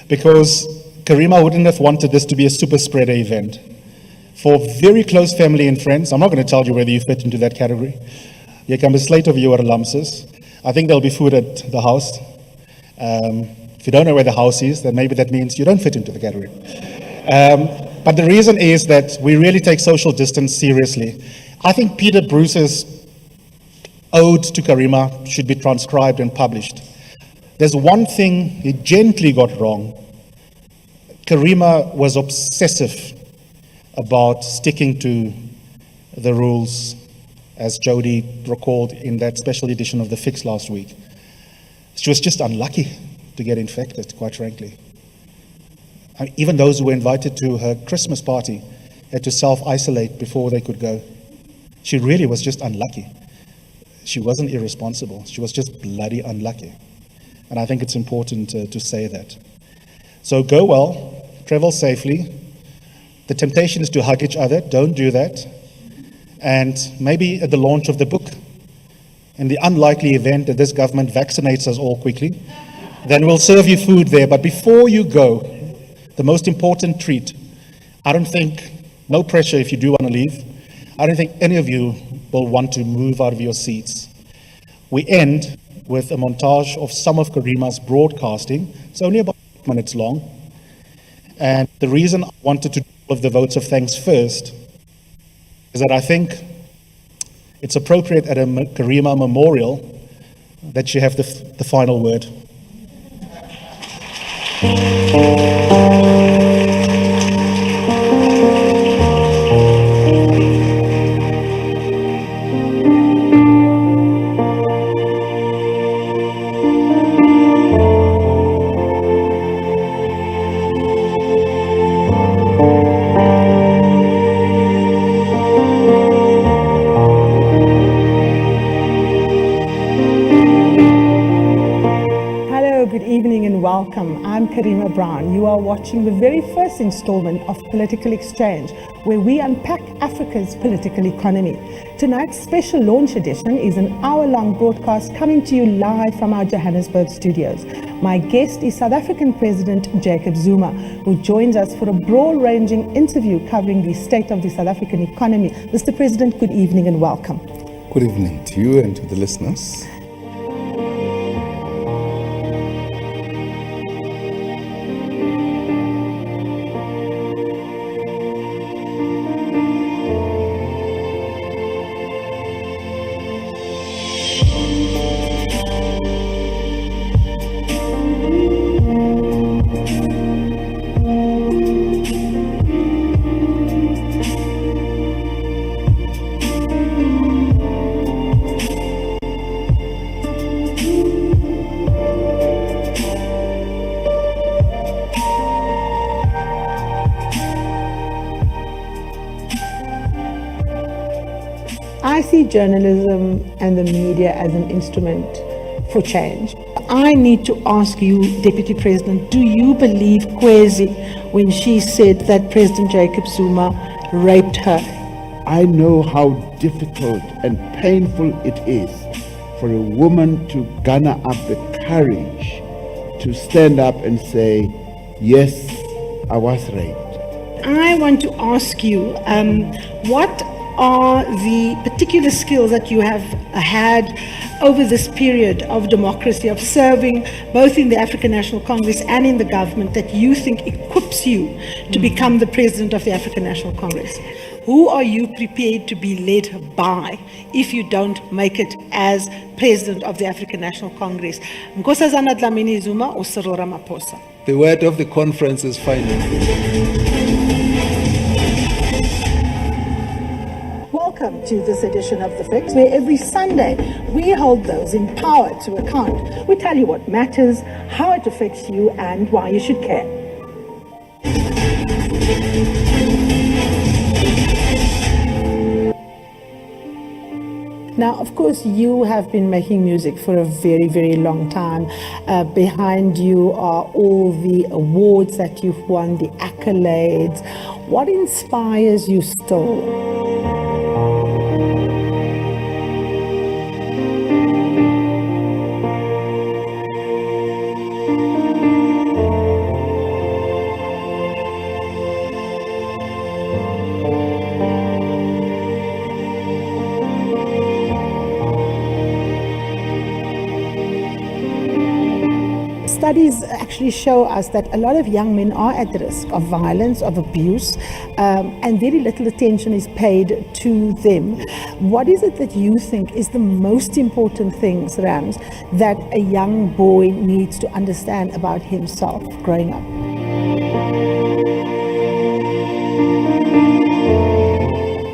because Karima wouldn't have wanted this to be a super spreader event. For very close family and friends, I'm not going to tell you whether you fit into that category. You can be slate of your alumnus. I think there'll be food at the house. If you don't know where the house is, then maybe that means you don't fit into the category. But the reason is that we really take social distance seriously. I think Peter Bruce's ode to Karima should be transcribed and published. There's one thing he gently got wrong. Karima was obsessive about sticking to the rules, as Jody recalled in that special edition of The Fix last week. She was just unlucky to get infected, quite frankly. Even those who were invited to her Christmas party had to self-isolate before they could go. She really was just unlucky. She wasn't irresponsible. She was just bloody unlucky. And I think it's important to say that. So go well, travel safely. The temptation is to hug each other. Don't do that. And maybe at the launch of the book, in the unlikely event that this government vaccinates us all quickly, then we'll serve you food there. But before you go, the most important treat, I don't think, no pressure if you do want to leave, I don't think any of you will want to move out of your seats. We end with a montage of some of Karima's broadcasting. It's only about 8 minutes long. And the reason I wanted to do all of the votes of thanks first is that I think it's appropriate at a Karima memorial that you have the final word. Welcome, I'm Karima Brown. You are watching the very first installment of Political Exchange, where we unpack Africa's political economy. Tonight's special launch edition is an hour-long broadcast coming to you live from our Johannesburg studios. My guest is South African President Jacob Zuma, who joins us for a broad-ranging interview covering the state of the South African economy. Mr. President, good evening and welcome. Good evening to you and to the listeners. I see journalism and the media as an instrument for change. I need to ask you, Deputy President, do you believe Kwezi when she said that President Jacob Zuma raped her? I know how difficult and painful it is for a woman to garner up the courage to stand up and say, yes, I was raped. I want to ask you, what are the particular skills that you have had over this period of democracy, of serving both in the African National Congress and in the government, that you think equips you to become the President of the African National Congress? Who are you prepared to be led by if you don't make it as President of the African National Congress? Nkosazana Dlamini Zuma or Cyril Ramaphosa? The word of the conference is final. Welcome to this edition of The Fix, where every Sunday we hold those in power to account. We tell you what matters, how it affects you, and why you should care. Now, of course, you have been making music for a very, very long time. Behind you are all the awards that you've won, the accolades. What inspires you still? Studies actually show us that a lot of young men are at risk of violence, of abuse, and very little attention is paid to them. What is it that you think is the most important things, Rams, that a young boy needs to understand about himself growing up?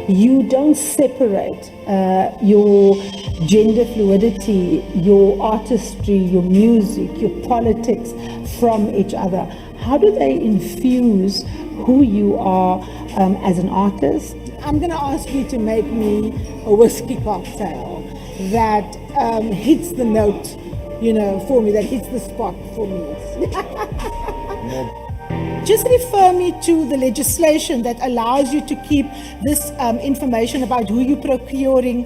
You don't separate your gender fluidity, your artistry, your music, your politics from each other. How do they infuse who you are as an artist? I'm going to ask you to make me a whiskey cocktail that hits the note, for me, that hits the spot for me. Just refer me to the legislation that allows you to keep this information about who you're procuring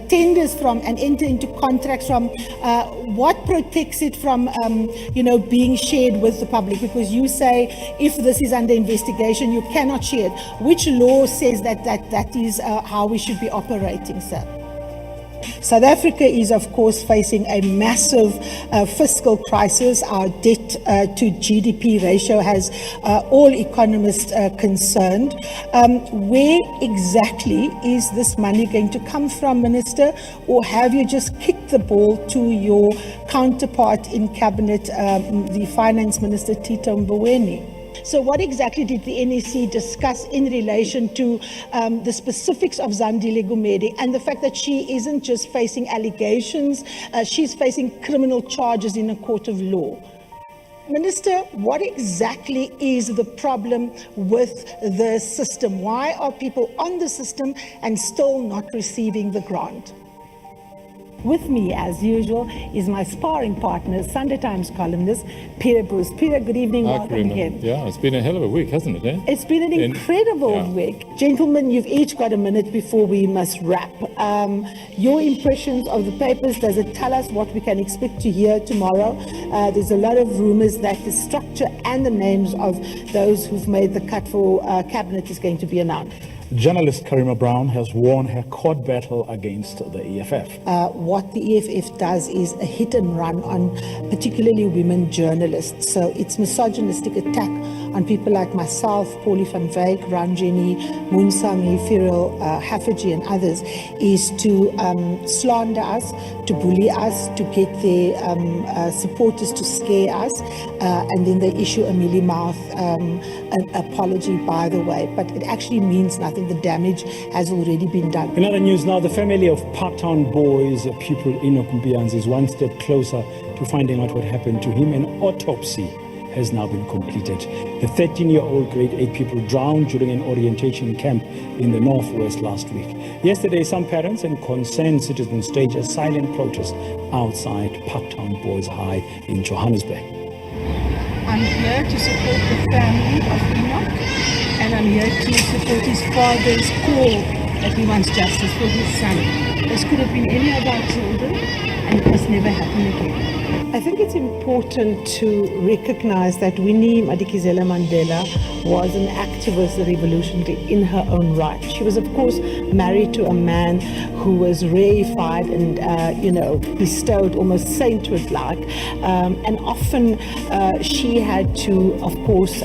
tenders from and enter into contracts from. What protects it from, being shared with the public? Because you say if this is under investigation, you cannot share it. Which law says that is how we should be operating, sir? South Africa is, of course, facing a massive fiscal crisis. Our debt to GDP ratio has all economists concerned. Where exactly is this money going to come from, Minister? Or have you just kicked the ball to your counterpart in Cabinet, the Finance Minister, Tito Mboweni? So what exactly did the NEC discuss in relation to the specifics of Zandile Gumede and the fact that she isn't just facing allegations, she's facing criminal charges in a court of law? Minister, what exactly is the problem with the system? Why are people on the system and still not receiving the grant? With me, as usual, is my sparring partner, Sunday Times columnist, Peter Bruce. Peter, good evening. Welcome again. Yeah, it's been a hell of a week, hasn't it? Eh? It's been an incredible week. Gentlemen, you've each got a minute before we must wrap. Your impressions of the papers, does it tell us what we can expect to hear tomorrow? There's a lot of rumors that the structure and the names of those who've made the cut for cabinet is going to be announced. Journalist Karima Brown has won her court battle against the EFF. What the EFF does is a hit and run on particularly women journalists. So it's misogynistic attack on people like myself, Paulie van Wyk, Ranjini, Munsami, Firil, Haffiji and others, is to slander us, to bully us, to get their supporters to scare us, and then they issue a mealy-mouth apology, by the way. But it actually means nothing. The damage has already been done. In other news now, the family of Parktown boys, pupil Enoch Mpianzi, is one step closer to finding out what happened to him. An autopsy has now been completed. The 13-year-old grade 8 pupil drowned during an orientation camp in the northwest last week. Yesterday, some parents and concerned citizens staged a silent protest outside Parktown Boys High in Johannesburg. I'm here to support the family of Enoch, and I'm here to support his father's call that he wants justice for his son. This could have been any of our children, and it must never happen again. I think it's important to recognize that Winnie Madikizela Mandela was an activist, a revolutionary in her own right. She was, of course, married to a man who was reified and, bestowed almost sainthood-like. And often she had to, of course,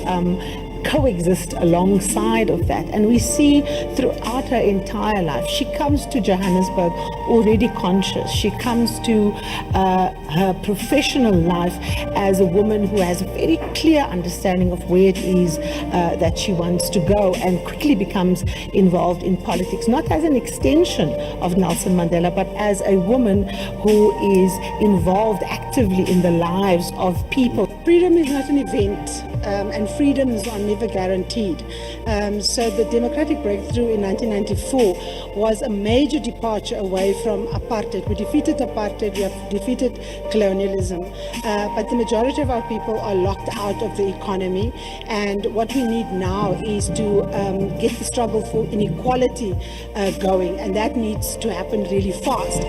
coexist alongside of that. And we see throughout her entire life, she comes to Johannesburg already conscious. She comes to her professional life as a woman who has a very clear understanding of where it is that she wants to go, and quickly becomes involved in politics, not as an extension of Nelson Mandela, but as a woman who is involved actively in the lives of people. Freedom is not an event, and freedom is never never guaranteed. So the democratic breakthrough in 1994 was a major departure away from apartheid. We defeated apartheid, we have defeated colonialism, but the majority of our people are locked out of the economy, and what we need now is to get the struggle for inequality going, and that needs to happen really fast.